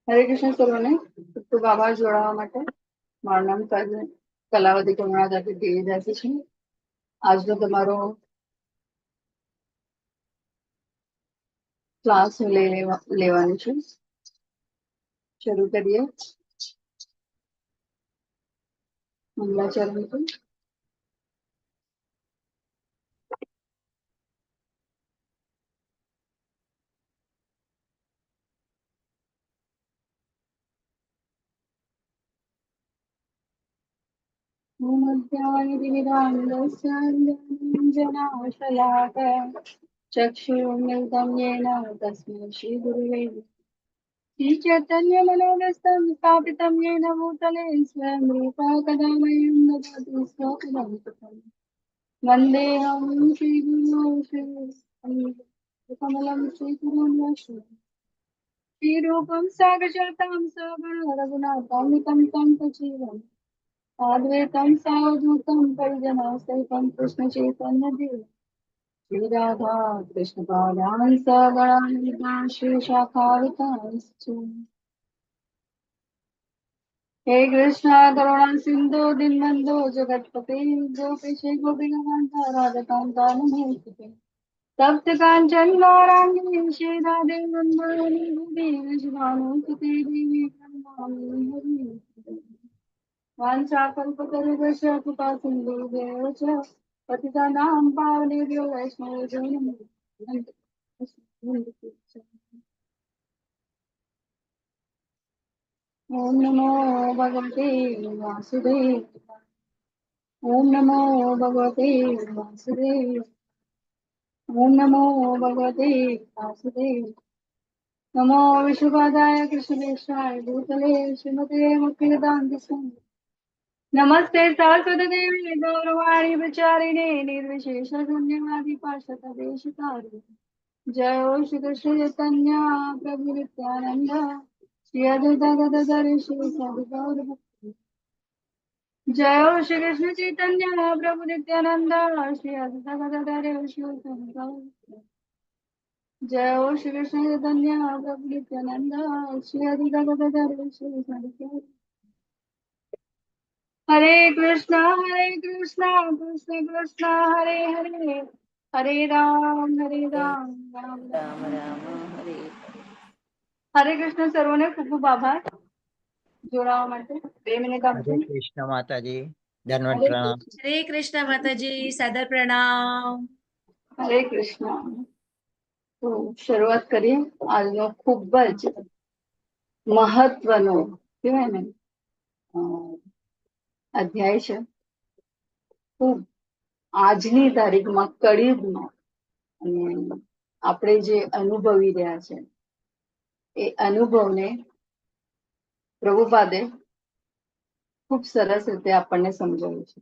હરે કૃષ્ણ સર્વને ખૂબ ખૂબ આભાર જોડાવા માટે. મારું નામ કલાવતી કમળાદાસી દેવીદાસી છે. આજનો તમારો ક્લાસ હું લેવાનું છું. શરૂ કરીએ મંગલાચરણથી. चक्षुर्मिलितं येन तस्मै श्रीगुरुवे श्रीचैतन्यमनोभीष्टं स्थापितं येन भूतले स्वयं रूपा कदा मह्यं ददाति स्वपदान्तिकम्। वन्देऽहं श्रीगुरो श्रीकमलं श्रीगुरुं वैष्णवं श्रीरूपं सागरजातं सगण रघुनाथान्वितं तं सजीवम् अद्वैतं सावधूतं परिजनसहितं कृष्णचैतन्यदेव श्रीराधा कृष्णपादान् सगणान् श्रीशाखावितांश्च। हे कृष्णा करुणा सिन्धु दीनबन्धो जगत्पते गोपेश गोपीकान्त राधाकान्त नमोऽस्तुते। तप्त काञ्चन गौराङ्गी श्रीराधे वृन्दावनी देवी देवी प्रणमामि हरिं। वाञ्छाकल्पतरुभ्यश्च कृपा सिन्धुभ्यः च पतितानां पावनेभ्यो वैष्णवेभ्यो नमो नमः। ॐ नमो भगवते वासुदेव। ॐ नमो भगवते वासुदेव। ॐ नमो भगवते वासुदेव। नमो विष्णुपादाय कृष्णदेशाय भूतले श्रीमते भक्तिवेदान्त स्वामी नमस्ते सरस्वती देवी गौरवाणी प्रचारिणे निर्विशेष शून्यवादी पार्षदेशिकारि जय हो श्री कृष्ण चैतन्य प्रभु नित्यानंद श्री अद्वैत गदाधर श्री साधुगौर भक्त जय हो श्री कृष्ण चैतन्य प्रभु नित्यानंद श्री अद्वैत गदाधर श्री साधुगौर जय हो श्री कृष्ण चैतन्य प्रभु नित्यानंद श्री अद्वैत गदाधर श्री साधुगौर हरे कृष्णा कृष्ण कृष्ण हरे हरे हरे राम राम રામ રામ હરે હરે કૃષ્ણ સર્વને ખૂબ ખૂબ આભાર જોડાવા માટે. 2 મિનિટ આપજો. હરે કૃષ્ણ માતાજી, ધન્યવાદ, હરે પ્રણામ. કૃષ્ણ. हरे कृष्णा माताजी सादर प्रणाम। હરે કૃષ્ણ. તો શરૂઆત કરીએ. આજનો ખૂબ જ મહત્વનો કહેવાય ને અધ્યાય છે. ખૂબ આજની તારીખમાં કળિયુગમાં અને આપણે જે અનુભવી રહ્યા છે એ અનુભવને પ્રભુપાદે ખૂબ સરસ રીતે આપણને સમજાવ્યું છે.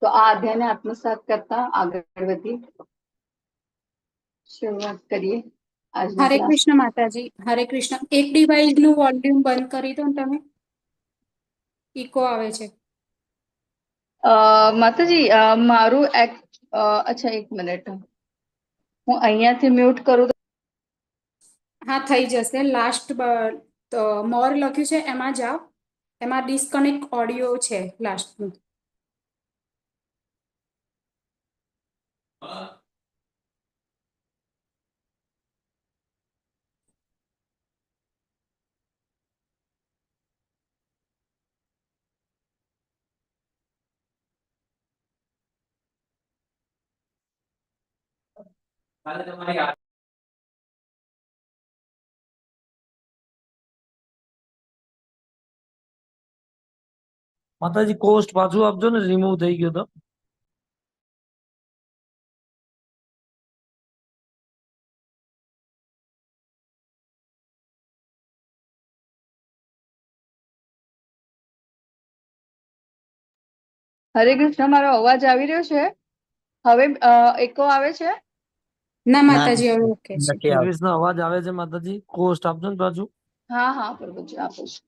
તો આ અધ્યાયને આત્મસાત કરતા આગળ વધી શરૂઆત કરીએ આજનો હરે ક્લાસ. કૃષ્ણ માતાજી. હરે કૃષ્ણ. એક ડિવાઇસ નું વોલ્યુમ બંધ કરી દો ને તમે. ઇકો આવે છે. માતાજી મારું અચ્છા એક મિનિટ હું અહીંયાથી મ્યુટ કરું. હા, થઈ જશે. લાસ્ટ મોર લખ્યું છે એમાં જાઓ. એમાં ડિસ્કનેક્ટ ઓડિયો છે લાસ્ટનું. માતાજી કોસ્ટ પાછું આપજો ને, રિમૂવ થઈ ગયો તો. હરે કૃષ્ણ. મારો અવાજ આવી રહ્યો છે હવે? એકો આવે છે? ના ના માતાજી, હવે ઓકે છે. નથી આવતું. સર્વિસ નો અવાજ આવે છે માતાજી, કોસ્ટ આપજો ને પાછું. હા હા પ્રભુજી આપું છું.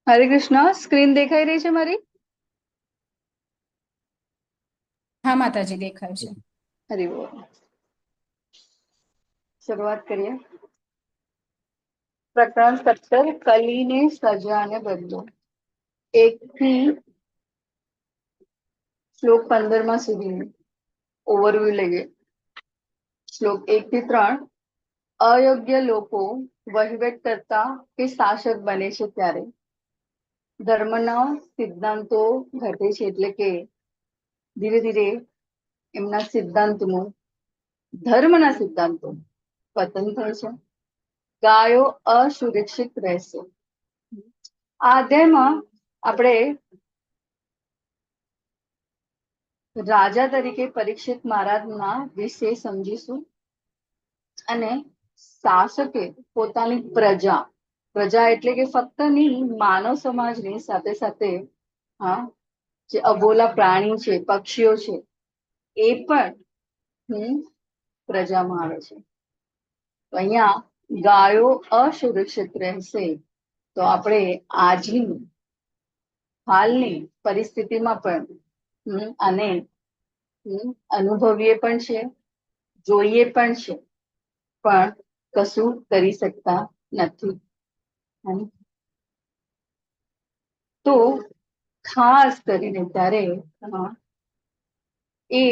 હરે કૃષ્ણ. સ્ક્રીન દેખાઈ રહી છે મારી? હા માતાજી દેખાય છે. હરિ બોલ. શરૂઆત કરીએ. પ્રકરણ 17 કલીને સજાને બદલો. 1 થી શ્લોક 15 સુધી ઓવરવ્યુ લઈએ. શ્લોક 1 થી 3 અયોગ્ય લોકો વહીવટ કરતા કે શાસક બને છે ત્યારે ધર્મના સિદ્ધાંતો ઘટે છે, એટલે કે ધીરે ધીરે એમના સિદ્ધાંતનું, ધર્મના સિદ્ધાંતો પતન થાય છે. ગાયો અસુરક્ષિત રહેશે. આ અધ્યાયમાં આપણે રાજા તરીકે પરીક્ષિત મહારાજના વિશે સમજીશું અને શાસકે પોતાની પ્રજા, પ્રજા એટલે કે ફક્ત નહીં, માનવ સમાજની સાથે સાથે હા જે અબોલા પ્રાણીઓ છે, પક્ષીઓ છે, એ પણ પ્રજામાં આવે છે. તો અહીંયા ગાયો અસુરક્ષિત રહેશે. તો આપણે આજની હાલની પરિસ્થિતિમાં પણ અને અનુભવીએ પણ છે, જોઈએ પણ છે, પણ કશું કરી શકતા નથી. તો ખાસ કરીને ત્યારે એ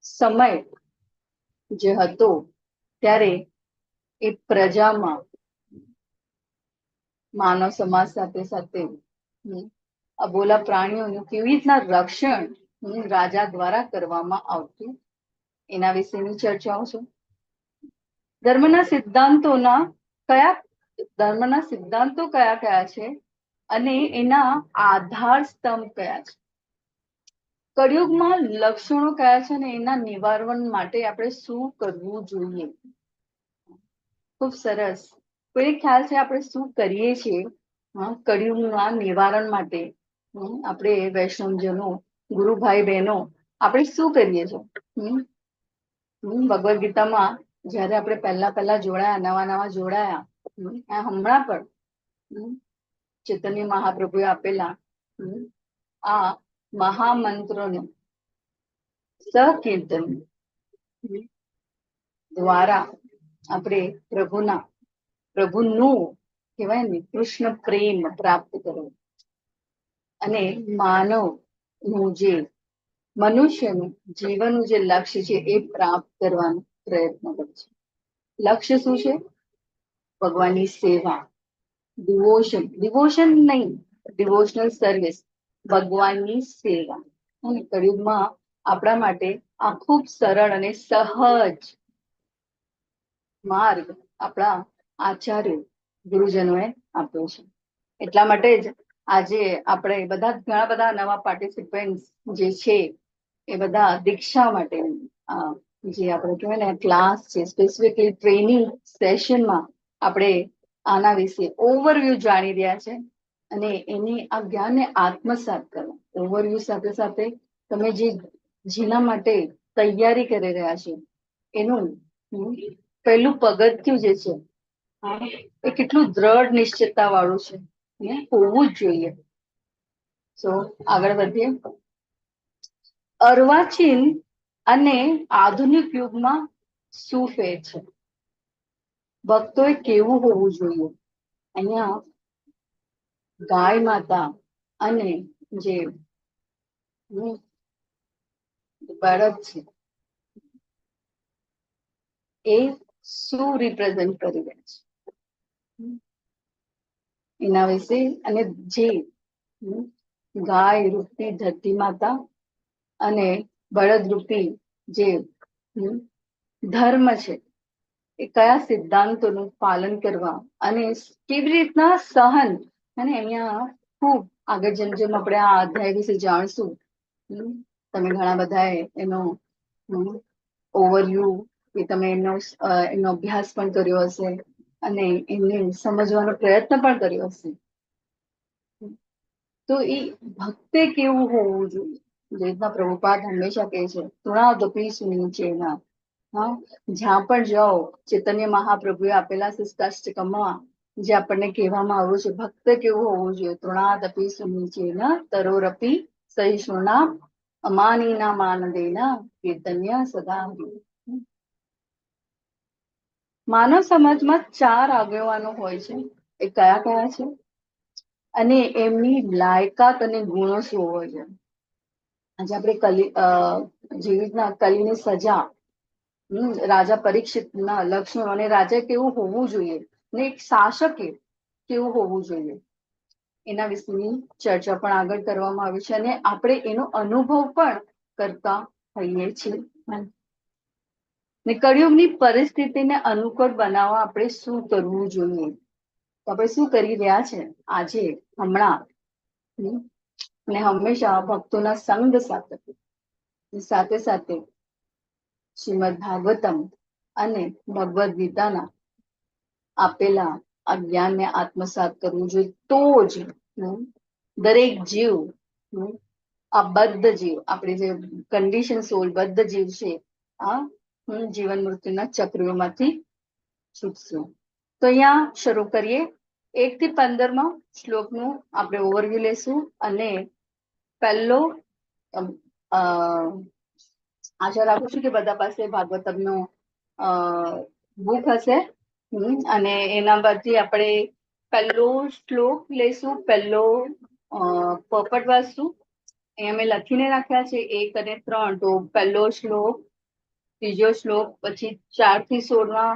સમય જે હતો ત્યારે એ પ્રજામાં માનવ સમાજ સાથે સાથે અબોલા પ્રાણીઓનું કેવી રીતના રક્ષણ રાજા દ્વારા કરવામાં આવતું, એના વિશેની ચર્ચાઓ છે. ધર્મના સિદ્ધાંતો કયા કયા છે અને એના આધાર સ્તંભ કયા છે. કળિયુગમાં લક્ષણો કયા છે અને એના નિવારણ માટે આપણે શું કરવું જોઈએ. ખૂબ સરસ. કોઈ ખ્યાલ છે આપણે શું કરીએ છીએ કળિયુગના નિવારણ માટે? આપણે વૈષ્ણવજનો, ગુરુભાઈ બહેનો, આપણે શું કરીએ છીએ? ભગવદ ગીતામાં જયારે આપણે પહેલા જોડાયા, નવા જોડાયા, હમણાં પણ ચૈતન્ય મહાપ્રભુએ આપેલા આ મહામંત્રોને સકીર્તન દ્વારા આપણે પ્રભુનું કહેવાય ને કૃષ્ણ પ્રેમ પ્રાપ્ત કરવો અને મનુષ્યનું જીવનનું જે લક્ષ્ય છે એ પ્રાપ્ત કરવાનો પ્રયત્ન કરે છે. લક્ષ્ય શું છે? ભગવાનની સેવા, ડિવોશન નહીં, ડિવોશનલ સર્વિસ, ભગવાનની સેવા. અને કળિયુગમાં આપણા માટે આ ખૂબ સરળ અને સહજ માર્ગ આપણા આચાર્ય ગુરુજનોએ આપ્યો છે. એટલા માટે જ આજે આપણે ઘણા બધા નવા પાર્ટિસિપન્ટ જે છે એ બધા દીક્ષા માટે જે આપણે કહેવાય ને ક્લાસ છે, સ્પેસિફિકલી ટ્રેનિંગ સેશનમાં આપણે આના વિશે ઓવરવ્યુ જાણી રહ્યા છે અને એની આ જ્ઞાનને આત્મસાત કરવા. ઓવરવ્યુ સાથે સાથે તમે જેના માટે તૈયારી કરી રહ્યા છો એનું પહેલું પગથિયું જે છે એ કેટલું દ્રઢ નિશ્ચિતતા વાળું છે, હોવું જ જોઈએ. તો આગળ વધીએ. અર્વાચીન અને આધુનિક યુગમાં શું ફેર છે? ભક્તોએ કેવું હોવું જોઈએ? અહીંયા ગાય માતા અને જે બળદ છે એ શું રિપ્રેઝન્ટ કરી રહ્યા છે એના વિશે, અને જે ગાય રૂપી ધરતી માતા અને બળદ રૂપી જે ધર્મ છે એ કયા સિદ્ધાંતોનું પાલન કરવા અને કેવી રીતના સહન. અને અહીંયા ખૂબ આગળ જેમ આપણે આ અધ્યાય વિશે જાણશું, તમે ઘણા બધા એનો ઓવરવ્યુ કે તમે એનો અભ્યાસ પણ કર્યો હશે અને એને સમજવાનો પ્રયત્ન પણ કર્યો હશે. તો એ ભક્તે કેવું હોવું જોઈએ? જે રીતના પ્રભુપાદ હંમેશા કહે છે, તુણાદપી સુનિચેના. જ્યાં પણ જાઓ, ચૈતન્ય મહાપ્રભુએ આપેલા શિષ્ટાષ્ટકમાં જે આપણને કહેવામાં આવ્યું છે ભક્ત કેવું હોવું જોઈએ. તૃણાદપી સુનિચેન તરોરપી સહિષ્ણુના અમાનીના માનદેના કીર્તન્ય સદા હરિ. માનવ સમાજમાં 4 આગેવાનો હોય છે. એ કયા કયા છે અને એમની લાયકાત અને ગુણો શું હોવા જોઈએ? આજે આપણે જેવી રીતના કલીની સજા, રાજા પરીક્ષિતના લક્ષણો અને રાજા કેવું હોવું જોઈએ ને એક શાસકે કેવું હોવું જોઈએ એના વિશેની ચર્ચા પણ આગળ કરવામાં આવી છે અને આપણે એનો અનુભવ પણ કરતા હોઈએ છીએ. ને કળિયુગની પરિસ્થિતિને અનુકૂળ બનાવવા આપણે શું કરવું જોઈએ? તો આપણે શું કરી રહ્યા છે આજે હમણાં? ને હંમેશા ભક્તોના સંગ સાથે સાથે શ્રીમદ ભાગવતમ અને ભગવદ્ ગીતાના આપેલા આ જ્ઞાનને આત્મસાત કરવું જોઈએ. તો જ દરેક જીવ, આ બદ્ધ જીવ, આપણે જે કન્ડિશન સોલ બદ્ધ જીવ છે, આ જીવન મૃત્યુના ચક્રમાંથી છૂટશું. તો અહીંયા શરૂ કરીએ. 1 થી 15 શ્લોકનું આપણે ઓવરવ્યુ લેશું અને પહેલો આશા રાખું છું કે બધા પાસે ભાગવતમનો બુક હશે અને એના પરથી આપણે પહેલો શ્લોક લેશું, પહેલો પોપટ વાંચશું. અહીંયા મેં લખીને રાખ્યા છે 1 અને 3. તો પહેલો શ્લોક, ત્રીજો શ્લોક, પછી 4 થી 16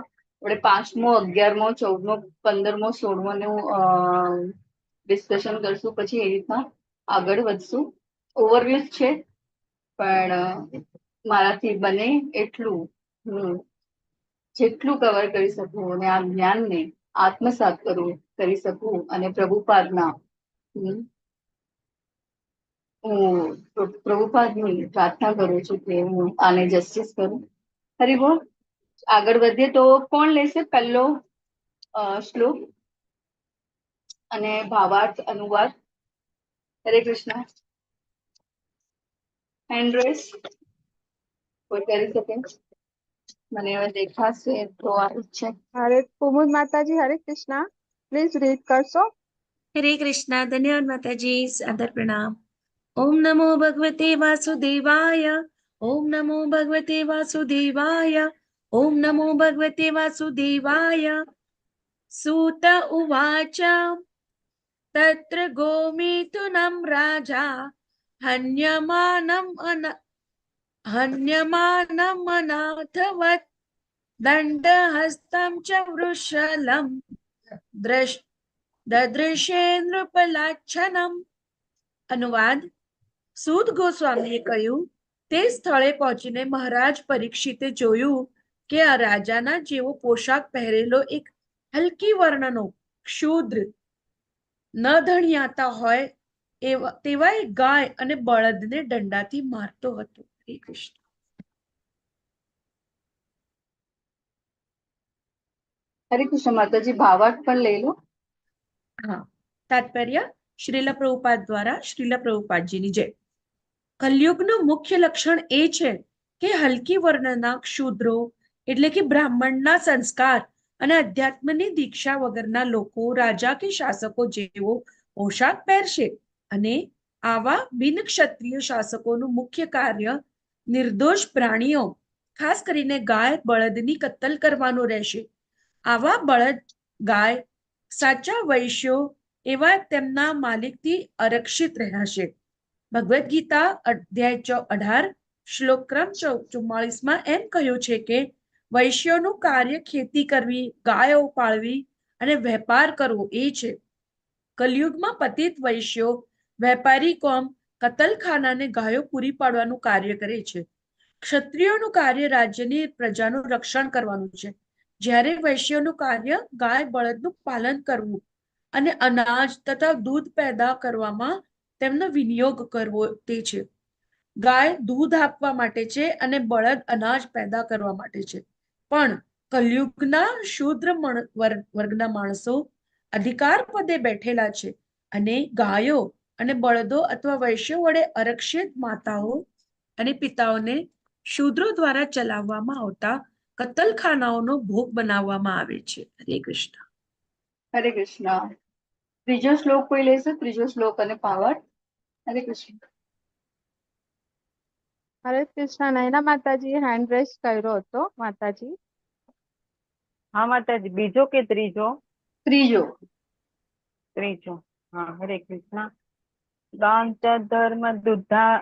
આપણે 5મો, 11મો, 14મો, 15મો, 16મો નું ડિસ્કશન કરશું. પછી એ રીતના આગળ વધશું. ઓવરવ્યુ છે પણ મારાથી બને એટલું જેટલું કવર કરી શકું અને આ જ્ઞાનને આત્મસાત કરી શકું અને પ્રભુપાદના હું પ્રભુપાદની પ્રાર્થના કરું છું કે હું આને જસ્ટિસ કરું. હરિબોલ. આગળ વધીએ તો કોણ લેશે પહેલો શ્લોક અને ભાવાર્થ અનુવાદ? હરે કૃષ્ણ. હેન્ડ રેસ કોઈ કરી શકે? મને હવે દેખાશે તો આવી છે. હરે કુમુદ માતાજી, હરે કૃષ્ણ. પ્લીઝ રીડ કરશો. હરે કૃષ્ણ. ધન્યવાદ માતાજી. સાદર પ્રણામ. ઓમ નમો ભગવતે વાસુદેવાય. ઓમ નમો ભગવતે વાસુદેવાય. ઓમ નમો ભગવતે વાસુદેવાય. સૂત ઉવાચ તત્ર ગોમિથુનમ રાજા હન્યમાનમ અનાથવત દંડહસ્તમ ચ વૃષલમ દદૃશે નૃપલાચ્છનમ. અનુવાદ. સૂત ગોસ્વામીએ કહ્યું, તે સ્થળે પહોંચીને મહારાજ પરીક્ષિતે જોયું કે આ રાજાના જેવો પોશાક પહેરેલો એક હલકી વર્ણનો ક્ષુદ્ર ન ધણિયાતા હોય તેવા એક ગાય અને બળદને દંડાથી મારતો હતો. હરે કૃષ્ણ. હરે કૃષ્ણ માતાજી. ભાવાર્થ પણ લઈ લો. હા. તાત્પર્ય શ્રીલ પ્રભુપાદ દ્વારા શ્રીલ પ્રભુપાદજીની જય. કલયુગનું મુખ્ય લક્ષણ એ છે કે હલકી વર્ણના ક્ષુદ્રો એટલે કે બ્રાહ્મણના સંસ્કાર અને અધ્યાત્મની દીક્ષા વગરના લોકો રાજા કે શાસકો જેવો પોશાક પહેરશે અને આવા બિનક્ષત્રિય શાસકોનું મુખ્ય કાર્ય નિર્દોષ પ્રાણીઓ, ખાસ કરીને ગાય બળદની કત્તલ કરવાનું રહેશે. આવા બળદ ગાય સાચા વૈશ્યો એવા તેમના માલિકથી આરક્ષિત રહેશે. ભગવદ્ ગીતા અધ્યાય 18 શ્લોક ક્રમ 44 એમ કહ્યું છે કે વૈશ્યોનું કાર્ય ખેતી કરવી, ગાયો પાળવી અને વેપાર કરવો એ છે. કલયુગમાં પતિત વૈશ્યો વેપારી કોમ કતલખાનાને ગાયો પૂરી પાડવાનું કાર્ય કરે છે. ક્ષત્રિયોનું કાર્ય રાજ્યની પ્રજાનું રક્ષણ કરવાનું છે, જ્યારે વૈશ્યોનું કાર્ય ગાય બળદનું પાલન કરવું અને અનાજ તથા દૂધ પેદા કરવામાં તેમનો વિનિયોગ કરવો તે છે. ગાય દૂધ આપવા માટે છે અને બળદ અનાજ પેદા કરવા માટે છે. પણ કલયુગના શૂદ્ર વર્ગના માણસો અધિકાર પદે બેઠેલા છે અને ગાયો અને બળદો અથવા વૈશ્યો વડે આરક્ષિત માતાઓ અને પિતાઓને શૂદ્રો દ્વારા ચલાવવામાં આવતા કતલખાનાઓનો ભોગ બનાવવામાં આવે છે. હરે કૃષ્ણ. હરે કૃષ્ણ. ત્રીજો શ્લોક કોઈ લેશે? ત્રીજો શ્લોક અને પાવર. હરે કૃષ્ણ. હરે કૃષ્ણ. નયના માતાજી હેન્ડ રેસ કર્યો હતો માતાજી. હા માતાજી, બીજો કે ત્રીજો? ત્રીજો. ત્રીજો. હા, હરે કૃષ્ણ. દાંત ધર્મ દુધા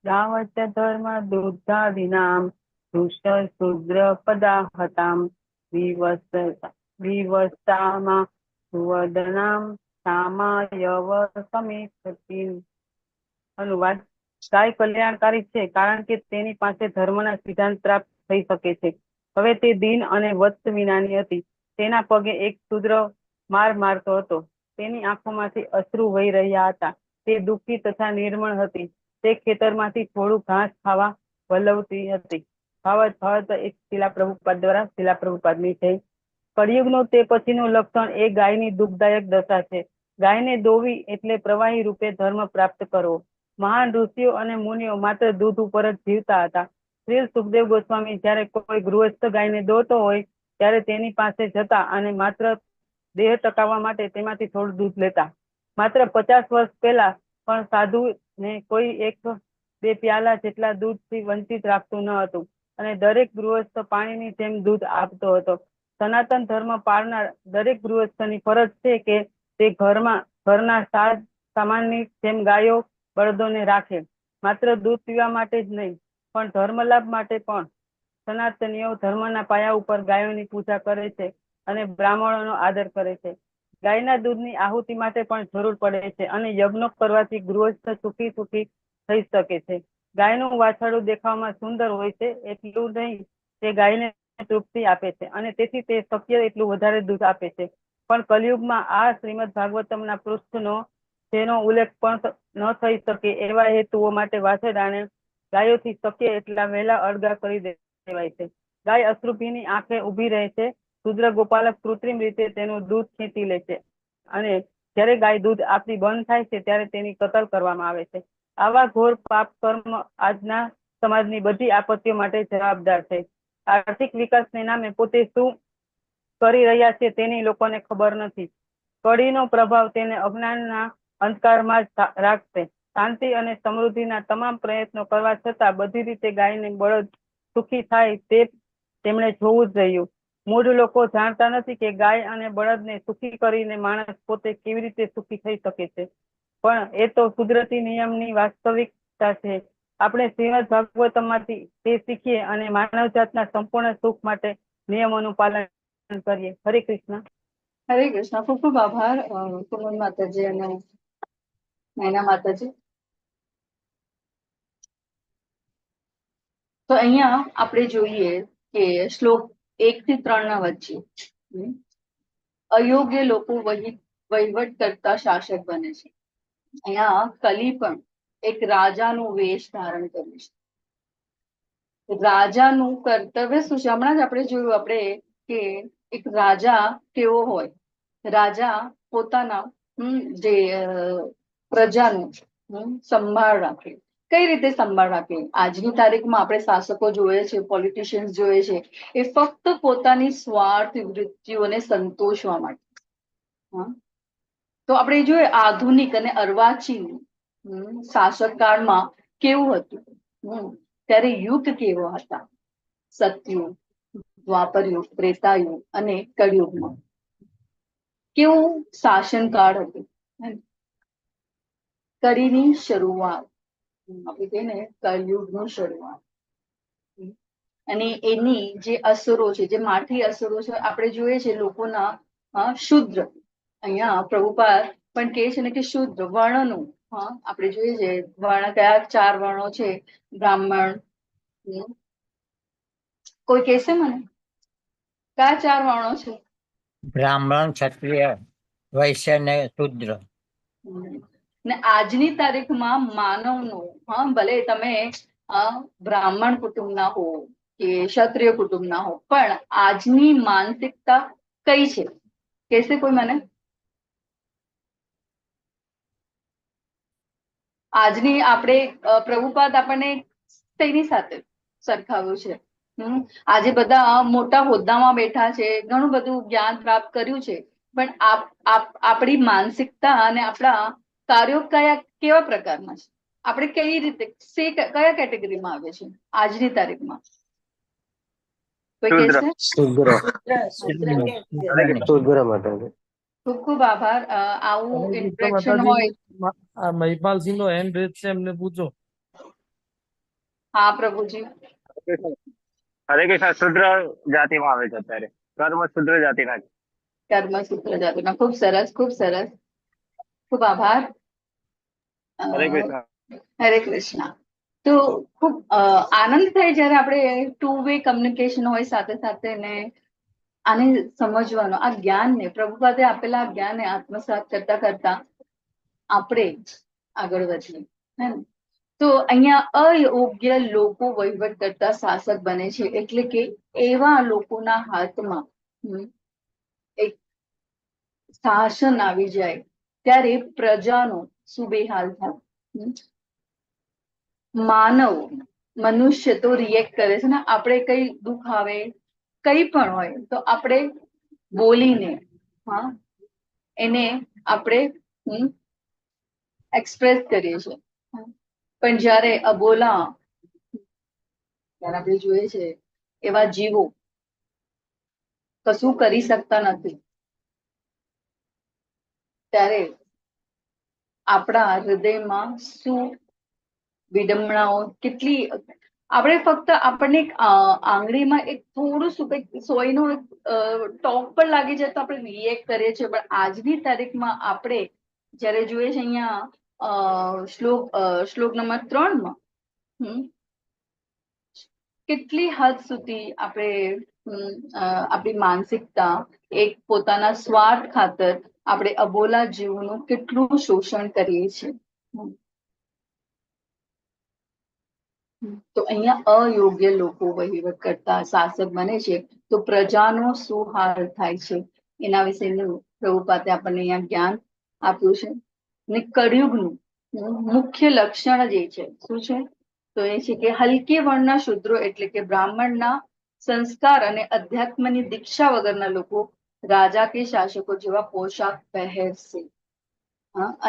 દાવત ધર્મ દુધાદિનામ દુષ્ટ શુદ્ર પદાહતામ વિવસ્તામાં સુવદનામ સામાયવ સમેતતિ. અનુવાદ: ગાય કલ્યાણકારી છે કારણ કે તેની પાસે ધર્મના સિદ્ધાંત પ્રાપ્ત થઈ શકે છે. હવે તે દીન અને વત્સ વિનાની હતી. તેના પગે એક શૂદ્ર માર મારતો હતો. તેની આંખોમાંથી અશ્રુ વહી રહ્યા હતા. તે દુઃખી તથા નિર્મળ હતી. તે ખેતરમાંથી થોડું ઘાસ ખાવા વલવતી હતી. ભાવાર્થ એક શિલા પ્રભુપાદ દ્વારા શિલા પ્રભુપાદની છે. કળિયુગનું તે પછીનું લક્ષણ એ ગાયની દુઃખદાયક દશા છે. ગાયને દોવી એટલે પ્રવાહી રૂપે ધર્મ પ્રાપ્ત કરવો. મહાન ઋષિઓ અને મુનિઓ માત્ર દૂધ ઉપર જ જીવતા હતા. શ્રી સુખદેવ ગોસ્વામી જ્યારે કોઈ ગૃહસ્થ ગાયને દોતો હોય ત્યારે તેની પાસે જતા અને માત્ર દેહ ટકાવવા માટે તેમાંથી થોડું દૂધ લેતા. માત્ર 50 વર્ષ પહેલા પણ સાધુ ને કોઈ 1-2 પ્યાલા જેટલા દૂધથી વંચિત રાખતું ન હતું અને દરેક ગૃહસ્થ પાણીની જેમ દૂધ આપતો હતો. સનાતન ધર્મ પાળનાર દરેક ગૃહસ્થની ફરજ છે કે તે ઘરના સામાનની જેમ ગાયો બળદોને રાખે. માત્ર દૂધ પીવા માટે જ નહીં પણ ધર્મલાભ માટે પણ. સનાતનીઓ ધર્મના પાયા ઉપર ગાયોની પૂજા કરે છે અને બ્રાહ્મણોનો આદર કરે છે. ગાયના દૂધની આહુતિ માટે પણ જરૂર પડે છે અને યજ્ઞો કરવાથી ગૃહસ્થ સુખી થઈ શકે છે. ગાયનું વાછરડું દેખાવામાં સુંદર હોય છે એટલું નહીં, તે ગાયને તૃપ્તિ આપે છે અને તેથી તે શક્ય એટલું વધારે દૂધ આપે છે. પણ કલયુગમાં આ શ્રીમદ ભાગવતમના પૃષ્ઠનો તેનો ઉલ્લેખ પણ ન થઈ શકે એવા હેતુઓ માટે વાછરડાને ગાયોથી શક્ય એટલા વહેલા અળગા કરી દેવાય છે. ગાય અશ્રુભીની આંખે ઊભી રહે છે. શુદ્ર ગોપાલક કૃત્રિમ રીતે તેનું દૂધ ખેંચી લે છે અને જ્યારે ગાય દૂધ આપતી બંધ થાય છે ત્યારે તેની કતલ કરવામાં આવે છે. આવા ઘોર પાપ કર્મ આજના સમાજની બધી આપત્તિઓ માટે જવાબદાર છે. આર્થિક વિકાસને નામે પોતે શું કરી રહ્યા છે તેની લોકોને ખબર નથી. કળીનો પ્રભાવ તેને અજ્ઞાનના અંધકારમાં જ રાખશે. શાંતિ અને સમૃદ્ધિના તમામ પ્રયત્નો કરવા છતાં બધી રીતે ગાયને બળદ સુખી થાય તે તેમણે જોવું જ રહ્યું. મૂળ લોકો જાણતા નથી કે ગાય અને બળદને સુખી કરીને માણસ પોતે કેવી રીતે સુખી થઈ શકે છે. પણ એ તો કુદરતી નિયમની વાસ્તવિકતા છે. આપણે શ્રીમદ ભાગવતમમાંથી તે શીખીએ અને માનવજાતના સંપૂર્ણ સુખ માટે નિયમોનું પાલન કરીએ. હરે કૃષ્ણ. હરે કૃષ્ણ. ખૂબ ખૂબ આભાર પૂનમ માતાજી અને નયના માતાજી. તો અહીંયા આપણે જોઈએ કે શ્લોક 1 થી 3 ના વચ્ચે અયોગ્ય લોકો વહીવટ કરતા શાસક બને છે. અહીંયા કલી પણ એક રાજાનું વેશ ધારણ કર્યું છે. રાજાનું કર્તવ્ય શું છે? હમણાં જ આપણે જોયું આપણે કે એક રાજા કેવો હોય. રાજા પોતાના જે પ્રજાનું સંભાળ રાખે. કઈ રીતે સંભાળ રાખે? આજની તારીખમાં આપણે શાસકો જોઈએ છે, પોલિટિશિયન્સ જોઈએ છે, એ ફક્ત પોતાની સ્વાર્થ વૃત્તિઓને સંતોષવા માટે. તો આપણે જોઈએ આધુનિક અને અર્વાચીન શાસક કાળમાં કેવું હતું. ત્યારે યુગ કેવો હતા? સતયુગ, દ્વાપરયુગ, ત્રેતાયુગ અને કળિયુગમાં કેવું શાસન કાળ હતું. કળીની શરૂઆત આપણે કહીએ ને કળિયુગની શરૂઆત. અને એની જે અસરો છે, જે માઠી અસરો છે, આપણે જોઈએ છે લોકોના શુદ્ર. અહીંયા પ્રભુપાદ પણ કહે છે ને કે શુદ્ર વર્ણનું આપણે જોઈએ છે વર્ણ કયા 4 વર્ણો છે? બ્રાહ્મણ, કોઈ કહેશે મને કયા 4 વર્ણો છે? બ્રાહ્મણ, ક્ષત્રિય, વૈશ્ય ને શૂદ્ર. ને આજની તારીખમાં માનવનું ભલે તમે બ્રાહ્મણ કુટુંબના હો કે ક્ષત્રિય કુટુંબના હો, પણ આજની માનસિકતા કઈ છે? કહેશે કોઈ મને? આજની આપણે પ્રભુપાદ આપણને તેની સાથે સરખાવ્યું છે આજે બધા મોટા હોદ્દામાં બેઠા છે, ઘણું બધું જ્ઞાન પ્રાપ્ત કર્યું છે, પણ આપણી માનસિકતા અને આપણા કાર્યો કેવા પ્રકારના છે, આપણે કઈ રીતે કયા કેટેગરીમાં આવે છે આજની તારીખમાં? કોઈ કહે છે? શુદ્ર શુદ્ર માતાજી. ખૂબ ખૂબ આભાર. આવું માતાજી, ઇન્ટરેક્શન હોય. આ મહિપાલસિંહ નો હેન્ડ રેઝ છે, એમને પૂછો. હા પ્રભુજી. હરે કૃષ્ણ. શુદ્ર જાતિમાં આવે છે અત્યારે. કર્મ શુદ્ર જાતિના છે. કર્મસૂત્ર જાતિના. ખૂબ સરસ, ખૂબ સરસ. ખૂબ આભાર. હરે કૃષ્ણ. હરે કૃષ્ણ. તો ખૂબ આનંદ થાય જ્યારે આપણે ટુ વે કમ્યુનિકેશન હોય સાથે સાથે ને આને સમજવાનો, આ જ્ઞાનને પ્રભુપાદે આપેલા આ જ્ઞાનને આત્મસાત કરતા કરતા આપણે આગળ વધીએ. હે ને? તો અહીંયા અયોગ્ય લોકો વહીવટ કરતા શાસક બને છે, એટલે કે એવા લોકોના હાથમાં એક શાસન આવી જાય ત્યારે પ્રજાનો શું બેહાલ થાય. મનુષ્ય તો રિએક્ટ કરે છે ને, આપણે કઈ દુઃખ આવે કઈ પણ હોય તો આપણે બોલીને એને આપણે એક્સપ્રેસ કરીએ છીએ, પણ જ્યારે અબોલા ત્યારે આપણે જોઈએ છે એવા જીવો કશું કરી શકતા નથી, ત્યારે આપણા હૃદયમાં શું વિડંબણાઓ કેટલી, આપણે ફક્ત આપણને આંગળીમાં એક થોડું શું કંઈક સોયનો ટોક પર લાગી જાય તો આપણે રિએક્ટ કરીએ છીએ, પણ આજની તારીખમાં આપણે જ્યારે જોઈએ છે અહીંયા શ્લોક નંબર 3 કેટલી હદ સુધી આપણી માનસિકતા એક પોતાના સ્વાર્થ ખાતર આપણે અબોલા જીવનું કેટલું શોષણ કરીએ છીએ. તો અહીંયા અયોગ્ય લોકો વહીવટ કરતા શાસક બને છે તો પ્રજાનો શું હાલ થાય છે એના વિશેનું પ્રભુપાદે આપણને અહીંયા જ્ઞાન આપ્યું છે. ને કળિયુગનું મુખ્ય લક્ષણ જે છે શું છે? તો એ છે કે હલકી વર્ણના શૂદ્રો એટલે કે બ્રાહ્મણના સંસ્કાર અને અધ્યાત્મની દીક્ષા વગરના લોકો રાજા કે શાસકો જેવા પોશાક પહેરશે.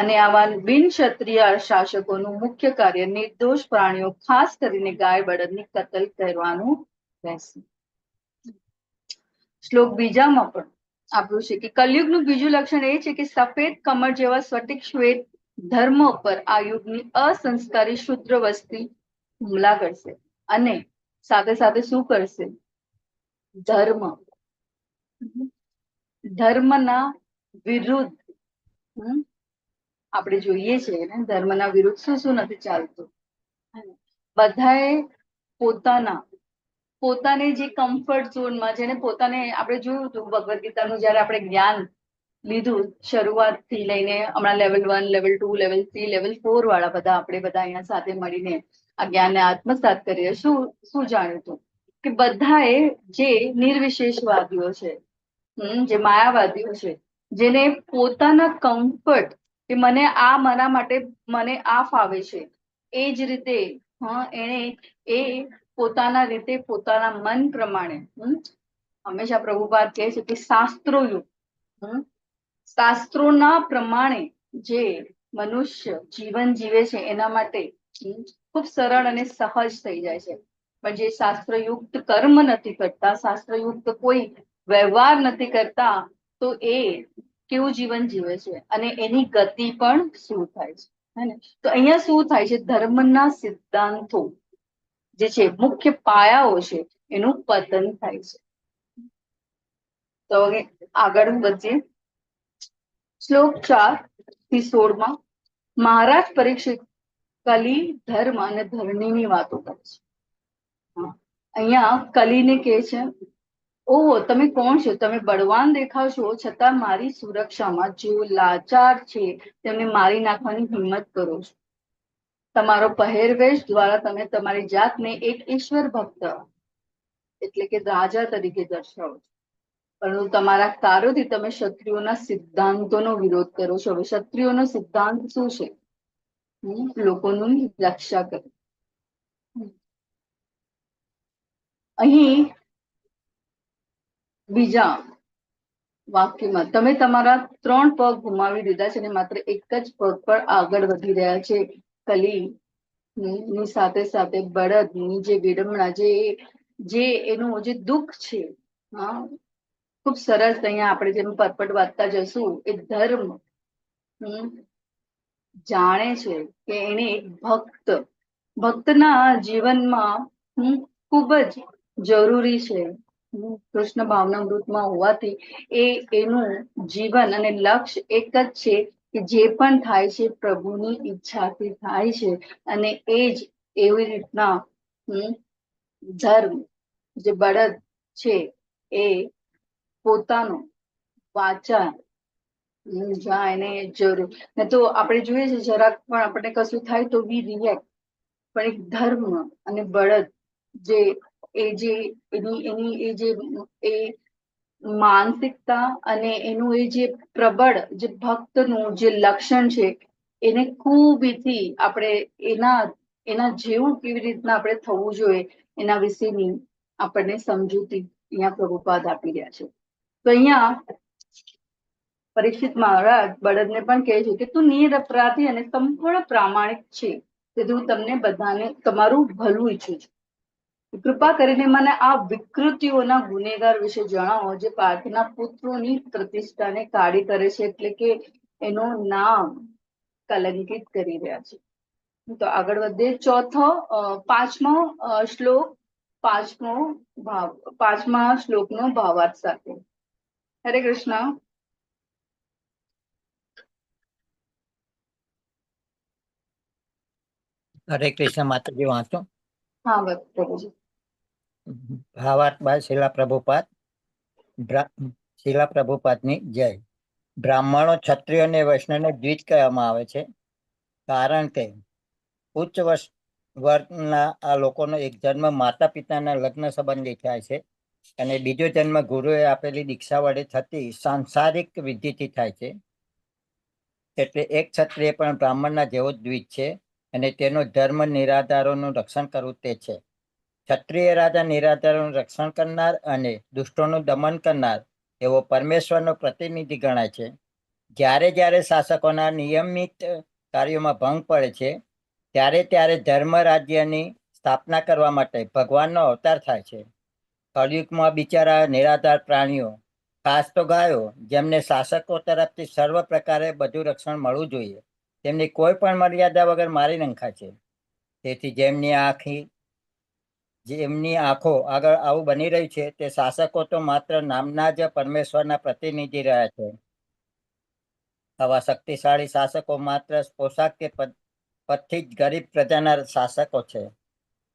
અને આવા બિનક્ષત્રિય શાસકોનું મુખ્ય કાર્ય નિર્દોષ પ્રાણીઓ, ખાસ કરીને ગાય બળદની કતલ કરવાનું રહેશે. શ્લોક 2માં પણ આપણું છે કે કલયુગનું બીજું લક્ષણ એ છે કે સફેદ કમળ જેવા સ્ફટિક શ્વેત ધર્મ ઉપર આ યુગની અસંસ્કારી શુદ્ર વસ્તી હુમલા કરશે અને સાથે સાથે શું કરશે? ધર્મના વિરુદ્ધ આપણે જોઈએ છે ને, ધર્મના વિરુદ્ધ શું શું નથી ચાલતું. બધાએ પોતાને જે કમ્ફર્ટ ઝોનમાં, જેને પોતાને, આપણે જોયું હતું ભગવદ્ ગીતાનું જયારે આપણે જ્ઞાન લીધું શરૂઆતથી લઈને હમણાં લેવલ 1, લેવલ 2, લેવલ 3, લેવલ 4 વાળા બધા આપણે બધા અહીંયા સાથે મળીને આ જ્ઞાનને આત્મસાત કરીએ. શું જાણ્યું હતું કે બધાએ જે નિર્વિશેષવાદીઓ છે, જે માયાવાદીઓ છે, જેને પોતાના કમ્ફર્ટ કે મને મારા માટે મને આ ફાવે છે એ જ રીતે એને પોતાના રીતે પોતાના મન પ્રમાણે હંમેશા પ્રભુપાદ કહે છે કે શાસ્ત્રોના પ્રમાણે જે મનુષ્ય જીવન જીવે છે એના માટે ખૂબ સરળ અને સહજ થઈ જાય છે. પણ જે શાસ્ત્રયુક્ત કર્મ નથી કરતા, શાસ્ત્રયુક્ત કોઈ વ્યવહાર નથી કરતા, તો એ કેવું જીવન જીવે છે અને એની ગતિ પણ શું થાય છે. તો અહીંયા શું થાય છે? ધર્મના સિદ્ધાંતો જે છે, મુખ્ય પાયાઓ છે, એનું પતન થાય છે. તો હવે આગળ વધીએ. શ્લોક 4થી 16 મહારાજ પરીક્ષિત કલી, ધર્મ અને ધરણીની વાતો કરે છે. અહીંયા કલીને કહે છે, ઓહો તમે કોણ છો? તમે બળવાન દેખાવ છો, છતાં મારી સુરક્ષામાં જેઓ લાચાર છે તેમને મારી નાખવાની હિંમત કરો છો. તમારો પહેરવેશ દ્વારા તમે તમારી જાતને એક ઈશ્વર ભક્ત એટલે કે રાજા તરીકે દર્શાવો છો, પરંતુ તમારા કાર્યોથી તમે ક્ષત્રિયોના સિદ્ધાંતોનો વિરોધ કરો છો. હવે ક્ષત્રિયોનો સિદ્ધાંત શું છે? લોકોની રક્ષા કરે. અહીં બીજા વાક્યમાં તમે તમારા 3 પગ ગુમાવી દીધા છે અને માત્ર એક જ પગ પર આગળ વધી રહ્યા છે. કલી ની સાથે સાથે બળદની જે વિડંબણા, જે એનું જે દુઃખ છે, હા, ખૂબ સરસ. અહીંયા આપણે જેમ પરપટ વાંચતા જશું, એ ધર્મ જાણે છે કે એને એક ભક્તના જીવનમાં ખૂબ જ જરૂરી છે. કૃષ્ણ ભાવનામૃતમાં હોવાથી એનું જીવન અને લક્ષ્ય એક જ છે કે જે પણ થાય છે પ્રભુની ઈચ્છાથી થાય છે. અને એ જ એવી રીતના ધર્મ, જે બળદ છે, એ પોતાનું વાચા જ્યાં એને જરૂર, ને તો આપણે જોઈએ છે જરાક પણ આપણને કશું થાય તો વી રિએક્ટ, પણ એક ધર્મ અને બળદ જે એની એ માનસિકતા અને એનું એ જે પ્રબળ જે ભક્તનું જે લક્ષણ છે, એને ખૂબીથી આપણે એના જેવું કેવી રીતના આપણે થવું જોઈએ એના વિશેની આપણને સમજૂતી અહીંયા પ્રભુપાદ આપી રહ્યા છે. તો અહીંયા પરીક્ષિત મહારાજ બળદને પણ કહે છે કે તું નિરપરાધી અને સંપૂર્ણ પ્રામાણિક છે, તેથી હું તમને બધાને તમારું ભલું ઈચ્છું છું. કૃપા કરીને મને આ વિકૃતિઓના ગુનેગાર વિશે જણાવો જે પાર્થના પુત્રોની પ્રતિષ્ઠાને કાળી કરે છે, એટલે કે એનું નામ કલંકિત કરી રહ્યા છે. તો આગળ વધીએ. પાંચમો શ્લોક, પાંચમા શ્લોકનો ભાવાર્થ સાથે. હરે કૃષ્ણ. હરે કૃષ્ણ માતાજી વાંચો. હા બસ પ્રભુજી. ભાવાર્થ બાદ શિલા પ્રભુપાદ. શિલા પ્રભુપાદની જય. બ્રાહ્મણો, ક્ષત્રિયો અને વૈષ્ણવને દ્વિજ કહેવામાં આવે છે, કારણ કે ઉચ્ચ વર્ગના આ લોકોનો એક જન્મ માતા પિતાના લગ્ન સંબંધી થાય છે અને બીજો જન્મ ગુરુએ આપેલી દીક્ષા વડે થતી સાંસારિક વિધિથી થાય છે. એટલે એક ક્ષત્રિય પણ બ્રાહ્મણના જેવો જ દ્વિજ છે અને તેનો ધર્મ નિરાધારોનું રક્ષણ કરવું તે છે. ક્ષત્રિય રાજા નિરાધારોનું રક્ષણ કરનાર અને દુષ્ટોનું દમન કરનાર એવો પરમેશ્વરનો પ્રતિનિધિ ગણાય છે. જ્યારે જ્યારે શાસકોના નિયમિત કાર્યોમાં ભંગ પડે છે, ત્યારે ત્યારે ધર્મ રાજ્યની સ્થાપના કરવા માટે ભગવાનનો અવતાર થાય છે. કળયુગમાં બિચારા નિરાધાર પ્રાણીઓ, ખાસ તો ગાયો, જેમને શાસકો તરફથી સર્વ પ્રકારે બધું રક્ષણ મળવું જોઈએ, તેમની કોઈ પણ મર્યાદા વગર મારી નંખાય છે. તેથી જેમની આંખો આગળ આવું બની રહ્યું છે, તે શાસકો તો માત્ર નામના જ પરમેશ્વરના પ્રતિનિધિ રહ્યા છે. આવા શક્તિશાળી શાસકો માત્ર પોશાક કે પદથી જ ગરીબ પ્રજાના શાસકો છે,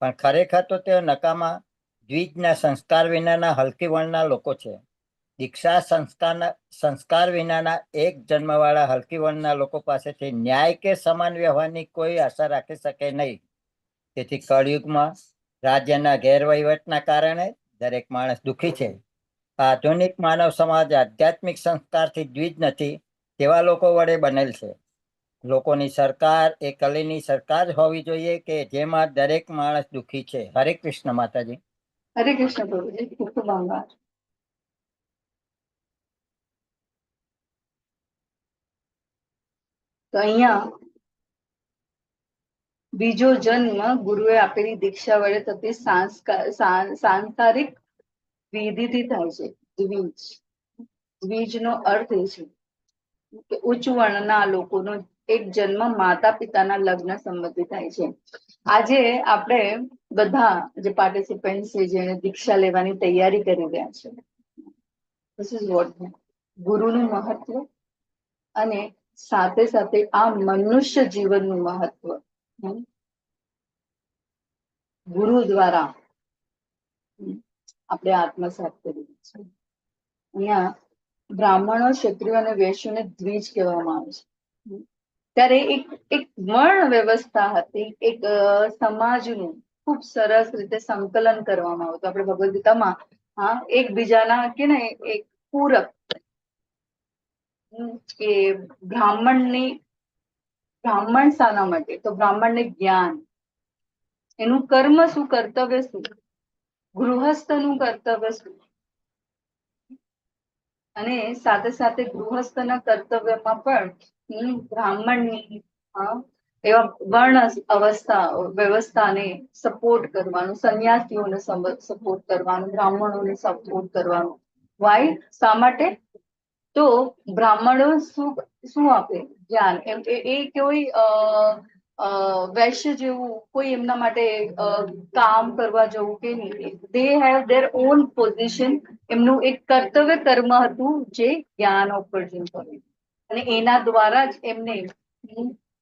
પણ ખરેખર તો તેઓ નકામા દ્વિજના સંસ્કાર વિનાના હલકી વર્ણના લોકો છે. દીક્ષા સંસ્કાર વિનાના એક જન્મવાળા હલકી વર્ણના લોકો પાસેથી ન્યાય કે સમાન વ્યવહારની કોઈ આશા રાખી શકે નહીં. તેથી કળયુગમાં રાજ્યના ગેરવહીવટના કારણે દરેક માણસ દુઃખી છે. આધુનિક માનવ સમાજ આધ્યાત્મિક સંસ્કારથી દ્વિજ નથી તેવા લોકો વડે બનેલ છે. લોકોની સરકાર એ કલીની સરકાર હોવી જોઈએ કે જેમાં દરેક માણસ દુઃખી છે. હરે કૃષ્ણ માતાજી. હરે કૃષ્ણ પ્રભુજી, ખૂબ ખૂબ આભાર. તો અહીંયા બીજો જન્મ ગુરુએ આપેલી દીક્ષા વડે થતી સાંસારિક વિધિથી થાય છે. દ્વિજનો અર્થ એ છે કે ઉચ્ચ વર્ણના લોકોનો એક જન્મ માતા પિતાના લગ્ન સંબંધી થાય છે. આજે આપણે બધા જે પાર્ટિસિપન્ટ છે, જેને દીક્ષા લેવાની તૈયારી કરી રહ્યા છે, ધીસ ઇઝ વોટ ગુરુનું મહત્વ અને સાથે સાથે આ મનુષ્ય જીવનનું મહત્વ ગુરુ દ્વારા આપણે આત્મસાત કરી છે. અહીંયા બ્રાહ્મણો, ક્ષત્રિયો અને વૈશ્યોને દ્વિજ કહેવામાં આવે છે. ત્યારે એક વર્ણ વ્યવસ્થા હતી, એક સમાજનું ખૂબ સરસ રીતે સંકલન કરવામાં આવતું. આપણે ભગવદ ગીતામાં એકબીજાના કે ને એક પૂરક કે બ્રાહ્મણ શાના માટે, તો બ્રાહ્મણને જ્ઞાન, એનું કર્મ શું, કર્તવ્ય શું, ગૃહસ્થનું કર્તવ્ય શું? અને સાથે સાથે ગૃહસ્થના કર્તવ્યમાં પણ બ્રાહ્મણની એવા વર્ણ વ્યવસ્થાને સપોર્ટ કરવાનું, સંન્યાસીઓને સપોર્ટ કરવાનું, બ્રાહ્મણોને સપોર્ટ કરવાનું. વાય શા માટે? તો બ્રાહ્મણો શું આપે? જ્ઞાન. એ કોઈ વૈશ્ય જેવું કોઈ એમના માટે કામ કરવા જવું કે નહીં. They have there on position. એમનું એક કર્તવ્ય કર્મ હતું જે જ્ઞાન ઉપાર્જન કરવું, અને એના દ્વારા જ એમને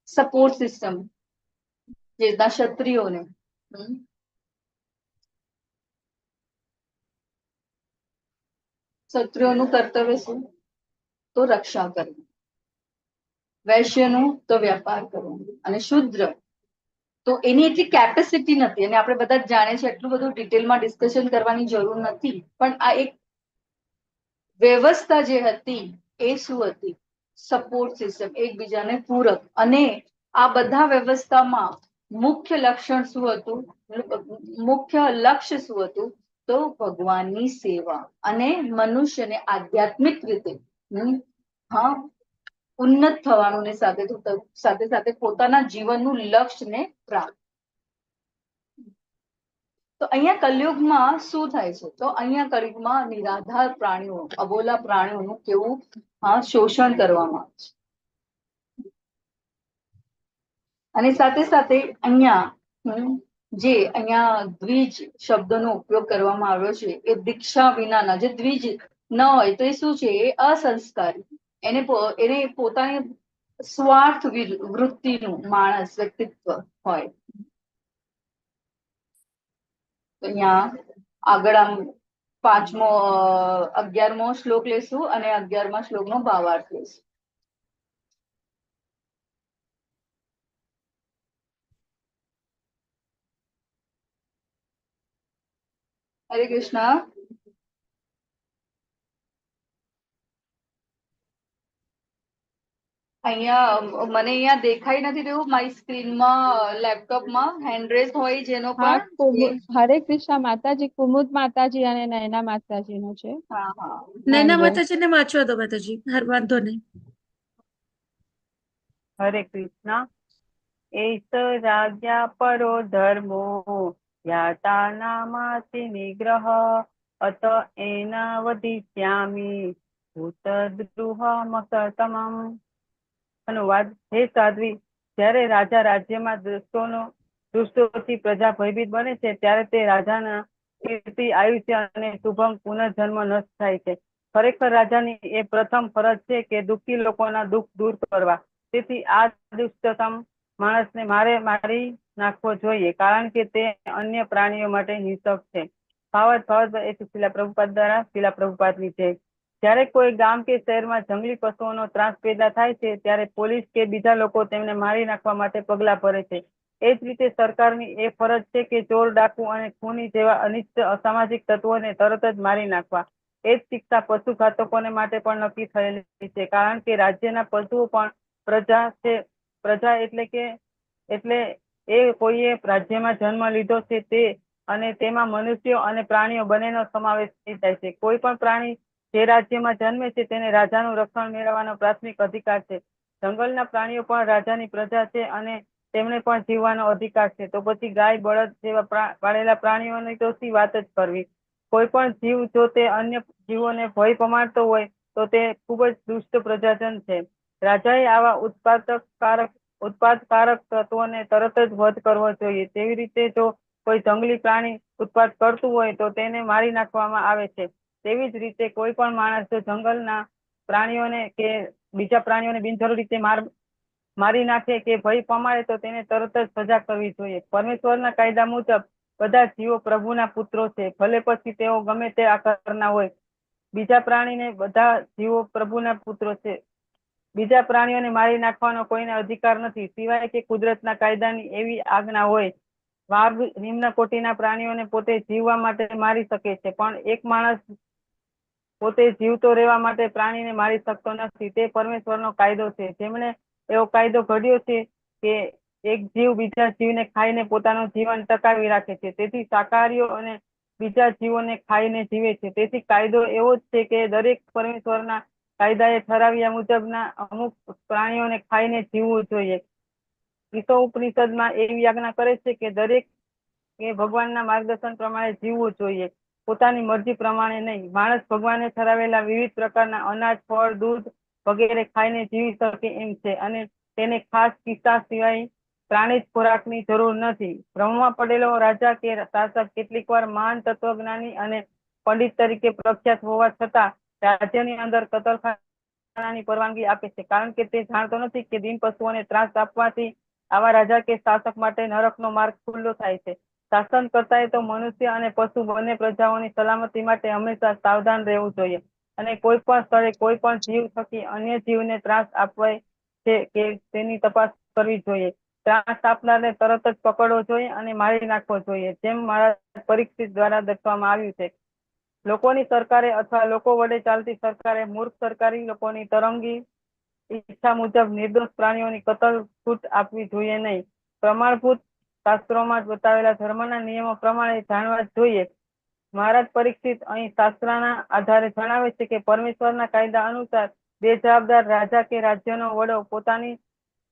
સપોર્ટ સિસ્ટમ, જેના ક્ષત્રિયોને ક્ષત્રિયોનું કર્તવ્ય શું? તો રક્ષા કરવી. વૈશ્યનું તો વ્યાપાર કરવો. અને શુદ્ર તો એની એટલી કેપેસિટી નથી, અને આપણે બધા જ જાણીએ છીએ, એટલું બધું ડિટેલમાં ડિસ્કશન કરવાની જરૂર નથી. પણ આ એક વ્યવસ્થા જે હતી એ શું હતી? સપોર્ટ સિસ્ટમ, એકબીજાને પૂરક. અને આ બધા વ્યવસ્થામાં મુખ્ય લક્ષણ શું હતું? મુખ્ય લક્ષ્ય શું હતું? તો ભગવાનની સેવા અને મનુષ્યને આધ્યાત્મિક રીતે ઉન્નત થવાનું ને સાથે સાથે પોતાના જીવનનું લક્ષ્યને પ્રાપ્ત. તો અહીંયા કલયુગમાં શું થાય છે? તો અહીંયા કલયુગમાં નિરાધાર પ્રાણીઓ, અબોલા પ્રાણીઓનું કેવું શોષણ કરવામાં આવે છે. અને સાથે સાથે અહીંયા દ્વિજ શબ્દનો ઉપયોગ કરવામાં આવ્યો છે. એ દીક્ષા વિનાના જે દ્વિજ ન હોય તો એ શું છે? એ અસંસ્કારી, એને પોતાની સ્વાર્થ વૃત્તિનું માણસ વ્યક્તિત્વ હોય. અહીંયા આગળ 11મો શ્લોક લેશું અને 11મા શ્લોકનો ભાવાર્થ લેશું. હરે કૃષ્ણ. મને દેખાઈ નથી રહ્યું મારી સ્ક્રીનમાં, લેપટોપમાં હેન્ડ રેઝ હોય જેનો હા, પણ હરે કૃષ્ણ માતાજી, કુમુદ માતાજી અને નયના માતાજીનો છે. Naina hand raise. માતાજીને વાંચવા દો માતાજી, વાંધો નહીં. હરે કૃષ્ણ. એસ રાજ્યા પરો ધર્મો યાતા નામાતિ નિગ્રહ અત એના વધિષ્યામિ ભૂતદ્રુહમસતમમ. અનુવાદ: હે સાધ્વી, જ્યારે રાજા રાજ્યમાં દુષ્ટોથી પ્રજા ભયભીત બને છે, ત્યારે તે રાજાના કીર્તિ, આયુષ્ય અને શુભમ પુનર્જન્મ નષ્ટ થાય છે. ખરેખર રાજાની એ પ્રથમ ફરજ છે કે દુઃખી લોકોના દુઃખ દૂર કરવા. તેથી આ દુષ્ટતમ માણસને મારી નાખવો જોઈએ, કારણ કે તે અન્ય પ્રાણીઓ માટે હિંસક છે. ભાવાર્થ એ શીલા પ્રભુપાદ દ્વારા શીલા પ્રભુપાદની છે. જ્યારે કોઈ ગામ કે શહેરમાં જંગલી પશુઓનો ત્રાસ પેદા થાય છે, ત્યારે પોલીસ કે બીજા લોકો તેમને મારી નાખવા માટે પગલાં ભરે છે. એ જ રીતે સરકારની એ ફરજ છે કે ચોર, ડાકુ અને ખૂની જેવા અનિષ્ટ અસામાજિક તત્વોને તરત જ મારી નાખવા. એ જ શિક્ષા પશુ ઘાતકોને માટે પણ નક્કી થયેલી છે, કારણ કે રાજ્યના પશુઓ પણ પ્રજા છે. પ્રજા એટલે એ કોઈએ રાજ્યમાં જન્મ લીધો છે તે, અને તેમાં મનુષ્યો અને પ્રાણીઓ બંનેનો સમાવેશ થઈ જાય છે. કોઈ પણ પ્રાણી જે રાજ્યમાં જન્મે છે તેને રાજાનું રક્ષણ મેળવવાનો પ્રાથમિક અધિકાર છે. જંગલના પ્રાણીઓ પણ રાજાની પ્રજા છે અને તેમને પણ જીવવાનો અધિકાર છે. તો પછી ગાય, બળદ જેવા પાળેલા પ્રાણીઓની તો શી વાત જ કરવી. કોઈ પણ જીવ જો તે અન્ય જીવોને ભય પમાડતો હોય તો તે ખૂબ જ દુષ્ટ પ્રજાજન છે. રાજાએ આવા ઉત્પાદકારક તત્વોને તરત જ વધ કરવો જોઈએ. તેવી રીતે જો કોઈ જંગલી પ્રાણી ઉત્પાદ કરતું હોય તો તેને મારી નાખવામાં આવે છે. તેવી જ રીતે કોઈ પણ માણસ જો જંગલના પ્રાણીઓને કે બીજા પ્રાણીઓને બિનજરૂરી રીતે મારી નાખે કે ભય પમાડે તો તેને તરત જ સજા કરવી જોઈએ. પરમેશ્વરના કાયદા મુજબ બધા જીવો પ્રભુના પુત્રો છે, ભલે પછી તેઓ ગમે તે આકારના હોય. બીજા પ્રાણીને બધા જીવો પ્રભુના પુત્રો છે. બીજા પ્રાણીઓને મારી નાખવાનો કોઈને અધિકાર નથી, સિવાય કે કુદરતના કાયદાની એવી આજ્ઞા હોય. વાઘ નિમ્ન કોટીના પ્રાણીઓને પોતે જીવવા માટે મારી શકે છે, પણ એક માણસ પોતે જીવતો રહેવા માટે પ્રાણીને મારી શકતો નથી. તે પરમેશ્વરનો કાયદો છે. જેમણે એવો કાયદો ઘડ્યો છે કે એક જીવ બીજા જીવને ખાઈને પોતાનું જીવન ટકાવી રાખે છે. તેથી શાકાહારીઓ અને બીજા જીવોને ખાઈને જીવે છે. તેથી કાયદો એવો જ છે કે દરેક પરમેશ્વરના કાયદાએ ઠરાવ્યા મુજબના અમુક પ્રાણીઓને ખાઈને જીવવું જોઈએ. ઉપનિષદમાં એવી આજ્ઞા કરે છે કે દરેક એ ભગવાનના માર્ગદર્શન પ્રમાણે જીવવું જોઈએ, પોતાની મરજી પ્રમાણે નહીં. માણસ ભગવાને ઠરાવેલા વિવિધ પ્રકારના અનાજ, ફળ, દૂધ વગેરે ખાઈને જીવી શકે એમ છે અને તેને ખાસ કિસ્સા સિવાય પ્રાણી ખોરાકની જરૂર નથી. ભ્રમમાં પડેલો રાજા કે શાસક કેટલીક વાર મહાન તત્વજ્ઞાની અને પંડિત તરીકે પ્રખ્યાત હોવા છતાં રાજ્યની અંદર કતલખાનાની પરવાનગી આપે છે, કારણ કે તે જાણતો નથી કે દિન પશુઓને ત્રાસ આપવાથી આવા રાજા કે શાસક માટે નરકનો માર્ગ ખુલ્લો થાય છે. શાસન કરતા તો મનુષ્ય અને પશુ બંને પ્રજાઓની સલામતી માટે હંમેશા સાવધાન રહેવું જોઈએ અને કોઈ પણ સ્થળે કોઈ પણ જીવ થકી અન્ય જીવને ત્રાસ આપવાય છે કે તેની તપાસ કરવી જોઈએ. ત્રાસ આપનારને તરત જ પકડવો જોઈએ અને મારી નાખવો જોઈએ, જેમ મહારાજ પરીક્ષિત દ્વારા દર્શાવવામાં આવ્યું છે. લોકોની સરકારે અથવા લોકો વડે ચાલતી સરકારે મૂર્ખ સરકારી લોકોની તરંગી ઈચ્છા મુજબ નિર્દોષ પ્રાણીઓની કતલ છૂટ આપવી જોઈએ નહીં. પ્રમાણભૂત શાસ્ત્રોમાં બતાવેલા ધર્મના નિયમો પ્રમાણે જાણવા જોઈએ. મહારાજ પરીક્ષિત અહીં શાસ્ત્રના આધારે જણાવે છે કે પરમેશ્વરના કાયદા અનુસાર બે જવાબદાર રાજા કે રાજ્યનો વડો પોતાની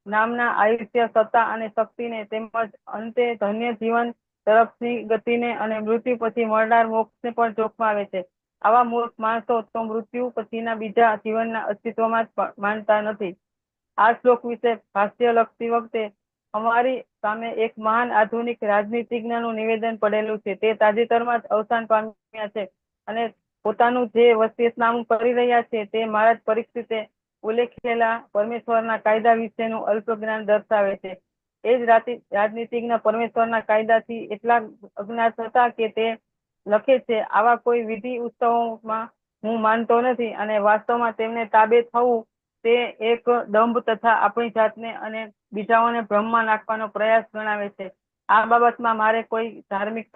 નામના આયુષ્ય, સત્તા અને શક્તિને તેમજ અંતે ધન્ય જીવન તરફની ગતિને અને મૃત્યુ પછી મળનાર મોક્ષને પણ જોખમાવે છે. આવા મૂર્ખ માણસો તો મૃત્યુ પછીના બીજા જીવનના અસ્તિત્વમાં જ માનતા નથી. આ શ્લોક વિશે ભાષ્ય લખતી વખતે અમારી સામે એક મહાન આધુનિક રાજનીતિજ્ઞનું નિવેદન પડેલું છે. તે તાજેતરમાં જ અવસાન પામ્યા છે અને પોતાનું જે વસિયતનામું કરી રહ્યા છે તે મહારાજ પરીક્ષિતે ઉલ્લેખેલા પરમેશ્વરના કાયદા વિશેનું અલ્પ જ્ઞાન દર્શાવે છે. એ જ રાજનીતિજ્ઞ પરમેશ્વરના કાયદાથી એટલા અજ્ઞાત હતા કે તે લખે છે, આવા કોઈ વિધિ ઉત્સવોમાં હું માનતો નથી અને વાસ્તવમાં તેમને તાબે થવું તે એક દંભ તથા આપણી જાતને અને બીજાઓને ભ્રમમાં નાખવાનો પ્રયાસ ગણાવે છે. આ બાબતમાં મારે કોઈ ધાર્મિક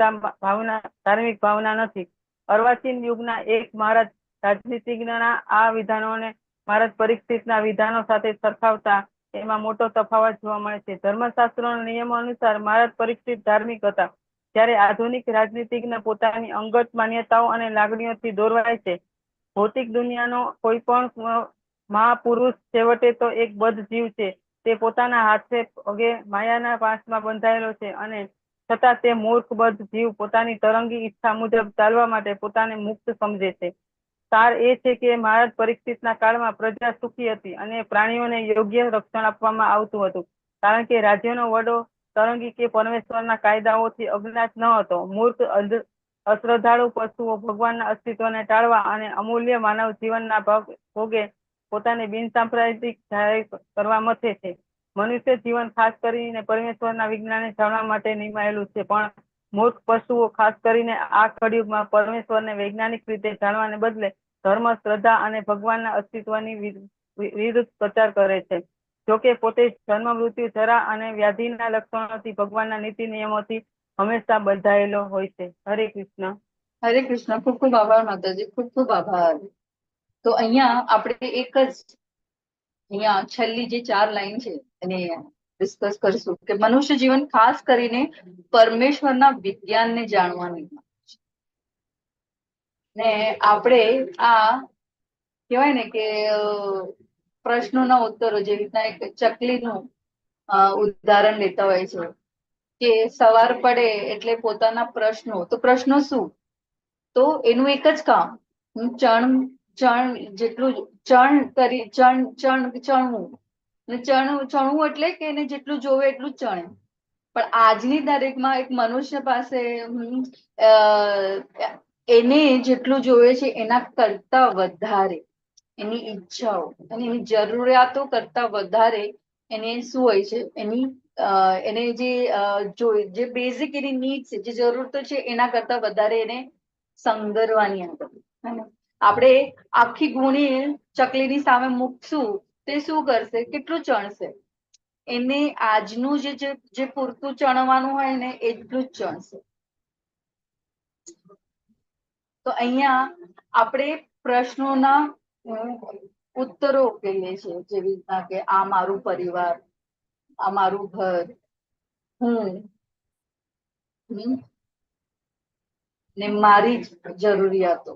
ભાવના નથી. અર્વાચીન યુગના એક મહારાજ રાજનીતિજ્ઞના આ વિધાનોને મહારાજ પરીક્ષિતના વિધાનો સાથે સરખાવતા એમાં મોટો તફાવત જોવા મળે છે. ધર્મશાસ્ત્રોના નિયમો અનુસાર મહારાજ પરીક્ષિત ધાર્મિક હતા, જ્યારે આધુનિક રાજનીતિજ્ઞ પોતાની અંગત માન્યતાઓ અને લાગણીઓથી દોરવાય છે. ભૌતિક દુનિયાનો કોઈ પણ મહાપુરુષ છેવટે તો એક બદ્ધ જીવ છે. તે પોતાના હાથે પગે માયાના પાશમાં બંધાયેલો છે અને છતાં તે મૂર્ખ બદ્ધ જીવ પોતાની તરંગી ઈચ્છા મુજબ ચાલવા માટે પોતાને મુક્ત સમજે છે. સાર એ છે કે મહારાજ પરીક્ષિતના કાળમાં પ્રજા સુખી હતી અને પ્રાણીઓને યોગ્ય રક્ષણ આપવામાં આવતું હતું, કારણ કે રાજ્યનો વડો તરંગી કે પરમેશ્વરના કાયદાઓથી અજ્ઞાત ન હતો. મૂર્ખ અશ્રદ્ધાળુ પશુઓ ભગવાનના અસ્તિત્વને ટાળવા અને અમૂલ્ય માનવ જીવનના ભોગે પોતાને બિનસાંપ્રદાયિક જાહેર કરવા મથે છે. મનુષ્ય જીવન ખાસ કરીને પરમેશ્વરના વિજ્ઞાનને જાણવા માટે નિમાયેલું છે, પણ મૂર્ખ પશુઓ ખાસ કરીને આ કળિયુગમાં પરમેશ્વરને વૈજ્ઞાનિક રીતે જાણવાને બદલે ધર્મ, શ્રદ્ધા અને ભગવાનના અસ્તિત્વની વિરુદ્ધ પ્રચાર કરે છે. જોકે પોતે જન્મ, મૃત્યુ, જરા અને વ્યાધિના લક્ષણોથી ભગવાનના નીતિ નિયમોથી હંમેશા બંધાયેલો હોય છે. હરે કૃષ્ણ. હરે કૃષ્ણ. ખૂબ ખૂબ આભાર માતાજી, ખૂબ ખૂબ આભાર. તો અહીંયા આપણે એક જ અહીંયા છેલ્લી જે 4 લાઈન છે એને ડિસ્કસ કરીશું કે મનુષ્ય જીવન ખાસ કરીને પરમેશ્વરના વિજ્ઞાનને જાણવાની ને આપણે આ કહેવાય ને કે પ્રશ્નોના ઉત્તરો જેવી રીતના એક ચકલીનું ઉદાહરણ લેતા હોય છે કે સવાર પડે એટલે પોતાના પ્રશ્નો, તો પ્રશ્નો શું? તો એનું એક જ કામ, હું જેટલું ચણવું એટલે કે એને જેટલું જોવે એટલું જ ચણે. પણ આજની તારીખમાં એક મનુષ્ય પાસે એને જેટલું જોવે છે એના કરતા વધારે એની ઈચ્છાઓ અને એની જરૂરિયાતો કરતા વધારે એને શું હોય છે, એને જે બેઝિક એની નીડ છે, જે જરૂરતો છે એના કરતા વધારે એને સંગરવાની આદત. આપણે આખી ગુણી ચકલીની સામે મૂકશું તે શું કરશે? કેટલું ચણશે? એને આજનું જે પૂરતું ચણવાનું હોય ને એટલું જ ચણશે. તો અહીંયા આપણે પ્રશ્નોના ઉત્તરો કહીએ છીએ, જેવી રીતના કે આ મારું પરિવાર, આ મારું ઘર, હું ને મારી જ જરૂરિયાતો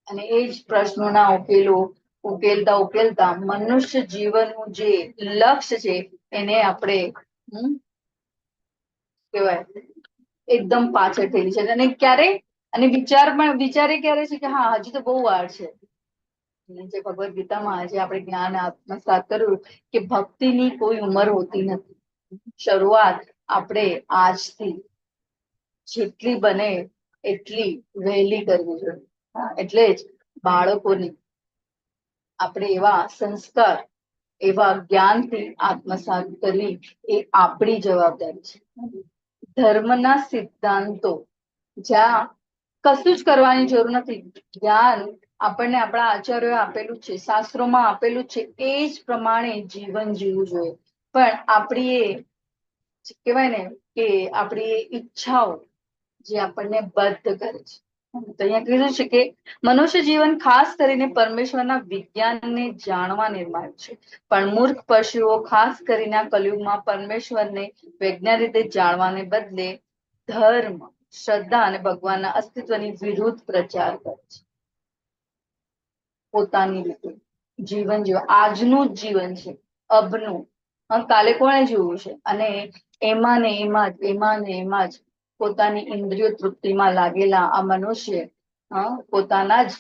અને એ જ પ્રશ્નોના ઉકેલતા ઉકેલતા મનુષ્ય જીવનનું જે લક્ષ્ય છે એને આપણે કહેવાય એકદમ પાછળ થયેલી છે અને વિચારે ક્યારે છે કે હા હજી તો બહુ વાર છે. જે ભગવદ્ ગીતામાં આજે આપણે જ્ઞાન આત્મસાત કર્યું કે ભક્તિની કોઈ ઉંમર હોતી નથી. શરૂઆત આપણે આજથી જેટલી બને એટલી વહેલી કરવી જોઈએ. એટલે જ બાળકોની આપણે એવા સંસ્કાર એવા જ્ઞાનથી આત્મસાત કરવી એ આપણી જવાબદારી છે. ધર્મના સિદ્ધાંતો જ્યાં કશું જ કરવાની જરૂર નથી. જ્ઞાન આપણને આપણા આચાર્યોએ આપેલું છે, શાસ્ત્રોમાં આપેલું છે, એ જ પ્રમાણે જીવન જીવવું જોઈએ. પણ આપણી એ કહેવાય ને કે આપણી ઈચ્છાઓ જે આપણને બદ્ધ કરે છે. તો અહીંયા કીધું છે કે મનુષ્ય જીવન ખાસ કરીને પરમેશ્વરના વિજ્ઞાનને જાણવા નિર્માણ છે. પણ મૂર્ખ પશુઓ ખાસ કરીને આ કલયુગમાં પરમેશ્વરને વૈજ્ઞાનિક રીતે જાણવાને બદલે ધર્મ, શ્રદ્ધા અને ભગવાનના અસ્તિત્વની વિરુદ્ધ પ્રચાર કરે છે. પોતાની રીતે જીવન જીવવા આજનું જ જીવન છે, અબનું. કાલે કોણે જોવું છે અને એમાં ને એમાં જ પોતાની ઇન્દ્રિયો તૃપ્તિમાં લાગેલા આ મનુષ્ય પોતાના જ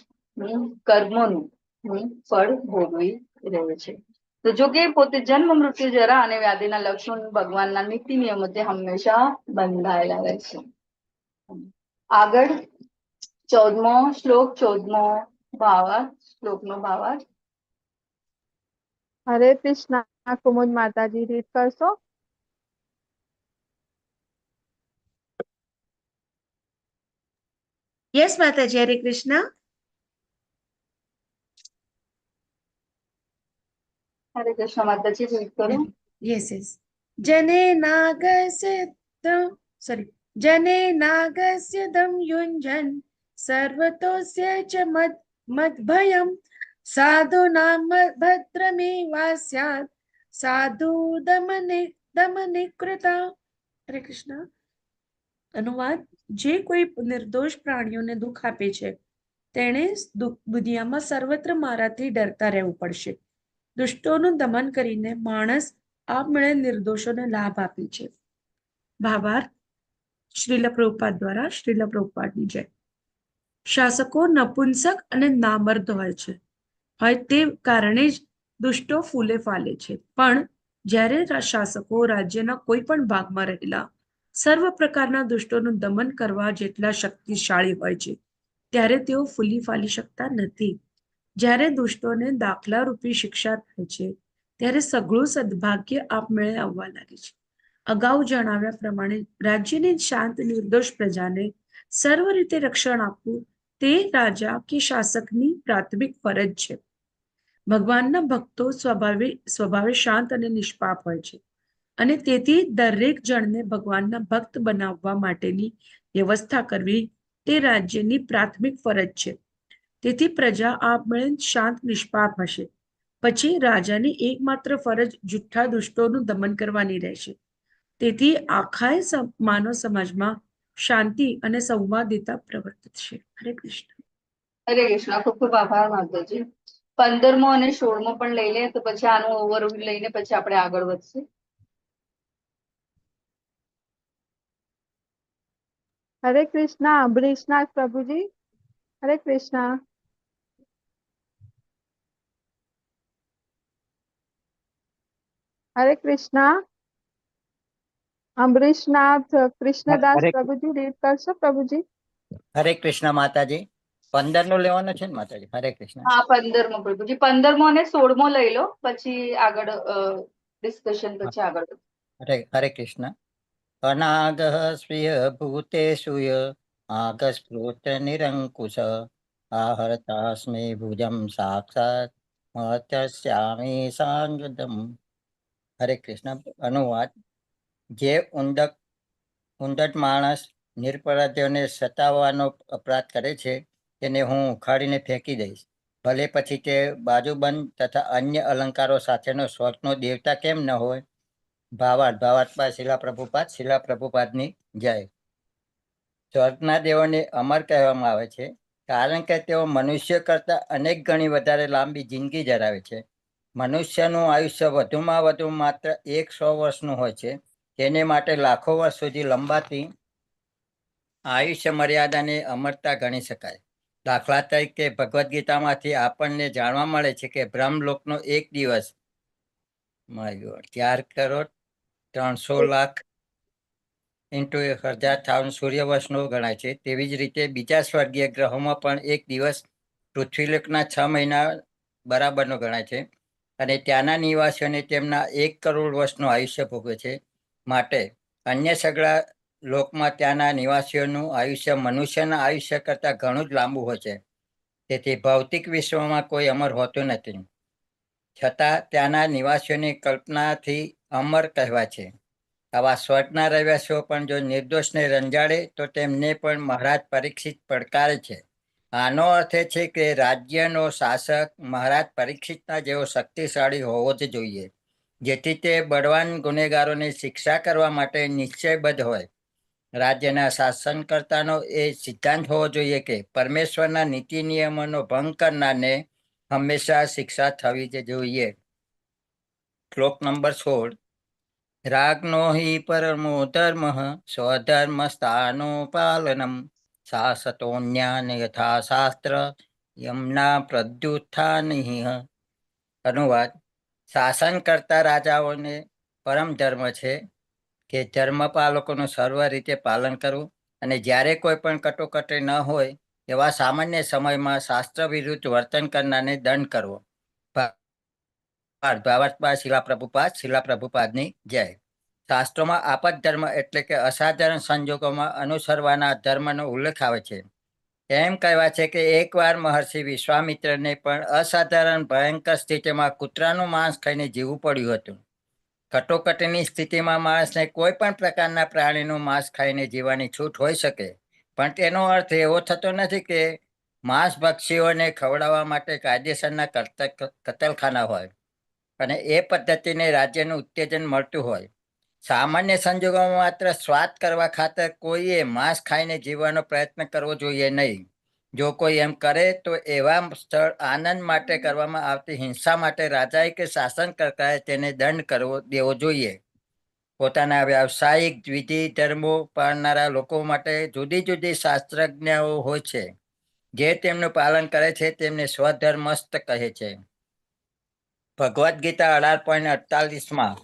કર્મોનું ફળ ભોગવી રહ્યો છે. તો જો કે પોતે જન્મ, મૃત્યુ, જરા અને વ્યાધિના લક્ષણો ભગવાનના નીતિ નિયમોથી હંમેશા બંધાયેલા રહે છે. આગળ 14મો શ્લોક, 14મો ભાવાર્થ, શ્લોકનો ભાવાર્થ. હરે કૃષ્ણ કુમુદ માતાજી રીડ કરશો? યસ માતાજી, હરે કૃષ્ણ. હરે કૃષ્ણ માતાજી, રીડ કરો. Yes yes. જને નાગસ્ય દમ યુંજન સર્વતોસ્ય ચ મદભયમ સાધુનામ ભદ્રમેવાસ્યાત સાધુ દમનિકૃતા. હરે કૃષ્ણ. અનુવાદ: જે કોઈ નિર્દોષ પ્રાણીઓને દુઃખ આપે છે તેણે દુનિયામાં સર્વત્ર મારાથી ડરતા રહેવું પડશે. દુષ્ટોનું દમન કરીને માણસ આપમેળે નિર્દોષોને લાભ આપે છે. ભાવાર્થ: શ્રીલ પ્રભુપાદ દ્વારા શ્રીલ પ્રભુપાદની જય. શાસકો નપુંસક અને નામર્દ હોય છે, તે કારણે જ દુષ્ટો ફૂલે ફાલે છે. પણ જ્યારે શાસકો રાજ્યના કોઈ પણ ભાગમાં રહેલા સર્વ પ્રકારના દુષ્ટોનું દમન કરવા જેટલા શક્તિશાળી હોય છે ત્યારે તેઓ ફૂલી ફાલી શકતા નથી. જ્યારે દુષ્ટોને દાખલા રૂપી શિક્ષા થાય છે ત્યારે સઘળું સદભાગ્ય આપમેળે આવવા લાગે છે. અગાઉ જણાવ્યા પ્રમાણે રાજ્યની શાંત નિર્દોષ પ્રજાને સર્વ રીતે રક્ષણ આપવું તે રાજા કે શાસકની પ્રાથમિક ફરજ છે. ભગવાનના ભક્તો સ્વભાવે શાંત અને નિષ્પાપ હોય છે અને તેથી દરેક જણને ભગવાનના ભક્ત બનાવવા માટેની વ્યવસ્થા કરવી તે રાજ્યની પ્રાથમિક ફરજ છે. તેથી પ્રજા આપમેળે શાંત નિષ્પાપ હશે. પછી રાજાની એકમાત્ર ફરજ જુઠ્ઠા દુષ્ટોનું દમન કરવાની રહેશે. તેથી આખા માનવ સમાજમાં શાંતિ અને સંવાદિતા પ્રવર્તશે. હરે કૃષ્ણ. હરે કૃષ્ણ. ખૂબ ખૂબ આભાર માતાજી. 15મો અને 16મો પણ લઈ લે તો પછી આનું ઓવરવ્યુ લઈને પછી આપણે આગળ વધશું. હરે કૃષ્ણ અમરીશનાથ પ્રભુજી. હરે કૃષ્ણ. હરે કૃષ્ણ અમરીશનાથ કૃષ્ણદાસ હરે પ્રભુજી રીડ કરશો પ્રભુજી? હરે કૃષ્ણ માતાજી. 15નું લેવાનું છે ને માતાજી? હરે કૃષ્ણ. હા, 15મો પ્રભુજી. 15મો અને 16મો લઈ લો પછી આગળ ડિસ્કશન પછી આગળ. હરે કૃષ્ણ. અનાગઃ સ્વીય ભૂતેષુ આગસ્ફુત નિરંકુશ આહર્તાસ્મે ભુજમ સાક્ષાત મહત્સ્યામિ સાંગદમ. હરે કૃષ્ણ. અનુવાદ: જે ઉદ્ધત માણસ નિરપરાધીઓને સતાવવાનો અપરાધ કરે છે તેને હું ઉખાડીને ફેંકી દઈશ, ભલે પછી તે બાજુબંધ તથા અન્ય અલંકારો સાથેનો સ્વર્ગનો દેવતા કેમ ન હોય. ભાવાર્થ બાદ શિલા પ્રભુપાદની જય. સ્વર્ગના દેવોને અમર કહેવામાં આવે છે કારણ કે તેઓ મનુષ્ય કરતાં અનેક ગણી વધારે લાંબી જિંદગી ધરાવે છે. મનુષ્યનું આયુષ્ય વધુમાં વધુ માત્ર 100 વર્ષનું હોય છે. તેને માટે લાખો વર્ષ સુધી લંબાતી આયુષ્ય મર્યાદાને અમરતા ગણી શકાય. દાખલા તરીકે ભગવદ્ ગીતામાંથી આપણને જાણવા મળે છે કે બ્રહ્મલોકનો એક દિવસ 4,03,00,00,000 ઇન્ટુ 1000 સૂર્યવર્ષનો ગણાય છે. તેવી જ રીતે બીજા સ્વર્ગીય ગ્રહોમાં પણ એક દિવસ પૃથ્વીલોકના 6 મહિના બરાબરનો ગણાય છે અને ત્યાંના નિવાસીઓને તેમના 1 કરોડ વર્ષનું આયુષ્ય ભોગવે છે. માટે અન્ય સગળા લોકમાં ત્યાંના નિવાસીઓનું આયુષ્ય મનુષ્યના આયુષ્ય કરતાં ઘણું જ લાંબુ હોય છે. તેથી ભૌતિક વિશ્વમાં કોઈ અમર હોતું નથી. છતાં ત્યાંના નિવાસીઓની કલ્પનાથી અમર કહેવાય છે. આવા સ્વર્ગના રહેવાસીઓ પણ જો નિર્દોષને રંજાડે તો તેમને પણ મહારાજ પરીક્ષિત પડકારે છે. આનો અર્થ એ છે કે રાજ્યનો શાસક મહારાજ પરીક્ષિતના જેવો શક્તિશાળી હોવો જ જોઈએ, જેથી તે બળવાન ગુનેગારોને શિક્ષા કરવા માટે નિશ્ચયબદ્ધ હોય. રાજ્યના શાસનકર્તાનો એ સિદ્ધાંત હોવો જોઈએ કે પરમેશ્વરના નીતિ નિયમોનો ભંગ કરનારને હંમેશા શિક્ષા થવી જ જોઈએ. શ્લોક નંબર 16. રાજ્ઞો હિ પરમો ધર્મ સ્વધર્મ સ્થાનોપાલનમ શાસતોન્યાન યથા શાસ્ત્ર યમના પ્રદ્યુત્થાનિ. અનુવાદ: શાસન કરતા રાજાઓને પરમ ધર્મ છે કે ધર્મપાલકોનું સર્વ રીતે પાલન કરવું અને જ્યારે કોઈ પણ કટોકટી ન હોય એવા સામાન્ય સમયમાં શાસ્ત્ર વિરુદ્ધ વર્તન કરનારને દંડ કરવો. ભાવાર્થ શિલા પ્રભુપાદની જય. શાસ્ત્રોમાં આપત ધર્મ એટલે કે અસાધારણ સંજોગોમાં અનુસરવાના ધર્મનો ઉલ્લેખ આવે છે. એમ કહેવાય છે કે એકવાર મહર્ષિ વિશ્વામિત્રને પણ અસાધારણ ભયંકર સ્થિતિમાં કૂતરાનું માંસ ખાઈને જીવવું પડ્યું હતું. કટોકટીની સ્થિતિમાં માણસને કોઈ પણ પ્રકારના પ્રાણીનું માંસ ખાઈને જીવવાની છૂટ હોઈ શકે, પણ તેનો અર્થ એવો થતો નથી કે માંસભક્ષીઓને ખવડાવવા માટે કાયદેસરના કતલખાના હોય અને એ પદ્ધતિને રાજ્યનું ઉત્તેજન મળતું હોય. સામાન્ય સંજોગોમાં માત્ર સ્વાદ કરવા ખાતર કોઈએ માંસ ખાઈને જીવવાનો પ્રયત્ન કરવો જોઈએ નહીં. જો કોઈ એમ કરે તો એવા સ્થળ આનંદ માટે કરવામાં આવતી હિંસા માટે રાજાએ કે શાસનકર્તાએ તેને દંડ દેવો જોઈએ. પોતાના વ્યવસાયિક વિધિ ધર્મો પાળનારા લોકો માટે જુદી જુદી શાસ્ત્રજ્ઞાઓ હોય છે. જે તેમનું પાલન કરે છે તેમને સ્વધર્મસ્થ કહે છે. ભગવદ્ ગીતા 18.48માં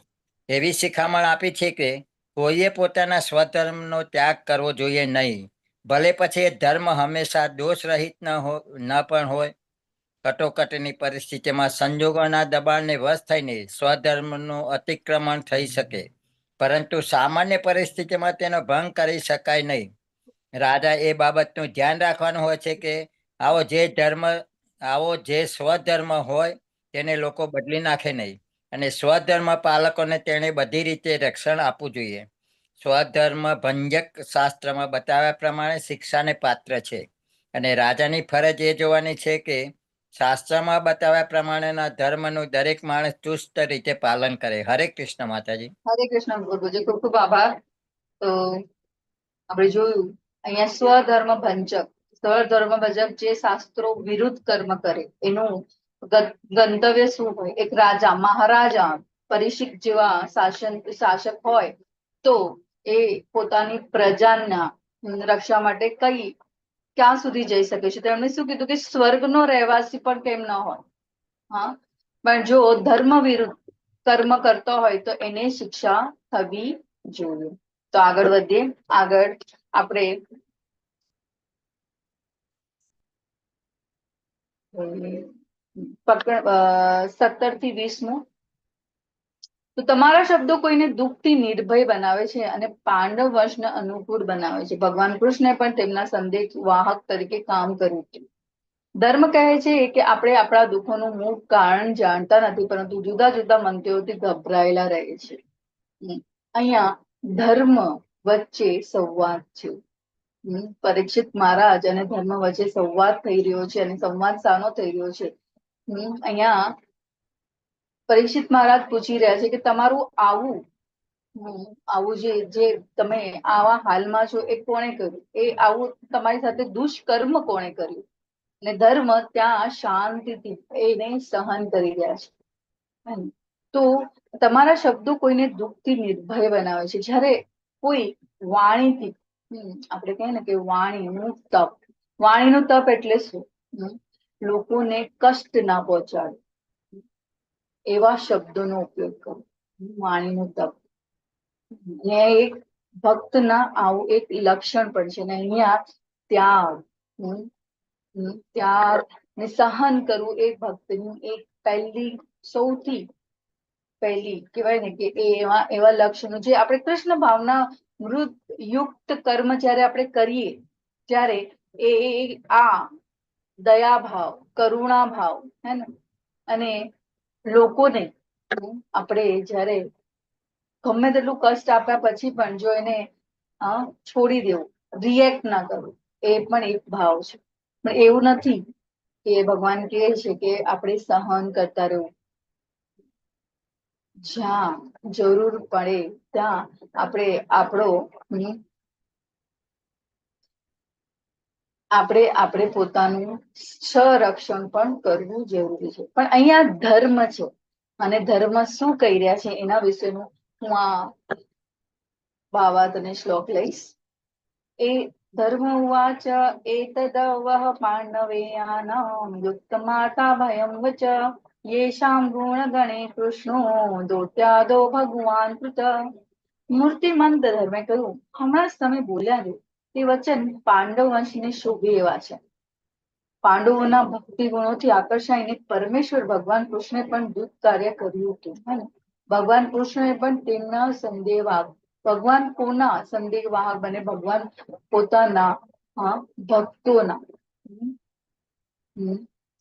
એવી શિખામણ આપી છે કે કોઈએ પોતાના સ્વધર્મનો ત્યાગ કરવો જોઈએ નહીં, ભલે પછી એ ધર્મ હંમેશા દોષરહિત ન પણ હોય. કટોકટીની પરિસ્થિતિમાં સંજોગોના દબાણને વશ થઈને સ્વધર્મનું અતિક્રમણ થઈ શકે, પરંતુ સામાન્ય પરિસ્થિતિમાં તેનો ભંગ કરી શકાય નહીં. રાજા એ બાબતનું ધ્યાન રાખવાનું હોય છે કે આવો જે સ્વધર્મ હોય તેને લોકો બદલી નાખે નહીં અને સ્વધર્મ પાલકોને તેણે બધી રીતે રક્ષણ આપવું જોઈએ. સ્વધર્મ ભંજક શાસ્ત્રમાં બતાવ્યા પ્રમાણે શિક્ષાને પાત્ર છે અને રાજાની ફરજ એ જોવાની છે કે શાસ્ત્રમાં બતાવ્યા પ્રમાણેના ધર્મનું દરેક માણસ ચુસ્ત રીતે પાલન કરે. હરે કૃષ્ણ માતાજી. હરે કૃષ્ણ ગુરુજી, ખૂબ ખૂબ આભાર. તો આપણે જોયું અહીંયા સ્વધર્મ ભંજક જે શાસ્ત્રો વિરુદ્ધ કર્મ કરે એનું ગંતવ્ય શું હોય. એક રાજા મહારાજા પરીક્ષિત જેવા શાસક હોય તો એ પોતાની પ્રજાના રક્ષા માટે ક્યાં સુધી જઈ શકે છે. તેમણે શું કીધું કે સ્વર્ગનો રહેવાસી પણ કેમ ન હોય. હા, પણ જો ધર્મ વિરુદ્ધ કર્મ કરતો હોય તો એને શિક્ષા થવી જોઈએ. તો આગળ વધીએ. આગળ આપણે 17 થી 20 તો તમારા શબ્દો કોઈને દુઃખથી નિર્ભય બનાવે છે અને પાંડવ વંશને અનુકૂળ બનાવે છે. ભગવાન કૃષ્ણે પણ તેમના સંદેશ વાહક તરીકે કામ કર્યું છે. ધર્મ કહે છે કે આપણે આપણા દુઃખોનું મૂળ કારણ જાણતા નથી, પરંતુ જુદા જુદા મંત્રોથી ગભરાયેલા રહે છે. અહીંયા ધર્મ વચ્ચે સંવાદ છે. પરીક્ષિત મહારાજ અને ધર્મ વચ્ચે સંવાદ થઈ રહ્યો છે અને સંવાદ શાનો થઈ રહ્યો છે. અહીંયા પરીક્ષિત મહારાજ પૂછી રહ્યા છે કે તમારું આવું આવું જે તમે આવા હાલમાં છો એ કોણે કર્યું, એ આવું તમારી સાથે દુષ્કર્મ કોણે કર્યું, અને ધર્મ ત્યાં શાંતિથી એને સહન કરી રહ્યા છે. તો તમારા શબ્દો કોઈને દુઃખથી નિર્ભય બનાવે છે. જ્યારે કોઈ વાણીથી, આપણે કહીએ ને કે વાણીનું તપ, વાણીનું તપ એટલે શું? લોકોને કષ્ટ ના પહોંચાડે એવા શબ્દોનો ઉપયોગ કરો, વાણીનું તપ. ને એક ભક્તના આવું એક લક્ષણ પણ છે. ને અહીંયા ત્યાગ, ત્યાગ ને સહન કરવું એ ભક્તની એક સૌથી પહેલી કહેવાય ને કે એવા લક્ષણો જે આપણે કૃષ્ણ ભાવના મૃત યુક્ત કર્મ જ્યારે આપણે કરીએ ત્યારે એ આ દયાભાવ, કરુણા ભાવ, હે ને, અને લોકોને આપણે જ્યારે ગમે તેટલું કષ્ટ આપ્યા પછી પણ જો એને છોડી દેવું, રિએક્ટ ના કરવું, એ પણ એક ભાવ છે. પણ એવું નથી કે ભગવાન કહે છે કે આપણે સહન કરતા રહેવું. જ્યાં જરૂર પડે ત્યાં આપણે પોતાનું સંરક્ષણ પણ કરવું જરૂરી છે. પણ અહીંયા ધર્મ છે, અને ધર્મ શું કહી રહ્યા છે એના વિશેનું હું આ ભાવાર્થ શ્લોક લઈશ. એ ધર્મ ઉવાચ એતદવઃ પાંડવેયાનાં યુક્તમાતા ભયં વચ યેષાં ગુણગણે કૃષ્ણો દોત્યાદો ભગવાન કૃત. મૂર્તિમંત ધર્મે કહ્યું, હમણાં જ તમે બોલ્યા છો તે વચન પાંડવ વંશને શોભે એવા છે. પાંડવોના ભક્તિ ગુણોથી આકર્ષાઈને પરમેશ્વર ભગવાન કૃષ્ણે પણ દૂત કાર્ય કર્યું હતું. ભગવાન કૃષ્ણએ પણ તેમના સંદેહવાહક, ભગવાન કોના સંદેહવાહક બને? ભગવાન પોતાના ભક્તોના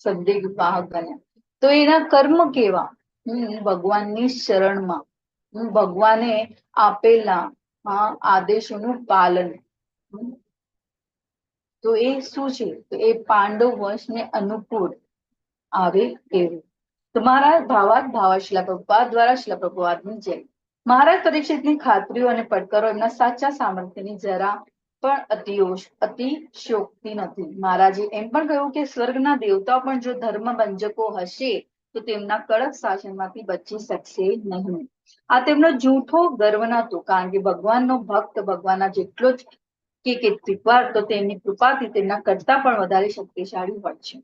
સંદેહવાહક બન્યા. તો એના કર્મ કેવા? ભગવાનની શરણમાં, ભગવાને આપેલા આદેશોનું પાલન. તો એ શું છે? તો એ પાંડવ વંશને અનુકૂળ આવે એવું. તમારા ભાવા શિલા પ્રભુપાદ દ્વારા શિલા પ્રભુપાદની જય. મહારાજ પરીક્ષિતની ખાતરીઓ અને પડકારો એમના સાચા સામર્થ્યની જરા પણ અતિશયોક્તિ નથી. મહારાજે એમ પણ કહ્યું કે સ્વર્ગના દેવતાઓ પણ જો ધર્મ બંજકો હશે તો તેમના કડક શાસનમાંથી બચી શકશે નહીં. આ તેમનો જૂઠો ગર્વ નહોતો, કારણ કે ભગવાનનો ભક્ત ભગવાનના જેટલો જ કે કેટલીક વાર તો તેમની કૃપાથી તેમના કરતા પણ વધારે શક્તિશાળી હોય છે.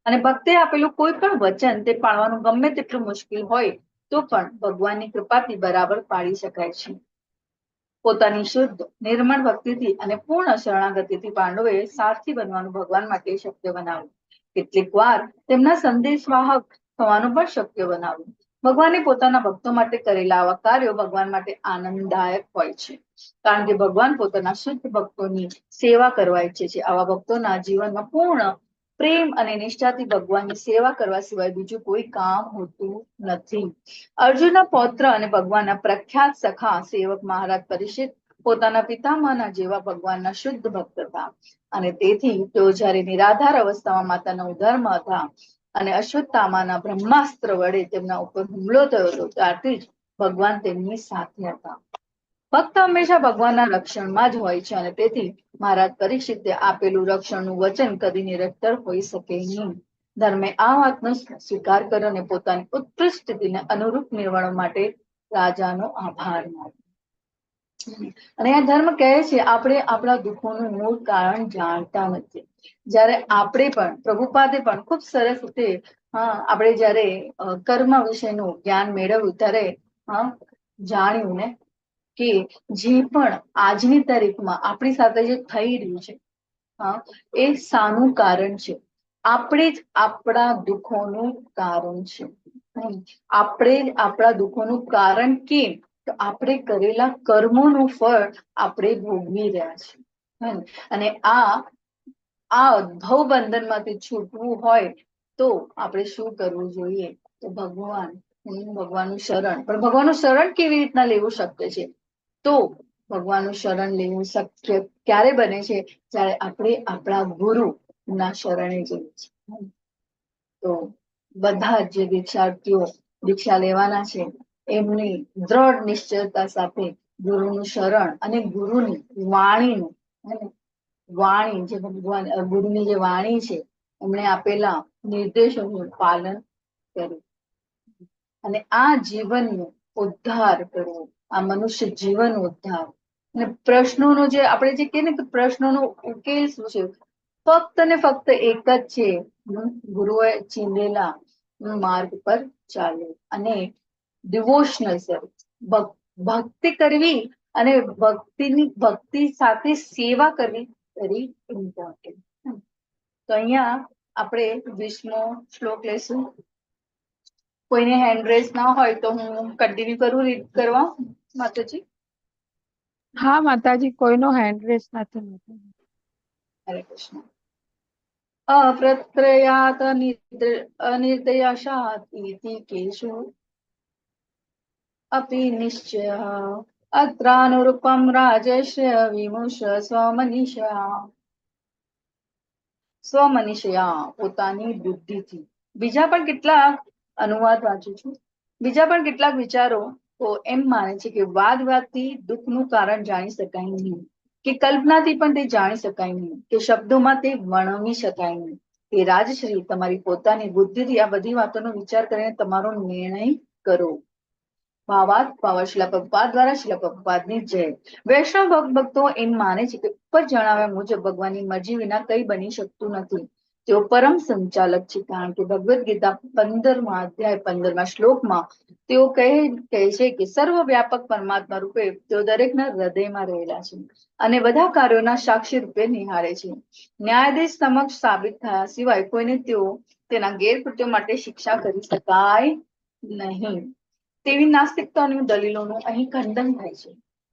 અને ભક્તે આપેલું કોઈ પણ વચન તે પાળવાનું ગમે તેટલું મુશ્કેલ હોય તો પણ ભગવાનની કૃપાથી બરાબર પાડી શકાય છે. પોતાની શુદ્ધ નિર્મળ ભક્તિથી અને પૂર્ણ શરણાગતિથી પાંડવોએ સારથી બનવાનું ભગવાન માટે શક્ય બનાવ્યું. કેટલીક વાર તેમના સંદેશવાહક થવાનું પણ શક્ય બનાવ્યું. ભગવાને પોતાના ભક્તો માટે કરેલા આવા કાર્યો ભગવાન માટે આનંદદાયક હોય છે, કારણ કે ભગવાન પોતાના શુદ્ધ ભક્તોની સેવા કરવા ઈચ્છે છે. આવા ભક્તોના જીવનમાં પૂર્ણ પ્રેમ અને નિષ્ઠાથી ભગવાનની સેવા કરવા સિવાય બીજું કોઈ કામ હોતું નથી. અર્જુનના પૌત્ર અને ભગવાનના પ્રખ્યાત સખા સેવક મહારાજ પરીક્ષિત પોતાના પિતામહના જેવા ભગવાનના શુદ્ધ ભક્ત હતા, અને તેથી તેઓ જ્યારે નિરાધાર અવસ્થામાં માતાના ઉદરમાં હતા અને અશ્વત્થામાના બ્રહ્માસ્ત્ર વડે તેમના ઉપર હુમલો થયો હતો, ત્યારથી જ ભગવાન તેમની સાથે હતા. ભક્ત હંમેશા ભગવાનના રક્ષણમાં જ હોય છે, અને તેથી મહારાજ પરીક્ષિતે આપેલું રક્ષણનું વચન કદી નિરર્થક હોઈ શકે નહીં. ધર્મે આ વાતનો સ્વીકાર કર્યો અને પોતાની ઉત્કૃષ્ટ સ્થિતિને અનુરૂપ નિર્વાણો માટે રાજાનો આભાર માન્યો. અને આ ધર્મ કહે છે આપણે આપણા દુઃખોનું મૂળ કારણ જાણતા નથી. જ્યારે આપણે પણ પ્રભુપાદે પણ ખૂબ સરસ રીતે આપણે જ્યારે કર્મ વિશેનું જ્ઞાન મેળવ્યું ત્યારે જાણ્યું ને કે જે પણ આજની તારીખમાં આપણી સાથે જે થઈ રહ્યું છે એ શાનું કારણ છે? આપણે જ આપણા દુઃખોનું કારણ છે. આપણે જ આપણા દુઃખોનું કારણ કેમ? તો આપણે કરેલા કર્મોનું ફળ આપણે ભોગવી રહ્યા છીએ. અને આ ભવ બંધનમાંથી છૂટવું હોય તો આપણે શું કરવું જોઈએ? તો ભગવાનનું શરણ. પણ ભગવાનનું શરણ કેવી રીતના લેવું શક્ય છે? તો ભગવાનનું શરણ લેવું શક્ય ક્યારે બને છે? જ્યારે આપણે આપણા ગુરુના શરણે જઈએ છીએ. તો બધા જે દીક્ષાર્થીઓ દીક્ષા લેવાના છે એમની દ્રઢ નિશ્ચયતા સાથે ગુરુનું શરણ અને ગુરુની વાણીનું હે ને, વાણી જે ભગવાન ગુરુની જે વાણી છે એમણે આપેલા નિર્દેશોનું પાલન કર્યું અને આ જીવનનો ઉદ્ધાર કરવો, આ મનુષ્ય જીવન ઉદ્ધાર અને પ્રશ્નોનો જે આપણે જે કહીએ ને કે પ્રશ્નોનો ઉકેલ શું છે, ફક્ત ને ફક્ત એક જ છે, ગુરુએ ચીંધેલા માર્ગ પર ચાલવું અને ડિવોશનલ સર્વિસ, ભક્તિ કરવી અને ભક્તિ સાથે સેવા કરવી વેરી ઇમ્પોર્ટન્ટ. તો અહીંયા આપણે 20મો શ્લોક લેશું. કોઈને હેન્ડ રેઝ ના હોય તો હું કન્ટિન્યુ કરું રીડ કરવા માતાજી. હા માતાજી, કોઈનો હેન્ડ રેસ નથી માતાજી. હરે કૃષ્ણ. અપ્રત્રયાત અનિર્દયાશાત ઇતિ કેશુ અપિ નિશ્ચય અત્રાનુરૂપમ રાજસ્ય વિમુષ સ્વમનીષયા, પોતાની બુદ્ધિથી. બીજા પણ કેટલાક અનુવાદ વાંચું છું. બીજા પણ કેટલાક વિચારો તો એમ માને છે કે વાદથી દુઃખનું કારણ જાણી શકાય નહીં, કે કલ્પનાથી પણ તે જાણી શકાય નહીં, કે શબ્દોમાં તે વર્ણવી શકાય નહીં. તે રાજશ્રી તમારી પોતાની બુદ્ધિથી આ બધી વાતોનો વિચાર કરીને તમારો નિર્ણય કરો. ભાવાર્થ શિલા પ્રભુપાદ દ્વારા શિલા પ્રભુપાદની જય. વૈષ્ણવ ભક્તો એમ માને છે કે ઉપર જણાવ્યા મુજબ ભગવાનની મરજી વિના કંઈ બની શકતું નથી. તેઓ પરમ સંચાલક છે, કારણ કે ભગવદ્ ગીતા 15મા અધ્યાય 15મા શ્લોકમાં તેઓ કહે છે કે સર્વવ્યાપક પરમાત્મા રૂપે તેઓ દરેકના હૃદયમાં રહેલા છે અને બધા કાર્યોના સાક્ષી રૂપે નિહાળે છે. ન્યાયાધીશ સમક્ષ સાબિત થયા સિવાય કોઈને તેઓ તેના ગેરકૃત્યો માટે શિક્ષા કરી શકાય નહીં. તેવી નાસ્તિકતાની દલીલોનું અહીં ખંડન થાય છે,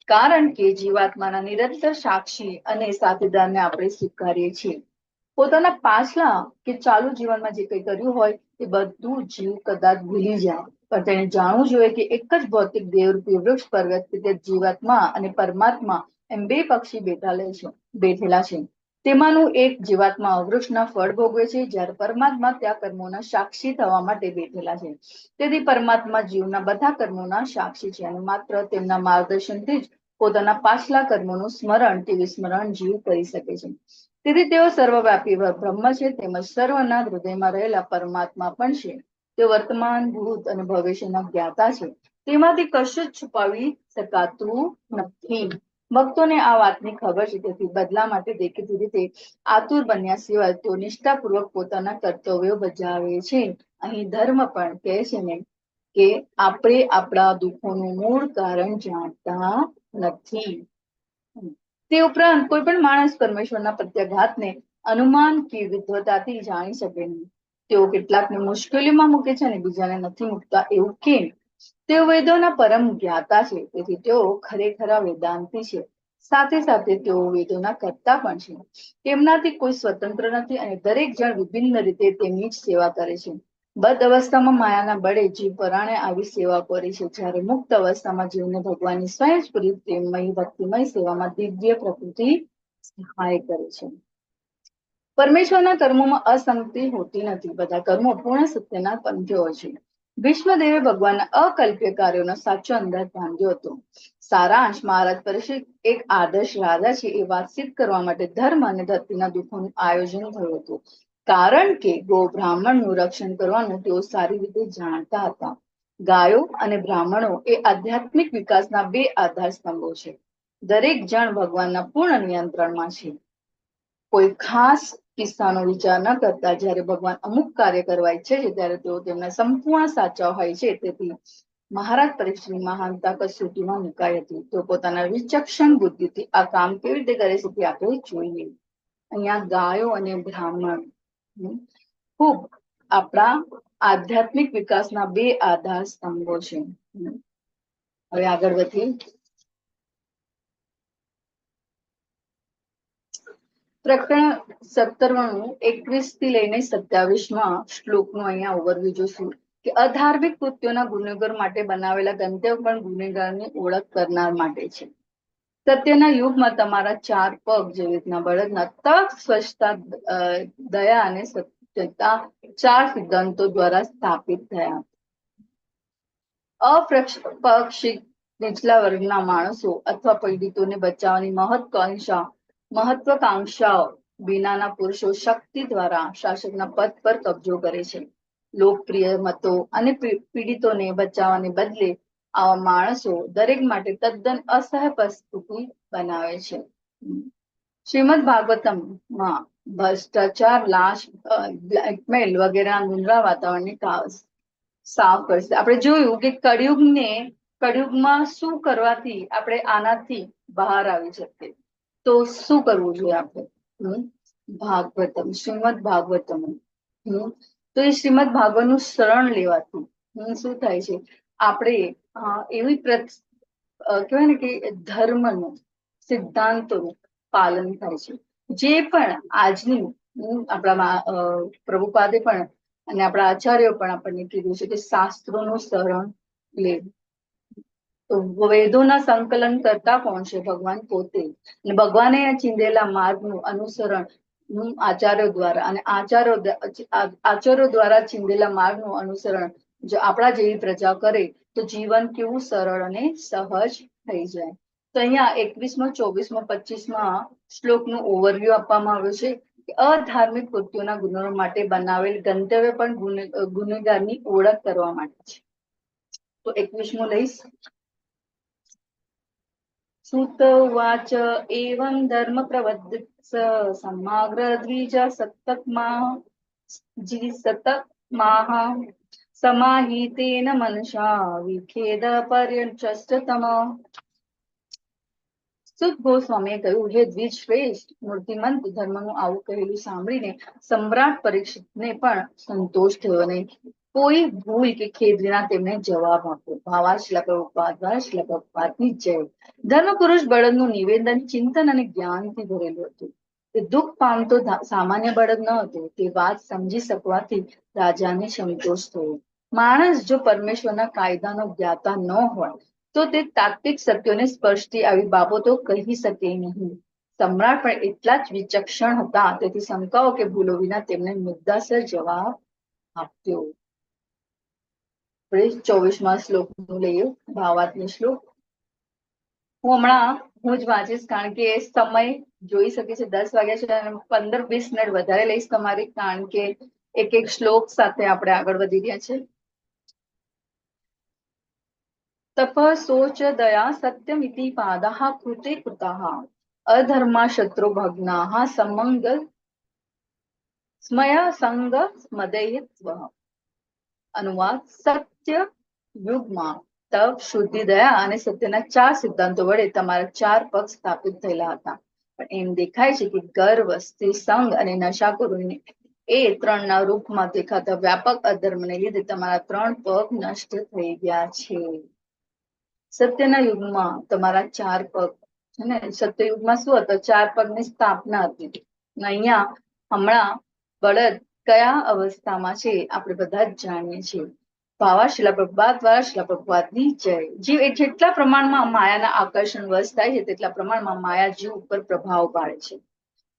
કારણ કે જીવાત્માના નિરંતર સાક્ષી અને સાથીદારને આપણે સ્વીકારીએ છીએ. પોતાના પાછલા કે ચાલુ જીવનમાં જે કંઈ કર્યું હોય એ બધું જીવ કદાચ ભૂલી જાય, પણ તેને જાણવું જોઈએ કે એક જ ભૌતિક દેવરૂપી વૃક્ષ પર વ્યક્તિગત જીવાત્મા અને પરમાત્મા એમ બે પક્ષી બેઠેલા છે. તેમાંનું એક જીવાત્મા વૃક્ષના ફળ ભોગવે છે, જ્યારે પરમાત્મા ત્યાં કર્મોના સાક્ષી થવા માટે બેઠેલા છે. તેથી પરમાત્મા જીવના બધા કર્મોના સાક્ષી છે અને માત્ર તેમના માર્ગદર્શનથી જ પોતાના પાછલા કર્મોનું સ્મરણ તે વિસ્મરણ જીવ કરી શકે છે. તેથી તેઓ સર્વવ્યાપી બ્રહ્મ છે, તેમજ સર્વના હૃદયમાં રહેલા પરમાત્મા પણ છે. તેઓ વર્તમાન, ભૂત અને ભવિષ્યના જ્ઞાતા છે, તેમાંથી કશું જ છુપાવી શકાતું નથી. ભક્તોને આ વાતની ખબર છે, તેથી બદલા માટે દેખીતી રીતે આતુર બન્યા સિવાય તેઓ નિષ્ઠાપૂર્વક પોતાના કર્તવ્યો બજાવે છે. અહીં ધર્મ પણ કહે છે ને કે આપણે આપણા દુઃખોનું મૂળ કારણ જાણતા નથી. તે ઉપરાંત કોઈ પણ માણસ પરમેશ્વરના પ્રત્યાઘાતને અનુમાન કે વિદ્વતાથી જાણી શકે નહીં. તેઓ કેટલાકને મુશ્કેલીમાં મૂકે છે અને બીજાને નથી મૂકતા. એવું કેમ? તેઓ વેદોના પરમ જ્ઞાતા છે, તેથી તેઓ ખરેખરા વેદાંતી છે. સાથે સાથે તેઓ વેદોના કર્તા પણ છે. તેમનાથી કોઈ સ્વતંત્ર નથી અને દરેક જણ વિભિન્ન રીતે તેમની જ સેવા કરે છે. બદ્ધ અવસ્થામાં માયાના બળે જીવ પરાણે આવી સેવા કરે છે, જ્યારે મુક્ત અવસ્થામાં જીવને ભગવાનની સ્વયંસ્ફુરિત પ્રેમમય ભક્તિમય સેવામાં દિવ્ય પ્રકૃતિ સહાય કરે છે. પરમેશ્વરના કર્મોમાં અસંગતિ હોતી નથી. બધા કર્મો પૂર્ણ સત્યના પંથે હોય છે. ભીષ્મદેવે ભગવાનના અકલ્પ્ય કાર્યોનો સાચો અંદાજ બાંધ્યો હતો. સારાંશ, મહારાજ પરીક્ષિત એક આદર્શ રાજા છે એ વાત સિદ્ધ કરવા માટે ધર્મ અને ધરતીના દુઃખોનું આયોજન થયું હતું, કારણ કે ગો બ્રાહ્મણનું રક્ષણ કરવાનું તેઓ સારી રીતે જાણતા હતા. ગાયો અને બ્રાહ્મણો એ આધ્યાત્મિક વિકાસના બે આધાર સ્તંભો છે. દરેક જણ ભગવાનના પૂર્ણ નિયંત્રણમાં છે. કોઈ ખાસ કિસ્સાનો વિચાર ન કરતા જ્યારે ભગવાન અમુક કાર્ય કરવા ઈચ્છે છે ત્યારે તેઓ તેમના સંપૂર્ણ સાચા હોય છે. તેથી મહારાજ પરીક્ષિતની મહાનતા કસોટીમાં મુકાઈ હતી. તેઓ પોતાના વિચક્ષણ બુદ્ધિથી આ કામ કેવી રીતે કરે છે તે આપણે જોઈએ. અહીંયા ગાયો અને બ્રાહ્મણ ખૂબ આપણા આધ્યાત્મિક વિકાસના બે આધાર સ્તંભો છે. હવે આગળ વધીએ. પ્રકરણ 17 21 થી લઈને 27માં શ્લોકનું અહીંયા ઓવરવ્યુ જોશું કે અધાર્મિક કૃત્યોના ગુનેગાર માટે બનાવેલા ગંતવ્ય પણ ગુનેગારની ઓળખ કરનાર માટે છે. સત્યના યુગમાં તમારા 4 પગ જેવી રીતના બળદના તક, સ્વચ્છતા, દયા અને સત્યતા 4 સિદ્ધાંતો દ્વારા સ્થાપિત થયા. અપક્ષિત નીચલા વર્ગના માણસો અથવા પીડિતોને બચાવવાની મહત્વકાંક્ષાઓ વિનાના પુરુષો શક્તિ દ્વારા શાસકના પદ પર કબજો કરે છે. લોકપ્રિય મતો અને પીડિતોને બચાવવાને બદલે આવા માણસો દરેક માટે તદ્દન અસહ્ય પરિસ્થિતિ બનાવે છે. શ્રીમદ ભાગવતમમાં ભ્રષ્ટાચાર, લાશ, બ્લેકમેલ વગેરેના ગુંડરા વાતાવરણને સાફ કરશે. આપણે જોયું કે કળિયુગમાં શું કરવાથી આપણે આનાથી બહાર આવી શકીએ. તો શું કરવું જોઈએ આપણે? ભાગવતમ, શ્રીમદ ભાગવતમ. તો એ શ્રીમદ ભાગવતનું શરણ લેવાથી શું થાય છે? આપણે એવી કહેવાય ને કે ધર્મનું સિદ્ધાંતોનું પાલન થાય છે. જે પણ આજની આપણા પ્રભુપાદે પણ અને આપણા આચાર્યો પણ આપણને કીધું છે કે શાસ્ત્રોનું શરણ લેવું. તો વેદોના સંકલન કરતા કોણ છે? ભગવાન પોતે. અને ભગવાને ચીંધેલા માર્ગનું અનુસરણ આચાર્યો દ્વારા અને આચાર્યો દ્વારા ચીંધેલા માર્ગનું અનુસરણ જો આપણા જેવી પ્રજા કરે તો જીવન કેવું સરળ અને સહજ થઈ જાય. તો અહીંયા 21માં, 24માં, 25માં શ્લોકનું ઓવરવ્યુ આપવામાં આવ્યું છે કે અધાર્મિક કૃત્યોના ગુનો માટે બનાવેલ ગંતવ્ય પણ ગુનેગારની ઓળખ કરવા માટે છે. તો 21મું લઈશ. સુત ઉવાચ એવં ધર્મ પ્રવર્તિત સમગ્ર દ્વિજ સતતમાહ સમાહિતેન મનસા વિખેદ પર્યચષ્ટતમ. સુત ગોસ્વામીએ કહ્યું, હે દ્વિજ શ્રેષ્ઠ, મૂર્તિમંત ધર્મનું આવું કહેલું સાંભળીને સમ્રાટ પરીક્ષિતને પણ સંતોષ થયો નહીં. કોઈ ભૂલ કે ખેદ વિના તેમને જવાબ આપ્યો. ભાવાર્થ શ્રીલ પ્રભુપાદ દ્વારા શ્રીલ પ્રભુપાદની જય. ધર્મ પુરુષ બળદનું નિવેદન ચિંતન અને જ્ઞાનથી ભરેલું હતું. તે દુઃખ પામતો સામાન્ય બળદ ન હતો. તે વાત સમજી શકવાથી રાજાને સંતોષ થયો. માણસ જો પરમેશ્વરના કાયદાનો જ્ઞાતા ન હોય તો તે તાત્વિક સત્યોને સ્પર્શતી આવી બાબતો કહી શકે નહીં. સમ્રાટ પણ એટલા જ વિચક્ષણ હતા. તેથી શંકાઓ કે ભૂલો વિના તેમને મુદ્દાસર જવાબ આપ્યો. 24માં શ્લોકનું લઈએ, ભાવાર્થનો શ્લોક. હું જ વાંચીશ કારણ કે સમય જોઈ શકે છે 10 વાગ્યા છે અને 15-20 મિનિટ વધારે લઈશ તમારી, કારણ કે એક શ્લોક સાથે આપણે આગળ વધી રહ્યા છે. તપ શોચ દયા સત્યમિતિ પાદાહ કૃતે કૃતાઃ અધર્મા શત્રુ ભગ્નાઃ સમંગ સ્મય સંગ સ્મદયિત્વ. અનુવાદ: સત્ય, યુગમાં તપ, શુદ્ધિ, દયા અને સત્યના 4 સિદ્ધાંતો વડે તમારા 4 પગ સ્થાપિત થયેલા હતા. પણ એમ દેખાય છે કે ગર્વ, સ્ત્રી સંગ અને નશાખોરીને એ 3ના રૂપમાં દેખાતા વ્યાપક અધર્મને લીધે તમારા 3 પગ નષ્ટ થઈ ગયા છે. સત્યના યુગમાં તમારા 4 પગ છે ને. સત્યયુગમાં શું હતો? 4 પગની સ્થાપના હતી. અહીંયા હમણાં બળદ કયા અવસ્થામાં છે આપણે બધા જ જાણીએ છીએ. ભાવાર્થ શ્રીલ પ્રભુપાદ દ્વારા શ્રીલ પ્રભુપાદની જય. જીવ જેટલા પ્રમાણમાં માયાના આકર્ષણ વશ થાય છે તેટલા પ્રમાણમાં માયા જીવ ઉપર પ્રભાવ પાડે છે.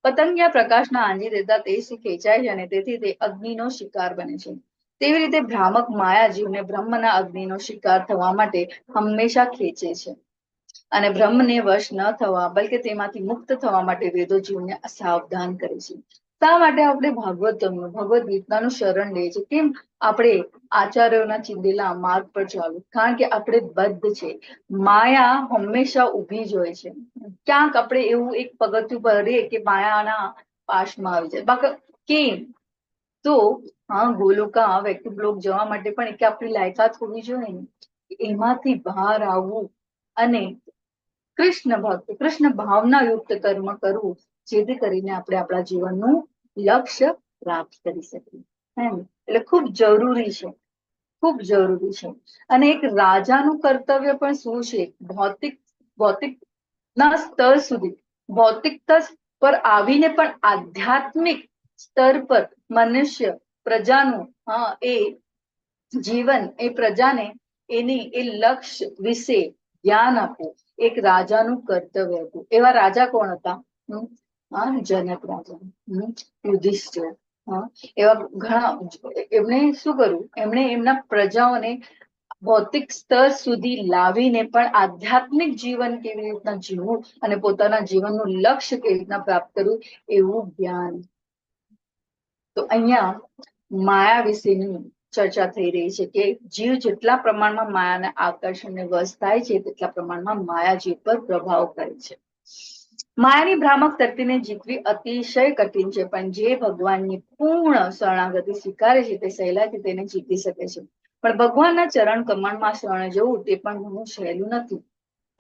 પતંગિયા પ્રકાશના આંજી દેતા તેજથી ખેંચાય છે અને તેથી તે અગ્નિનો શિકાર બને છે. તેવી રીતે ભ્રામક માયા જીવને બ્રહ્મના અગ્નિનો શિકાર થવા માટે હંમેશા ખેંચે છે. અને બ્રહ્મને વશ ન થવા બલકે તેમાંથી મુક્ત થવા માટે વેદો જીવને સાવધાન કરે છે. શા માટે આપણે ભગવદ્ ગીતાનું શરણ લઈએ છીએ? કેમ આપણે આચાર્યોના ચીંધેલા માર્ગ પર ચાલવું? કારણ કે આપણે બદ્ધ છે. માયા હંમેશા ઊભી જ હોય છે. ક્યાંક આપણે એવું એક પગથિયું ભરીએ કે માયાના પાશમાં આવી જાય. બાકી કેમ? તો ગોલોકા વ્યક્તિ બ્લોક જવા માટે પણ કે આપણી લાયકાત હોવી જોઈએ ને. એમાંથી બહાર આવવું અને કૃષ્ણ ભાવના યુક્ત કર્મ કરવું, જેથી કરીને આપણે આપણા જીવનનું લક્ષ્ય પ્રાપ્ત કરી શકીએ. એટલે ખૂબ જરૂરી છે, ખૂબ જરૂરી છે. અને એક રાજાનું કર્તવ્ય પણ શું છે? ભૌતિકના સ્તર સુધી, ભૌતિકતા પર આવીને પણ આધ્યાત્મિક સ્તર પર મનુષ્ય પ્રજાનું એ જીવન, એ પ્રજાને એ લક્ષ્ય વિશે જ્ઞાન આપવું એક રાજાનું કર્તવ્ય હતું. એવા રાજા કોણ હતા? જનક રાજા, યુધિષ્ઠિર. એવા ઘણા. એમણે શું કર્યું? એમણે એમના પ્રજાઓને ભૌતિક સ્તર સુધી લાવીને પણ આધ્યાત્મિક જીવન કેવી રીતના જીવવું અને પોતાના જીવનનું લક્ષ્ય કેવી રીતના પ્રાપ્ત કરવું એવું જ્ઞાન. તો અહીંયા માયા વિશેની ચર્ચા થઈ રહી છે કે જીવ જેટલા પ્રમાણમાં માયાના આકર્ષણને વશ થાય છે તેટલા પ્રમાણમાં માયા જીવ પર પ્રભાવ કરે છે. માયાની ભ્રામક શક્તિને જીતવી અતિશય કઠિન છે, પણ જે ભગવાનની પૂર્ણ શરણાગતિ સ્વીકારે છે તે સહેલાઈથી તેને જીતી શકે છે. પણ ભગવાનના ચરણ કમળમાં શરણે જવું તે પણ ઘણું સહેલું નથી.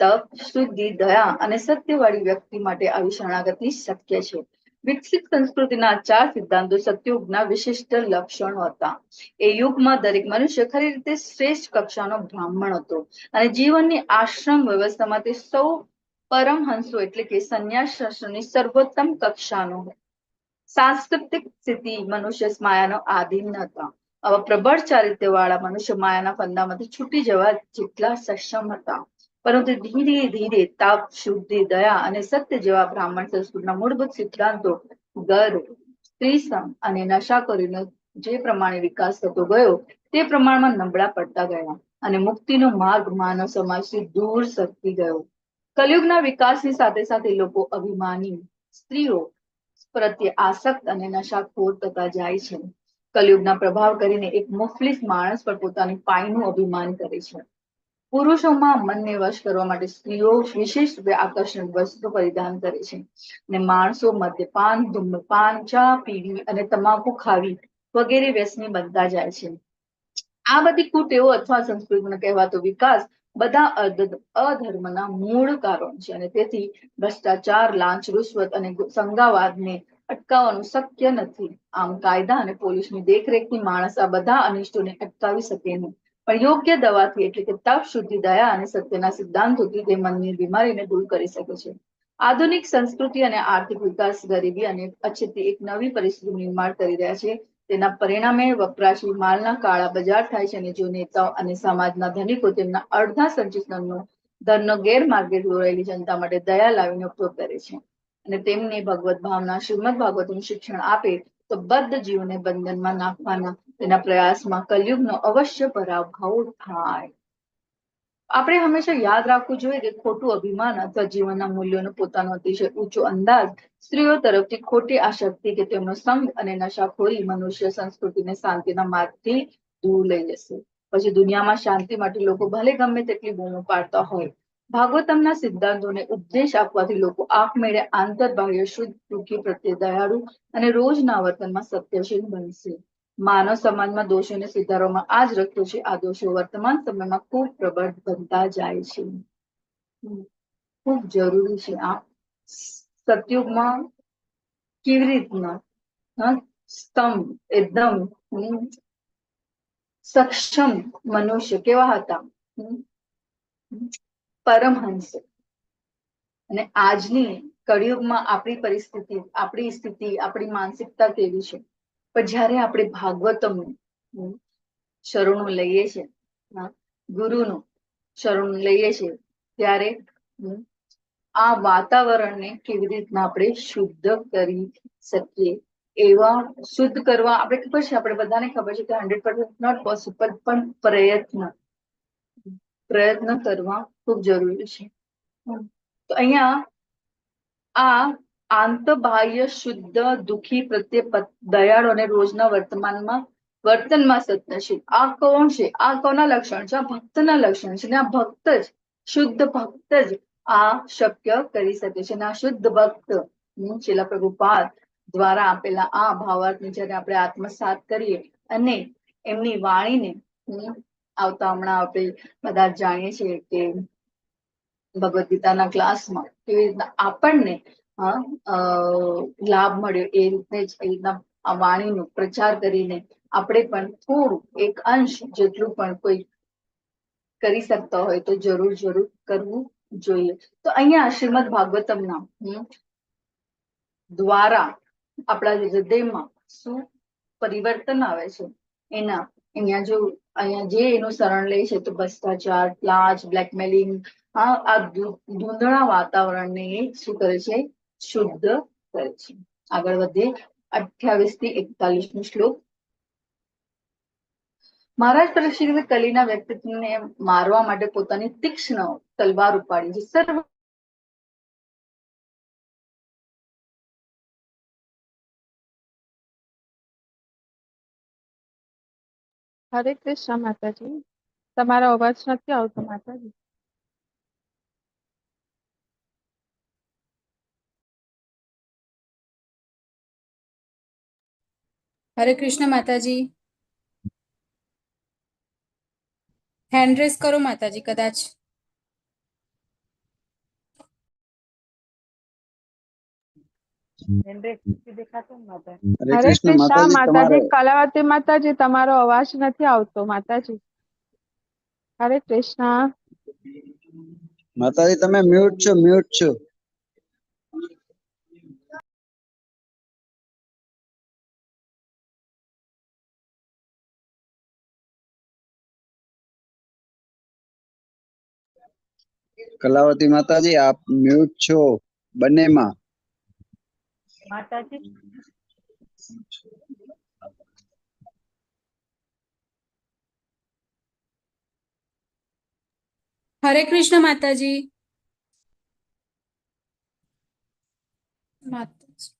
તપ, શુદ્ધિ, દયા અને સત્યવાળી વ્યક્તિ માટે આવી શરણાગતિ શક્ય છે. વિકસિત સંસ્કૃતિના 4 સિદ્ધાંતો સતયુગના વિશિષ્ટ લક્ષણો હતા. એ યુગમાં દરેક મનુષ્ય ખરી રીતે શ્રેષ્ઠ કક્ષાનો બ્રાહ્મણ હતો અને જીવનની આશ્રમ વ્યવસ્થામાં તે સૌ પરમહંસો એટલે કે સંન્યાસ શાસ્ત્રની સર્વોત્તમ કક્ષાનો સાંસ્કૃતિક સ્થિતિ મનુષ્ય માયાનો આધીન હતા. આવા પ્રબળ ચારિત્ર્યવાળા મનુષ્ય માયાના ફંદામાંથી છૂટી જવા જેટલા સક્ષમ હતા. પરંતુ ધીરે ધીરે તપ, શુદ્ધિ, દયા અને સત્ય જેવા બ્રાહ્મણ સંસ્કૃતિના મૂળભૂત સિદ્ધાંતો ગર્વ, સ્ત્રીસમ અને નશાખોરીનો જે પ્રમાણે વિકાસ થતો ગયો તે પ્રમાણમાં નબળા પડતા ગયા અને મુક્તિનો માર્ગ માનવ સમાજથી દૂર સરકી ગયો. કલયુગના વિકાસની સાથે સાથે લોકો અભિમાની, સ્ત્રીઓ પ્રત્યે આસક્ત અને નશાખોર થતા જાય છે. કલયુગના પ્રભાવ કરીને એક મુફલિસ માણસ પર પોતાની પાયનું અભિમાન કરે છે. પુરુષોમાં મનને વશ કરવા માટે સ્ત્રીઓ વિશેષ રૂપે આકર્ષક વસ્ત્રો પરિધાન કરે છે અને માણસો મદ્યપાન, ધૂમ્રપાન, ચા પીવી અને તમાકુ ખાવી વગેરે વ્યસની બનતા જાય છે. આ બધી કુટેવો અથવા સંસ્કૃતિનો કહેવાતો વિકાસ બધા અધર્મના મૂળ કારણ છે અને તેથી ભ્રષ્ટાચાર, લાંચ, રૂશ્વત અને સંગાવાદને અટકાવવાનું શક્ય નથી. આમ કાયદા અને પોલીસની દેખરેખથી માણસ આ બધા અનિષ્ટોને અટકાવી શકે નહીં, પણ યોગ્ય દવાથી એટલે કે તપ, શુદ્ધિ, દયા અને સત્યના સિદ્ધાંતોથી તે મનની બીમારીને દૂર કરી શકે છે. આધુનિક સંસ્કૃતિ અને આર્થિક વિકાસ ગરીબી અને અછતથી એક નવી પરિસ્થિતિનું નિર્માણ કરી રહ્યા છે. તેના પરિણામે વપરાશી માલના કાળા બજાર થાય છે અને જો નેતાઓ અને સમાજના ધનિકો તેમના અડધા સંચિત ધનનો ગેરમાર્ગે દોરાયેલી જનતા માટે દયા લાવીને ઉપયોગ કરે છે અને તેમને ભગવત ભાવના શ્રીમદ ભાગવતનું શિક્ષણ આપે તો બદ્ધ જીવને બંધનમાં નાખવાના તેના પ્રયાસમાં કલયુગનો અવશ્ય પરાભવ થાય. આપણે હંમેશા યાદ રાખવું જોઈએ કે ખોટું અભિમાન અથવા જીવનના મૂલ્યોનો પોતાનો અતિશય ઊંચો અંદાજ સ્ત્રીઓ તરફથી ખોટી આસક્તિ કે તેમનો સંગ અને નશાખોરી મનુષ્ય સંસ્કૃતિને શાંતિના માર્ગથી દૂર લઈ જશે. પછી દુનિયામાં શાંતિ માટે લોકો ભલે ગમે તેટલી બૂમો પાડતા હોય, ભાગવતમના સિદ્ધાંતોને ઉપદેશ આપવાથી લોકો આપમેળે આંતરબાહ્ય શુદ્ધ, દુઃખી પ્રત્યે દયાળુ અને રોજના વર્તનમાં સત્યશીલ બનશે. માનવ સમાજમાં દોષોને સુધારવામાં આ જ રસ્તો છે. આ દોષો વર્તમાન સમયમાં ખૂબ પ્રબળ બનતા જાય છે. ખૂબ જરૂરી છે. આ સતયુગમાં કેવી રીતના સ્તંભ એકદમ સક્ષમ મનુષ્ય કેવા હતા, પરમહંસ. અને આજની કળિયુગમાં આપણી પરિસ્થિતિ, આપણી સ્થિતિ, આપણી માનસિકતા કેવી છે? પણ જ્યારે આપણે ભાગવતમનું શરણું લઈએ છીએ, ગુરુનું શરણું લઈએ છીએ, ત્યારે આ વાતાવરણને કેવી રીતના આપણે શુદ્ધ કરી શકીએ? એવા શુદ્ધ કરવા આપણે ખબર છે, આપણે બધાને ખબર છે કે 100% નોટ પોસિબલ, પણ પ્રયત્ન કરવા ખૂબ જરૂરી છે. તો અહીંયા આ આંતરબાહ્ય શુદ્ધ, દુઃખી પ્રત્યે દયાળુ અને રોજના વર્તનમાં સત્યશીલ, આ કોણ છે? આ કોના લક્ષણ છે? આ ભક્તના લક્ષણ છે. અને આ ભક્ત જ, શુદ્ધ ભક્ત જ આ શક્ય કરી શકે છે. અને આ શુદ્ધ ભક્ત શ્રીલ પ્રભુપાદ દ્વારા આપેલા આ ભાવાર્થને જ્યારે આપણે આત્મસાત કરીએ અને એમની વાણીને આવતા હમણાં આપણે બધા જાણીએ છીએ કે ભગવદ ગીતાના ક્લાસમાં કેવી રીતના આપણને લાભ મળ્યો, એ રીતના આ વાણીનો પ્રચાર કરીને આપણે પણ થોડું એક અંશ જેટલું પણ કોઈ કરી શકતા હોય તો જરૂર કરવું જોઈએ. તો અહીંયા શ્રીમદ ભાગવતમના દ્વારા આપણા હૃદયમાં શું પરિવર્તન આવે છે એના અહીંયા જે એનું શરણ લે છે તો ભ્રષ્ટાચાર, લાંચ, બ્લેકમેલિંગ, આ ધૂંધળા વાતાવરણને શું કરે છે? શુદ્ધ કરે છે. આગળ વધીએ 28 થી 41 શ્લોક. મહારાજ પરીક્ષિતે કલીના વ્યક્તિત્વને મારવા માટે પોતાની તીક્ષ્ણ તલવાર ઉપાડી જે સર્વ હરે કૃષ્ણ માતાજી, તમારો અવાજ નથી આવતો માતાજી. હરે કૃષ્ણ માતાજી. હેન્ડ રેસ કરો માતાજી, કદાચ હેન્ડ્રેક નથી દેખાતું ને માતા. હરે હરે કૃષ્ણ કૃષ્ણ માતાજી, તમારે માતાજી, કલાવતી માતાજી, તમારો અવાજ નથી આવતો માતાજી. હરે કૃષ્ણ. માતાજી તમે મ્યુટ છો, મ્યુટ છો. કલાવતી માતાજી આપ મ્યુટ છો બંનેમાં. માતાજી હરે કૃષ્ણ માતાજી. માતાજી.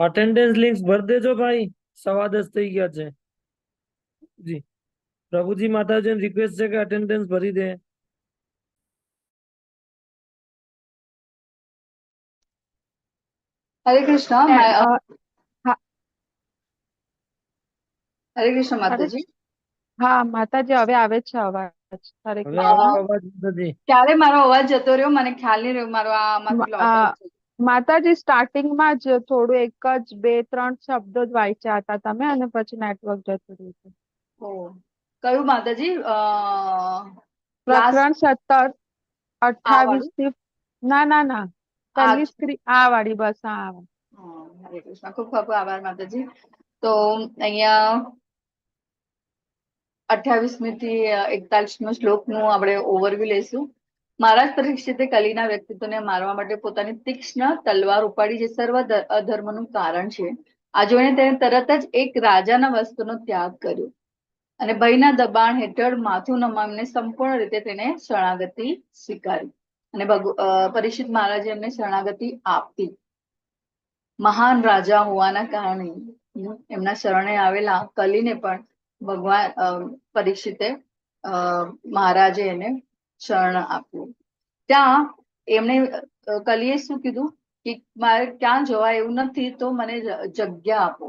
અટેન્ડન્સ લિંક્સ ભર દેજો ભાઈ, 10:15 થઈ ગયા છે. જી પ્રભુજી માતાજીને રિક્વેસ્ટ છે કે અટેન્ડન્સ ભરી દે. હરે કૃષ્ણ. હા, હરે કૃષ્ણ હરે માતાજી. હા માતાજી, હવે આવે છે અવાજ. હરે હવે કૃષ્ણ. આવો અવાજ માતાજી. ક્યારે મારો અવાજ જતો રહ્યો મને ખ્યાલ નહીં રહ્યો. મારો આમાંથી લોગ આઉટ થઈ માતાજી, સ્ટાર્ટિંગમાં જ થોડું એક જ 2-3 શબ્દો જ વાંચ્યા હતા તમે, અને પછી નેટવર્ક જતું રહ્યું હતું. ગયું. કયું માતાજી? પ્રકરણ 17, આ 28 વાળું? થી. ના ના ના, આ પહેલી સ્ક્રીન આ વાળી, બસ આ વાળી. હરે કૃષ્ણ. ખૂબ ખૂબ આભાર માતાજી. તો અહીંયા 28મી થી 41મો શ્લોકનું આપણે ઓવરવ્યુ લઈશું. મહારાજ પરીક્ષિતે કલીના વ્યક્તિત્વને મારવા માટે પોતાની તીક્ષ્ણ તલવાર ઉપાડી જે સર્વ અધર્મનું કારણ છે. આ જોઈને તેણે તરત જ એક રાજાના વસ્ત્રનો ત્યાગ કર્યો અને ભયના દબાણ હેઠળ માથું નમાવીને સંપૂર્ણ રીતે તેને શરણાગતિ સ્વીકારી. અને પરીક્ષિત મહારાજે એમને શરણાગતિ આપી. મહાન રાજા હોવાના કારણે એમના શરણે આવેલા કલીને પણ ભગવાન પરીક્ષિતે મહારાજે એને શરણ આપ્યું. ત્યાં એમણે કલીએ શું કીધું કે મારે ક્યાં જવાય એવું નથી, તો મને જગ્યા આપો.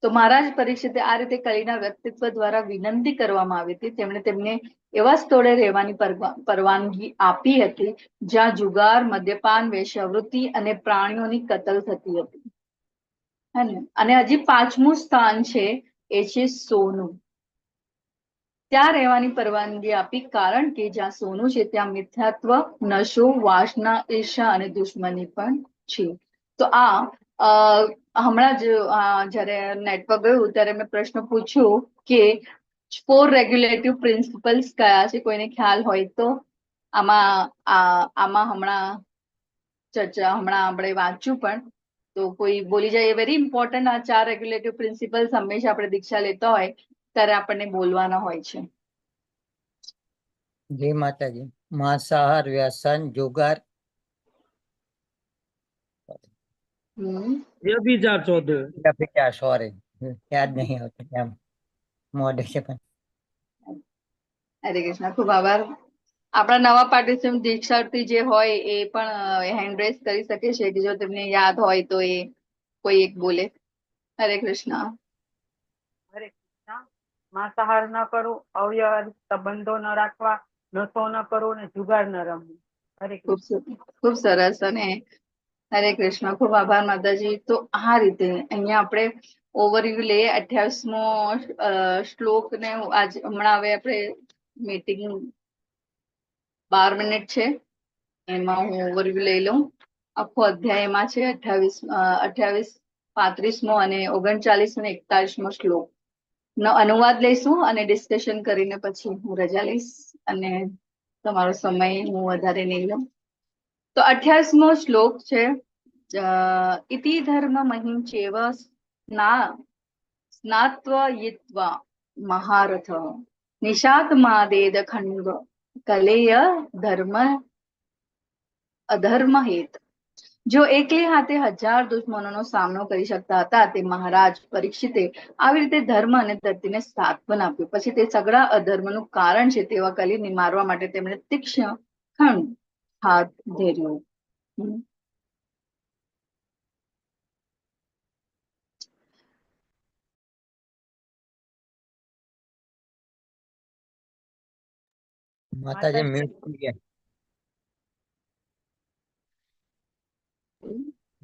તો મહારાજ પરીક્ષિતે આ રીતે કલીના વ્યક્તિત્વ દ્વારા વિનંતી કરવામાં આવી હતી. તેમણે તેમને એવા સ્થળે રહેવાની પરવાનગી આપી હતી જ્યાં જુગાર, મદ્યપાન, વેશ્યાવૃત્તિ અને પ્રાણીઓની કતલ થતી હતી. અને હજી 5મું સ્થાન છે, એ છે સોનું. ત્યાં રહેવાની પરવાનગી આપી, કારણ કે જ્યાં સોનું છે ત્યાં મિથ્યાત્વ, નશો, વાસના, ઈર્ષા અને દુશ્મની પણ છે. તો હમણાં જ જ્યારે નેટવર્ક ગયું ત્યારે મેં પ્રશ્ન પૂછ્યો કે 4 રેગ્યુલેટિવ પ્રિન્સિપલ્સ કયા છે, કોઈને ખ્યાલ હોય તો. આમાં હમણાં આપણે વાંચ્યું પણ, તો કોઈ બોલી જાય. એ વેરી ઇમ્પોર્ટન્ટ. આ 4 રેગ્યુલેટિવ પ્રિન્સિપલ્સ હંમેશા આપણે દીક્ષા લેતા હોય ત્યારે આપણને બોલવાના હોય છે. જી માતાજી. માંસાહાર, વ્યસન, જુગાર, વ્યભિચાર ચોથું. સોરી યાદ નહીં આવતું એમ મોઢે છે પણ. હરે કૃષ્ણ. ખૂબ આભાર. આપણા નવા પાર્ટિસિપન્ટ દીક્ષાર્થી જે હોય એ પણ હેન્ડ રેસ કરી શકે છે કે જો તેમને યાદ હોય તો એ કોઈ એક બોલે. હરે કૃષ્ણ. હરે કૃષ્ણ. માંસાહાર ન કરવું, અવ્યવહારિક સંબંધો ન રાખવા, નશો ન કરવો અને જુગાર ન રમવું. હરે કૃષ્ણ. ખૂબ સરસ. અને હરે કૃષ્ણ. ખૂબ આભાર માતાજી. તો આ રીતે અહીંયા આપણે ઓવરવ્યુ લઈએ. 28મો શ્લોક ને હમણાં હવે આપણે મીટિંગ 12 મિનિટ છે, એમાં હું ઓવરવ્યુ લઈ લઉં. આખો અધ્યાયમાં છે 28, 35મો અને 39 અને 41મો શ્લોક. નો અનુવાદ લઈશું અને ડિસ્કશન કરીને પછી હું રજા લઈશ અને તમારો સમય હું વધારે નહીં લઉં. તો 28મો શ્લોક છે ઇતિ ધર્મ મહિં ચેવ સ્નાત્વયિત્વા મહારથ નિશાતમાદેદ ખંડ કલેય ધર્મ અધર્મ હેત. જો એકલી હાથે 1000 દુશ્મનોનો સામનો કરી શકતા હતા તે મહારાજ પરીક્ષિતે આવી રીતે ધર્મ અને ધરતીને સાંત્વન આપ્યું. પછી તે સગળા અધર્મનું કારણ છે તેવા કલીને મારવા માટે તેમણે તીક્ષ્ણ ખંડ હાથ ધર્યો. માતાજી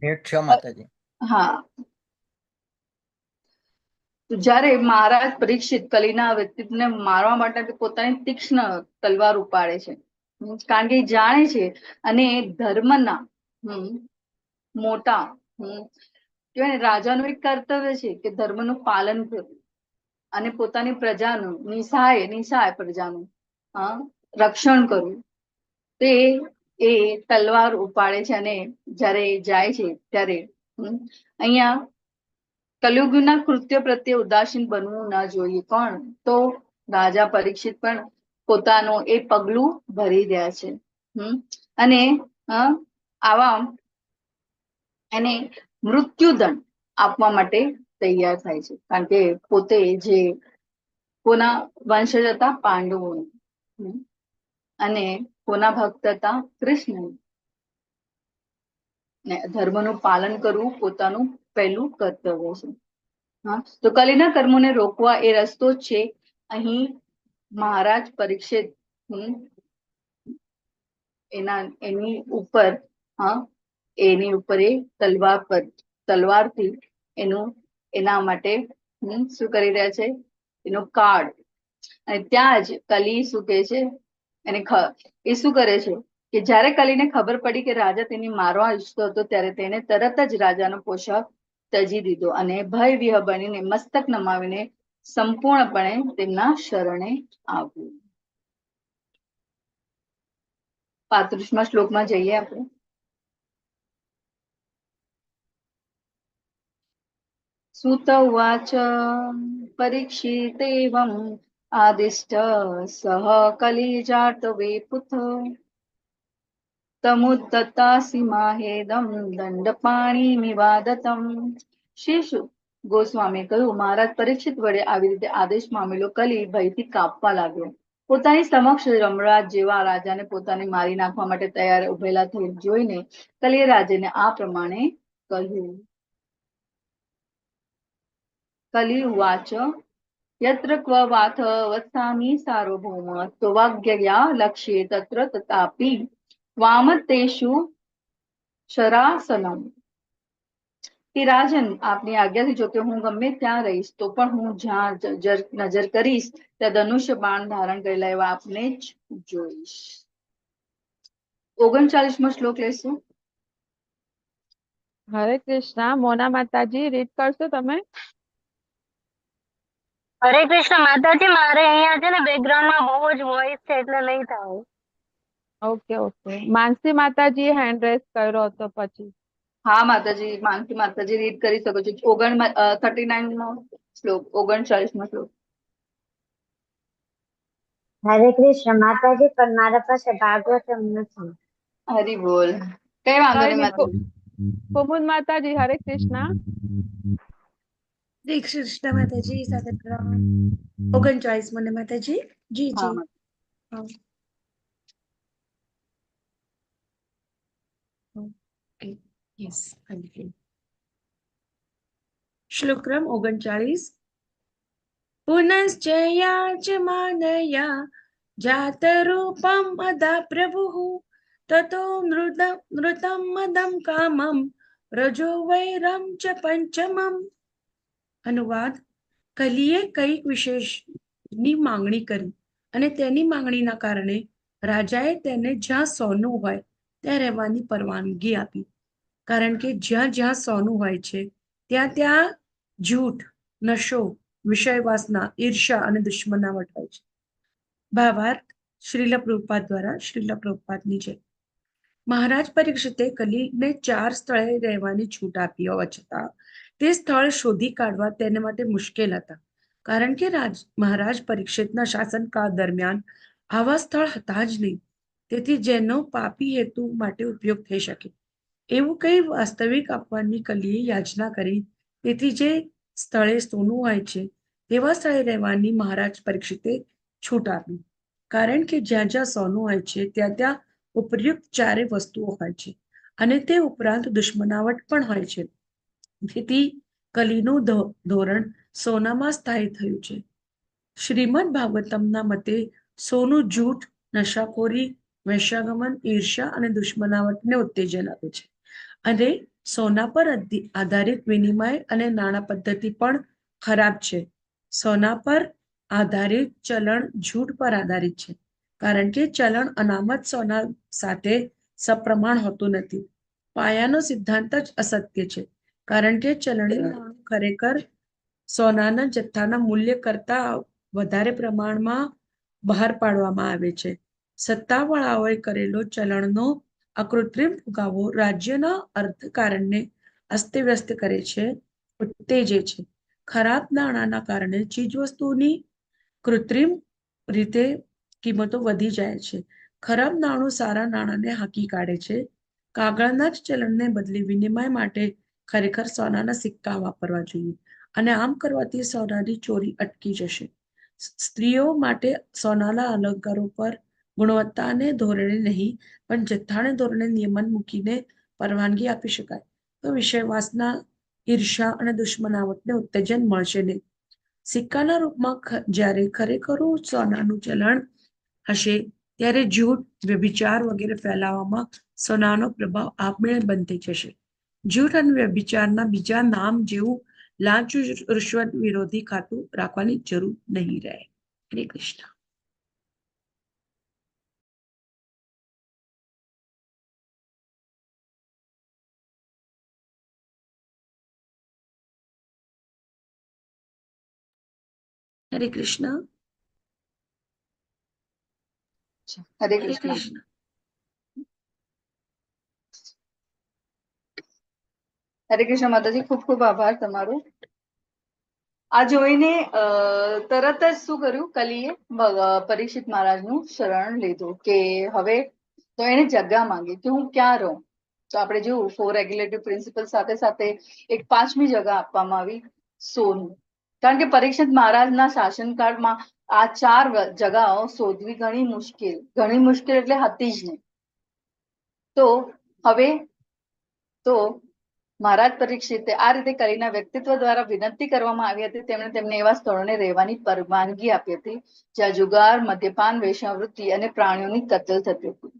મ્યુટ છો માતાજી. હા, તો જ્યારે મહારાજ પરીક્ષિત કલીના વ્યક્તિત્વને મારવા માટે પોતાની તીક્ષ્ણ તલવાર ઉપાડે છે, કારણ કે એ જાણે છે અને ધર્મના મોટા કહેવાય ને રાજાનું એક કર્તવ્ય છે કે ધર્મનું પાલન કરવું અને પોતાની પ્રજાનું નિસહાય પ્રજાનું રક્ષણ કરવું. તે એ તલવાર ઉપાડે છે અને જ્યારે જાય છે ત્યારે અહીંયા કલયુગના કૃત્ય પ્રત્યે ઉદાસીન બનવું ન જોઈએ. કોણ? તો રાજા પરીક્ષિત પણ પોતાનું એ પગલું ભરી રહ્યા છે અને આવા એને મૃત્યુદંડ આપવા માટે તૈયાર થાય છે, કારણ કે પોતે જે કોના વંશજ હતા? પાંડવોને. અને કોના ભક્ત હતા? કૃષ્ણ. ને ધર્મનું પાલન કરવું પોતાનું પહેલું કર્તવ્ય છે. તો કલીના કર્મોને રોકવા એ રસ્તો છે. અહીં મહારાજ પરીક્ષિત એની ઉપર એ તલવારથી એના માટે શું કરી રહ્યા છે? એનો કાર્ડ. અને ત્યાં જ કલી શું કહે છે એ શું કરે છે કે જ્યારે કલીને ખબર પડી કે રાજા તેની મારવા ઈચ્છતો હતો ત્યારે તેને તરત જ રાજાનો પોશાક તજી દીધો અને ભયવિહ્વલ બનીને મસ્તક નમાવીને સંપૂર્ણપણે તેમના શરણે આવ્યું. 35મા શ્લોકમાં જઈએ આપણે. સૂત ઉવાચ પરીક્ષિતેવં આદિષ્ટ સહ કલિજાતવે પુત્ર તમુદ્દત્તાસી માહેદમ દંડપાણિમિવાદતમ. શ્રી ગોસ્વામીએ કહ્યું, મહારાજ પરીક્ષિત વડે આવી રીતે આદેશ પામેલો કલી ભયથી કાપવા લાગ્યો. પોતાની સમક્ષ યમરાજ જેવા રાજાને પોતાને મારી નાખવા માટે તૈયાર ઉભેલા થઈ જોઈને કલીએ રાજાને આ પ્રમાણે કહ્યું. કલી ઉવાચ યત્ર ક્વ વાથ વત્સામિ સાર્વભૌમ ત્વવાજ્ઞયા લક્ષ્યે તત્ર તથાપિ વામતેષુ શરાસનમ. કે રાજન, આપની આજ્ઞાથી જો કે હું ગમે ત્યાં રહીશ તો પણ હું જ્યાં નજર કરીશ ત્યાં ધનુષ્ય બાણ ધારણ કરેલા એવા આપને જ જોઈશ. 39મો શ્લોક લઈશું. હરે કૃષ્ણ. મોના માતાજી રીડ કરશો તમે? હરે કૃષ્ણ માતાજી, મારે અહીંયા છે ને બેકગ્રાઉન્ડમાં બહુ જ વોઇસ છે એટલે નહીં થાય. ઓકે. માનસી માતાજી હેન્ડ રેઝ કર્યો હતો પછી. હા માતાજી, માનસી માતાજી રીડ કરી શકો છો. 39મો શ્લોક. 39મો શ્લોક. હરે કૃષ્ણ માતાજી, પણ મારા પાસે ભાગવતમ નથી. હરી બોલ. કઈ વાંધો નહીં માતાજી. કુમુદ માતાજી હરે કૃષ્ણ. શ્રી કૃષ્ણ માતાજી, સ્વાગત કરો. 39 મને માતાજી. જી જી. હા. યસ. શ્લોક ક્રમ 39. પુનશ્ચયાચમાનયા જાતરૂપમ અદા પ્રભુઃ તતો નૃતમ મદમ કામમ રજો વૈરમ ચ પંચમમ. અનુવાદ. કલીએ કઈક વિશેષની માંગણી કરી અને તેની માંગણીના કારણે રાજાએ તેને જ્યાં સોનું હોય ત્યાં રહેવાની પરવાનગી આપી, કારણ કે જ્યાં જ્યાં સોનું હોય છે ત્યાં ત્યાં જૂઠ, નશો વિષય વાસના, ઈર્ષા અને દુશ્મનાવટ હોય છે. ભાવાર્થ શ્રીલ પ્રભુપાદ દ્વારા શ્રીલ પ્રભુપાદની છે. મહારાજ પરીક્ષિતે કલીને 4 સ્થળે રહેવાની છૂટ આપી હોવા છતાં તે સ્થળ શોધી કાઢવા તેને માટે મુશ્કેલ હતા, કારણ કે મહારાજ પરીક્ષિતના શાસનકાળ દરમિયાન આવા સ્થળ હતા જ નહીં. તેથી જેનો પાપી હેતુ માટે ઉપયોગ થઈ શકે એવું કંઈ વાસ્તવિક આપવાની કલીએ યાચના કરી. તેથી જે સ્થળે સોનું હોય છે તેવા સ્થળે રહેવાની મહારાજ પરીક્ષિતે છૂટ આપી, કારણ કે જ્યાં જ્યાં સોનું હોય છે ત્યાં ત્યાં ઉપયુક્ત 4 વસ્તુઓ હોય છે અને તે ઉપરાંત દુશ્મનાવટ પણ હોય છે. તેથી કલીનું ધોરણ સોનામાં સ્થાયી થયું છે. શ્રીમદ ભાગવતમના મતે સોનું જૂઠ, નશાખોરી, વૈશ્યાગમન, ઈર્ષ્યા અને દુશ્મનાવટને ઉત્તેજન આપે છે. અને સોના પર આધારિત વિનિમય અને નાણાં પદ્ધતિ પણ ખરાબ છે. સોના પર આધારિત ચલણ જૂઠ પર આધારિત છે, કારણ કે ચલણ અનામત સોના સાથે સપ્રમાણ હોતું નથી. પાયાનો સિદ્ધાંત જ અસત્ય છે, કારણ કે ચલણી નાણું ખરેખર સોનાના જથ્થાના મૂલ્ય કરતા વધારે પ્રમાણમાં બહાર પાડવામાં આવે છે. સત્તાવાળાઓએ કરેલો ચલણનો અકૃત્રિમ ફુગાવો રાજ્યના અર્થકારણને અસ્તવ્યસ્ત કરે છે, ઉત્તેજે છે. ખરાબ નાણાંના કારણે ચીજવસ્તુઓની કૃત્રિમ રીતે કિંમતો વધી જાય છે. ખરાબ નાણું સારા નાણાંને હાંકી કાઢે છે. કાગળના જ ચલણને બદલે વિનિમય માટે ખરેખર સોનાના સિક્કા વાપરવા જોઈએ, અને આમ કરવાથી સોનાની ચોરી અટકી જશે. સ્ત્રીઓ માટે સોનાના અલંકારો પર ગુણવત્તાને ધોરણે નહીં પણ જથ્થાને ધોરણે નિયમન મૂકીને પરવાનગી આપી શકાય તો વિષય વાસના, ઈર્ષા અને દુશ્મનાવટને ઉત્તેજન મળશે નહીં. સિક્કાના રૂપમાં જ્યારે ખરેખરું સોનાનું ચલણ હશે ત્યારે જૂઠ, વ્યભિચાર વગેરે ફેલાવવામાં સોનાનો પ્રભાવ આપમેળે બંધ થઈ જશે. જૂઠ અને વ્યભિચારના બીજા નામ જેવું લાંચ રૂશ્વત વિરોધી ખાતું રાખવાની જરૂર નહીં રહે. હરે કૃષ્ણ. હરે કૃષ્ણ. હરે હરે કૃષ્ણ. કૃષ્ણ. હરે કૃષ્ણ માતાજી, ખૂબ ખૂબ આભાર તમારો. આ જોઈને તરત જ શું કર્યું, કલીએ પરીક્ષિત મહારાજનું શરણ લીધું કે હવે તો એને જગ્યા માંગી કે હું ક્યાં રહું. તો આપણે જોયું 4 રેગ્યુલેટરી પ્રિન્સિપલ સાથે સાથે એક 5મી જગ્યા આપવામાં આવી, સોનું. કારણ કે પરીક્ષિત મહારાજના શાસનકાળમાં આ 4 જગાઓ શોધવી ઘણી મુશ્કેલ એટલે હતી જ નહીં. તો હવે તો મહારાજ પરીક્ષિતે આ રીતે કલીના વ્યક્તિત્વ દ્વારા વિનંતી કરવામાં આવી હતી. તેમણે તેમને એવા સ્થળોને રહેવાની પરવાનગી આપી હતી જ્યાં જુગાર, મદ્યપાન, વેશ્યાવૃત્તિ અને પ્રાણીઓની કતલ થતી હતી.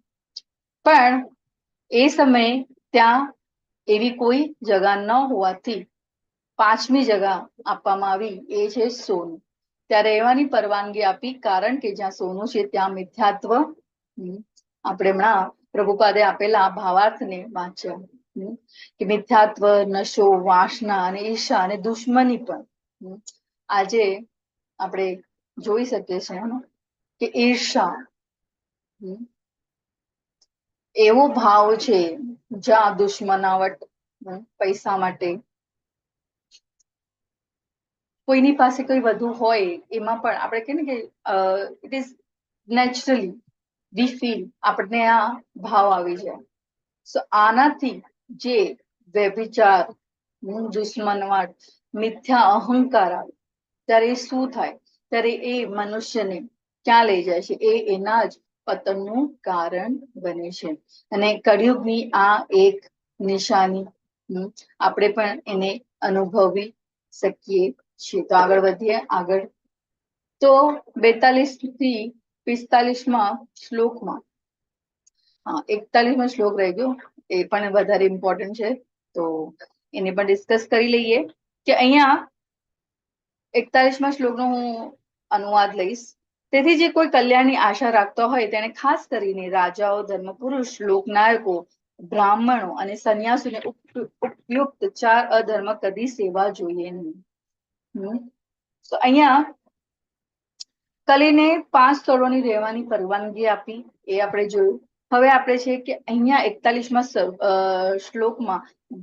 પણ એ સમયે ત્યાં એવી કોઈ જગા ન હોવાથી 5મી જગા આપવામાં આવી, એ છે સોનું. ત્યાં રહેવાની પરવાનગી આપી, કારણ કે જ્યાં સોનું છે ત્યાં મિથ્યાત્વ. આપણે હમણાં પ્રભુપાદે આપેલા ભાવાર્થને વાંચ્યા કે મિથ્યાત્વ, નશો, વાસના અને ઈર્ષા અને દુશ્મની પણ આજે આપણે જોઈ શકીએ છીએ કે ઈર્ષા એવો ભાવ છે જ્યાં દુશ્મનાવટ, પૈસા માટે કોઈની પાસે કોઈ વધુ હોય એમાં પણ આપણે કહીએ ને કે it is naturally V feel, આપણને આ ભાવ આવી જાય. સો આનાથી જે વ્યભિચાર, દુશ્મનવાટ, મિથ્યા અહંકાર આવે ત્યારે એ શું થાય, ત્યારે એ મનુષ્યને ક્યાં લઈ જાય છે, એ એના જ પતનનું કારણ બને છે. અને કળિયુગની આ એક નિશાની આપણે પણ એને અનુભવી શકીએ છીએ. તો આગળ વધીએ. આગળ તો 42 થી 45માં શ્લોકમાં, 41માં શ્લોક રહી ગયો, એ પણ વધારે ઇમ્પોર્ટન્ટ છે, તો એને પણ ડિસ્કસ કરી લઈએ. કે અહીંયા 41માં શ્લોકનો હું અનુવાદ લઈશ. તેથી જે કોઈ કલ્યાણની આશા રાખતો હોય તેને ખાસ કરીને રાજાઓ, ધર્મપુરુષ, લોકનાયકો, બ્રાહ્મણો અને સંન્યાસીને ઉપયુક્ત 4 અધર્મ કદી સેવા જોઈએ નહીં. તો અહીંયા કલીને 5 સ્થળોની રહેવાની પરવાનગી આપી એ આપણે જોયું. હવે આપણે છે કે અહીંયા 41માં શ્લોકમાં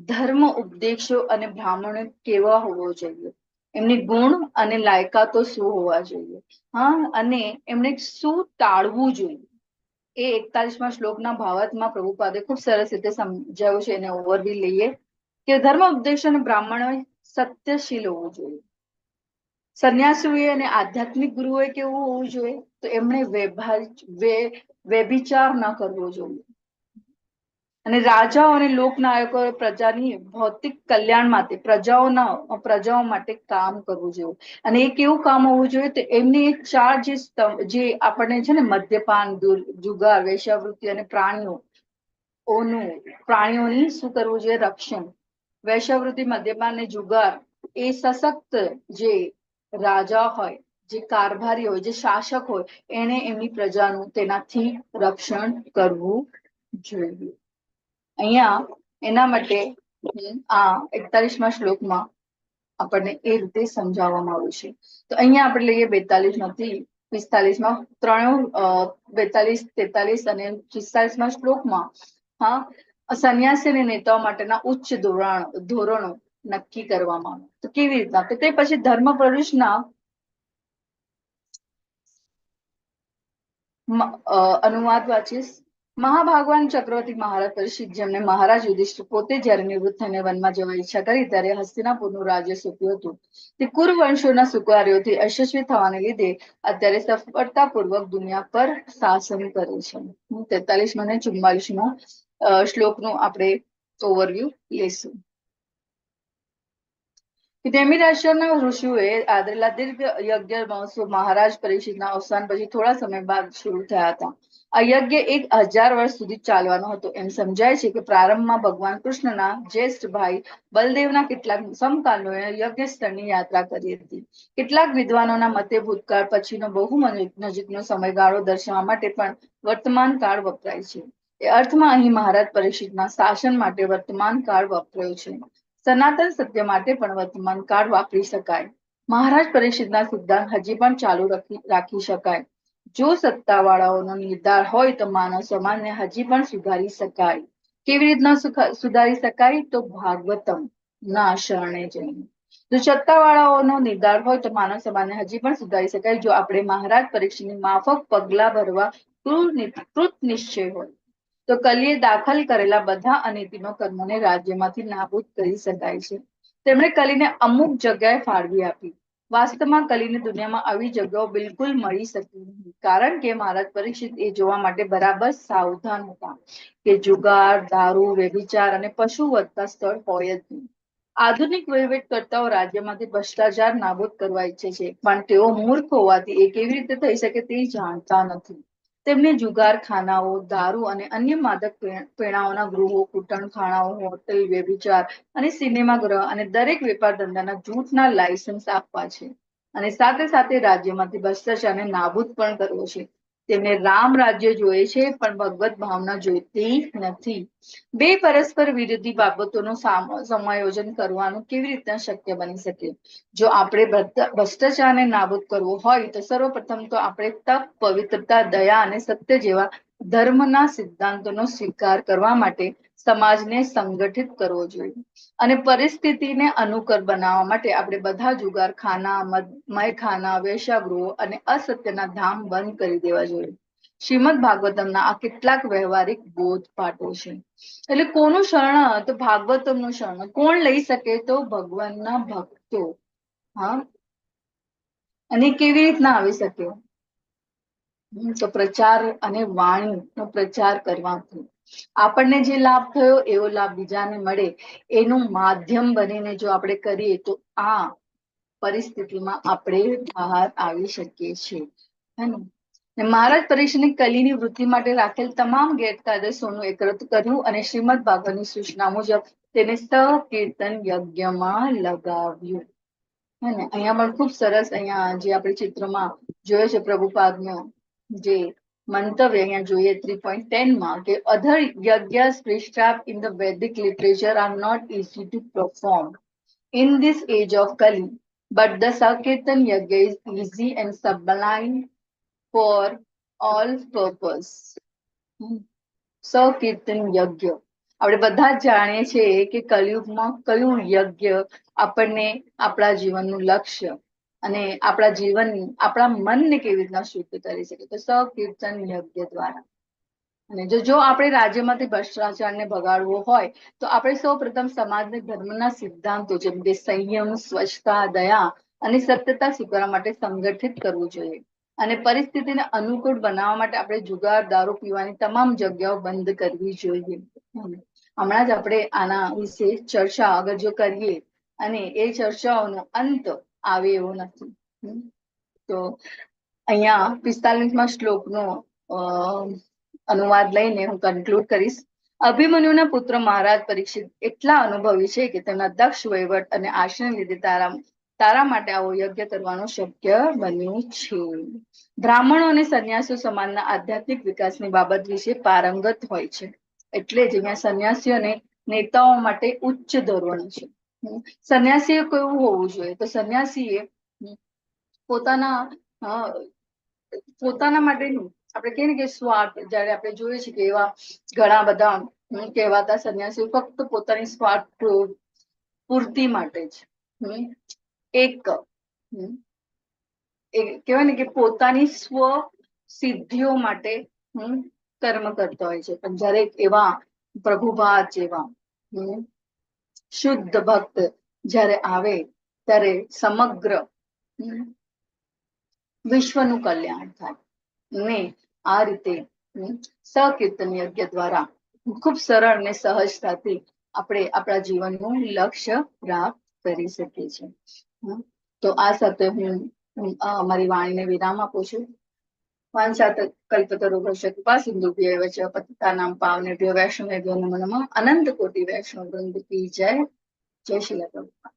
ધર્મ ઉપદેશો અને બ્રાહ્મણો કેવા હોવો જોઈએ, એમની ગુણ અને લાયકાતો શું હોવા જોઈએ, હા, અને એમણે શું ટાળવું જોઈએ, એ 41માં શ્લોકના ભાવાર્થમાં પ્રભુપાદે ખૂબ સરસ રીતે સમજાવ્યું છે. એને ઓવરવ્યુ લઈએ કે ધર્મ ઉપદેશ અને બ્રાહ્મણોએ સત્યશીલ હોવું જોઈએ. સંન્યાસીઓએ અને આધ્યાત્મિક ગુરુઓએ કેવું હોવું જોઈએ, તો એમણે વ્યભિચાર ન કરવો જોઈએ. અને રાજાઓ અને લોકનાયકોએ પ્રજાની ભૌતિક કલ્યાણ માટે પ્રજાઓ માટે કામ કરવું જોઈએ. અને એ કેવું કામ હોવું જોઈએ, તો એમની 4 જે આપણને છે ને મદ્યપાન, જુગાર, વેશ્યાવૃત્તિ અને પ્રાણીઓની શું કરવું જોઈએ, રક્ષણ. વેશ્યાવૃત્તિ, મદ્યપાન અને જુગાર એ સશક્ત જે રાજા હોય, જે કારભારી હોય, જે શાસક હોય, એને એમની પ્રજાનું તેનાથી રક્ષણ કરવું જોઈએ. અહીંયા એના માટે આ 41માં શ્લોકમાં આપણને એ રીતે સમજાવવામાં આવ્યું છે. તો અહીંયા આપણે લઈએ 42માંથી 45માં, 42, 43 અને 45માં શ્લોકમાં હા સંન્યાસી અને નેતાઓ માટેના ઉચ્ચ ધોરણો નક્કી કરવામાં આવે. તો કેવી રીતના, તો તે પછી ધર્મ પ્રવૃત્તિના અનુવાદ વાંચીશ. મહાભાગવાન ચક્રવર્તી મહારાજ પરીક્ષિત, જેમને મહારાજ યુધિષ્ઠિર પોતે જયારે નિવૃત્ત થઈને વનમાં જવા ઈચ્છા કરી ત્યારે હસ્તિનાપુરનું રાજ્ય સોંપ્યું હતું. તે કુરુવંશોના સુકાર્યોથી યશસ્વી થવાને લીધે અત્યારે સફળતાપૂર્વક દુનિયા પર શાસન કરે છે. 43માં અને 44માં શ્લોકનું આપણે ઓવરવ્યુ લેશું. નેમિરાશ્યના ઋષિઓએ આદરેલા દીર્ઘ યજ્ઞ મહોત્સવ મહારાજ પરીક્ષિતના અવસાન પછી થોડા સમય બાદ શરૂ થયા હતા. આ યજ્ઞ 1000 વર્ષ સુધી ચાલવાનો હતો. એમ સમજાય છે કે પ્રારંભમાં ભગવાન કૃષ્ણના જ્યેષ્ઠ ભાઈ બલદેવના કેટલાક સમકાલીનોએ યજ્ઞ સ્થળની યાત્રા કરી હતી. કેટલાક વિદ્વાનોના મતે ભૂતકાળ પછીનો બહુ નજીકનો સમયગાળો દર્શાવવા માટે પણ વર્તમાન કાળ વપરાય છે. એ અર્થમાં અહીં મહારાજ પરીક્ષિતના શાસન માટે વર્તમાન કાળ વપરાયો છે. સનાતન સત્ય માટે પણ વર્તમાન કાળ વાપરી શકાય. મહારાજ પરીક્ષિતના સિદ્ધાંત હજી પણ ચાલુ રાખી શકાય. જો સત્તાવાળાઓનો નિર્ધાર હોય તો માનવ સમાજને હજી પણ સુધારી શકાય. કેવી રીતના સુધારી શકાય, તો ભાગવતમ ના શરણે જઈને. જો સત્તાવાળાઓનો નિર્ધાર હોય તો માનવ સમાજને હજી પણ સુધારી શકાય જો આપણે મહારાજ પરીક્ષિતની માફક પગલા ભરવા કૃત નિશ્ચય હોય. તો કલીએ દાખલ કરેલા બધા અનીતિનો કર્મોને રાજ્યમાંથી નાબૂદ કરી શકાય છે. તેમણે કલીને અમુક જગ્યાએ ફાળવી આપી. વાસ્તવમાં કલીની દુનિયામાં આવી જગ્યાઓ બિલકુલ મળી શકતી નહીં, કારણ કે મહારાજ પરીક્ષિત એ જોવા માટે બરાબર સાવધાન હતા કે જુગાર, દારૂ, વ્યભિચાર અને પશુ વધતા સ્થળ હોય જ નહીં. આધુનિક વહીવટકર્તાઓ રાજ્યમાંથી ભ્રષ્ટાચાર નાબૂદ કરવા ઈચ્છે છે, પણ તેઓ મૂર્ખ હોવાથી એ કેવી રીતે થઈ શકે તે જાણતા નથી. તેમને જુગારખાનાઓ, દારૂ અને અન્ય માદક પીણાઓના ગૃહો, કૂટણખાનાઓ, હોટેલ, વ્યભિચાર અને સિનેમાગૃહ અને દરેક વેપાર ધંધાના જૂથના લાયસન્સ આપવા છે. અને સાથે સાથે રાજ્યમાંથી ભ્રષ્ટાચારને નાબૂદ પણ કરવો છે. તેમને રામ રાજ્ય જોઈએ છે, પણ ભગવત ભાવના જોઈતી નથી. બે પરસ્પર વિરોધી બાબતોનું સમાયોજન કરવાનું કેવી રીતના શક્ય બની શકે? જો આપણે ભ્રષ્ટાચારને નાબૂદ કરવો હોય તો સર્વપ્રથમ તો આપણે તપ, પવિત્રતા, દયા અને સત્ય જેવા ધર્મના સિદ્ધાંતોનો સ્વીકાર કરવા માટે સમાજને સંગઠિત કરવો જોઈએ. અને પરિસ્થિતિને અનુકૂળ બનાવવા માટે આપણે બધા જુગારખાના, મયખાના, વેશ્યાગૃહો અને અસત્યના ધામ બંધ કરી દેવા જોઈએ. શ્રીમદ ભાગવતમના આ કેટલાક વ્યવહારિક બોધપાઠો છે. એટલે કોનું શરણ? તો ભાગવતમનું શરણ. કોણ લઈ શકે? તો ભગવાનના ભક્તો. હા, અને કેવી રીતના આવી શકે? તો પ્રચાર અને વાણીનો પ્રચાર કરવાથી આપણને જે લાભ થયો એવો લાભ બીજાને મળે, એનું માધ્યમ બનીને જો આપણે કરીએ તો આ પરિસ્થિતિમાં આપણે બહાર આવી શકીએ છીએ. મહારાજ પરીક્ષિતને કલીની વૃદ્ધિ માટે રાખેલ તમામ ગેરકાયદેસોનું એકત્ર કર્યું અને શ્રીમદ ભાગવતની સૂચના મુજબ તેને સકીર્તન યજ્ઞમાં લગાવ્યું. અહીંયા પણ ખૂબ સરસ અહીંયા જે આપણે ચિત્રમાં જોયો છે પ્રભુપાદનો જે મંતવ્ય અહીંયા જોઈએ 3.10માં કે other yajnas prescribed in the Vedic literature are not easy to perform in this age of Kali. but the Sakirtan Yajna is easy and sublime for all purpose. સકીર્તન યજ્ઞ આપણે બધા જ જાણીએ છીએ કે કલયુગમાં કયું યજ્ઞ આપણને આપણા જીવનનું લક્ષ્ય અને આપણા મનને કેવી રીતના શુદ્ધ કરી શકે, તો સકીર્તન યજ્ઞ દ્વારા. અને જો આપણે રાજ્યમાંથી ભ્રષ્ટાચારને ભગાડવો હોય તો આપણે સૌ પ્રથમ સમાજને ધર્મના સિદ્ધાંતો જેમ કે સંયમ, સ્વચ્છતા, દયા અને સત્યતા સ્વીકારવા માટે સંગઠિત કરવું જોઈએ. અને પરિસ્થિતિને અનુકૂળ બનાવવા માટે આપણે જુગાર, દારૂ પીવાની તમામ જગ્યાઓ બંધ કરવી જોઈએ. હમણાં જ આપણે આના વિશે ચર્ચા આગળ જો કરીએ અને એ ચર્ચાઓનો અંત આવે એવો નથી. તો અહીંયા 45મા શ્લોકનો અનુવાદ લઈને હું કન્ક્લુડ કરીશ. અભિમન્યુના પુત્ર મહારાજ પરીક્ષિત એટલા અનુભવી છે કે તેમના દક્ષ વહીવટ અને આશને લીધે તારા માટે આવો યજ્ઞ કરવાનું શક્ય બન્યું છે. બ્રાહ્મણો અને સંન્યાસીઓ સમાજના આધ્યાત્મિક વિકાસની બાબત વિશે પારંગત હોય છે, એટલે જ અહીંયા સંન્યાસીઓ અને નેતાઓ માટે ઉચ્ચ ધોરણ છે. સંન્યાસીએ કેવું હોવું જોઈએ, તો સંન્યાસીએ પોતાના માટેનું આપણે કહીએ ને કે સ્વાર્થ, જયારે આપણે જોઈએ છીએ કે એવા ઘણા બધા કહેવાતા સંન્યાસીઓ ફક્ત પોતાની સ્વાર્થ પૂર્તિ માટે જ કહેવાય ને કે પોતાની સ્વ સિદ્ધિઓ માટે કર્મ કરતા હોય છે. પણ જયારે એવા પ્રભુભાત જેવા શુદ્ધ ભક્ત જ્યારે આવે ત્યારે સમગ્ર વિશ્વનું કલ્યાણ થાય. ને આ રીતે સકીર્તન યજ્ઞ દ્વારા ખૂબ સરળ ને સહજતાથી આપણે આપણા જીવનનું લક્ષ્ય પ્રાપ્ત કરી શકીએ છીએ. તો આ સાથે હું અમારી વાણીને વિરામ આપું છું. વાંછાત કલ્પતરુભ્યશ્ચ કૃપા સિંધુભ્યૈવ ચ પતિતાનાં પાવનેભ્યો વૈષ્ણવેભ્યો નમો નમઃ. અનંત કોટિ વૈષ્ણવ વૃંદ કી જય. જય શ્રી પ્રભુપાદ.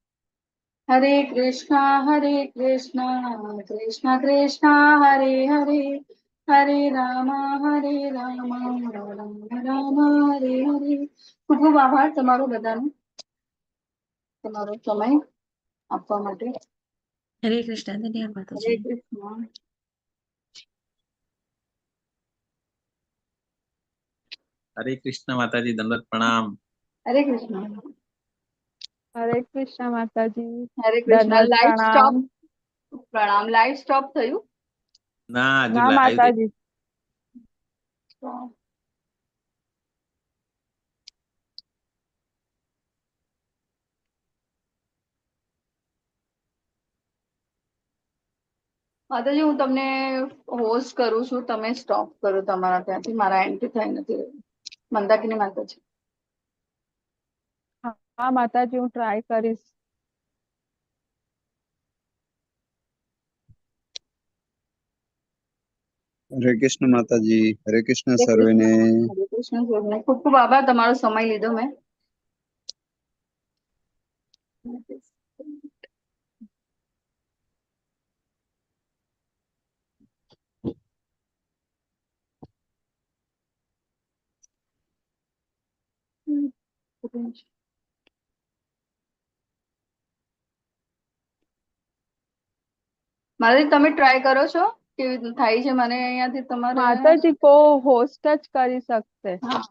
હરે કૃષ્ણ કૃષ્ણ કૃષ્ણ હરે હરે, હરે રામ રામ રામ હરે હરે. ખૂબ ખૂબ આભાર તમારો બધાનો, તમારો સમય આપવા માટે. હરે કૃષ્ણ, ધન્યવાદ હરે માતાજી. કૃષ્ણ. હરે કૃષ્ણ માતાજી, દંડવત પ્રણામ. હરે કૃષ્ણ. હરે કૃષ્ણ માતાજી, હરે કૃષ્ણ. દંડવત live stop. પ્રણામ. પ્રણામ. લાઈવ સ્ટોપ થયું. ના હજુ ના લાઈવ માતાજી. માતાજી હું તમને હોસ્ટ કરું છું, તમે સ્ટોપ કરો તમારા ત્યાંથી, મારા એન્ટ્રી થઈ નથી રહ્યું. મંદાકિની માતાજી. હા માતાજી, હું ટ્રાય કરીશ. હરે કૃષ્ણ માતાજી, હરે કૃષ્ણ હરે સર્વેને. કૃષ્ણ. હરે કૃષ્ણ સર્વને. ખૂબ ખૂબ આભાર, તમારો સમય લીધો મેં. માતાજી તમે ટ્રાય કરો છો કેવી રીતનું થાય છે? મને અહીંયાથી તમારે માતાજી કો હોસ્ટ જ કરી શકશે. હા.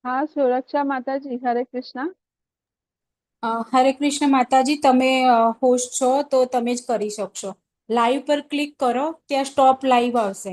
હા સુરક્ષા માતાજી, હરે કૃષ્ણ. હરે કૃષ્ણ માતાજી, તમે હોસ્ટ છો તો તમે જ કરી શકશો. લાઈવ પર ક્લિક કરો, ત્યાં સ્ટોપ લાઈવ આવશે.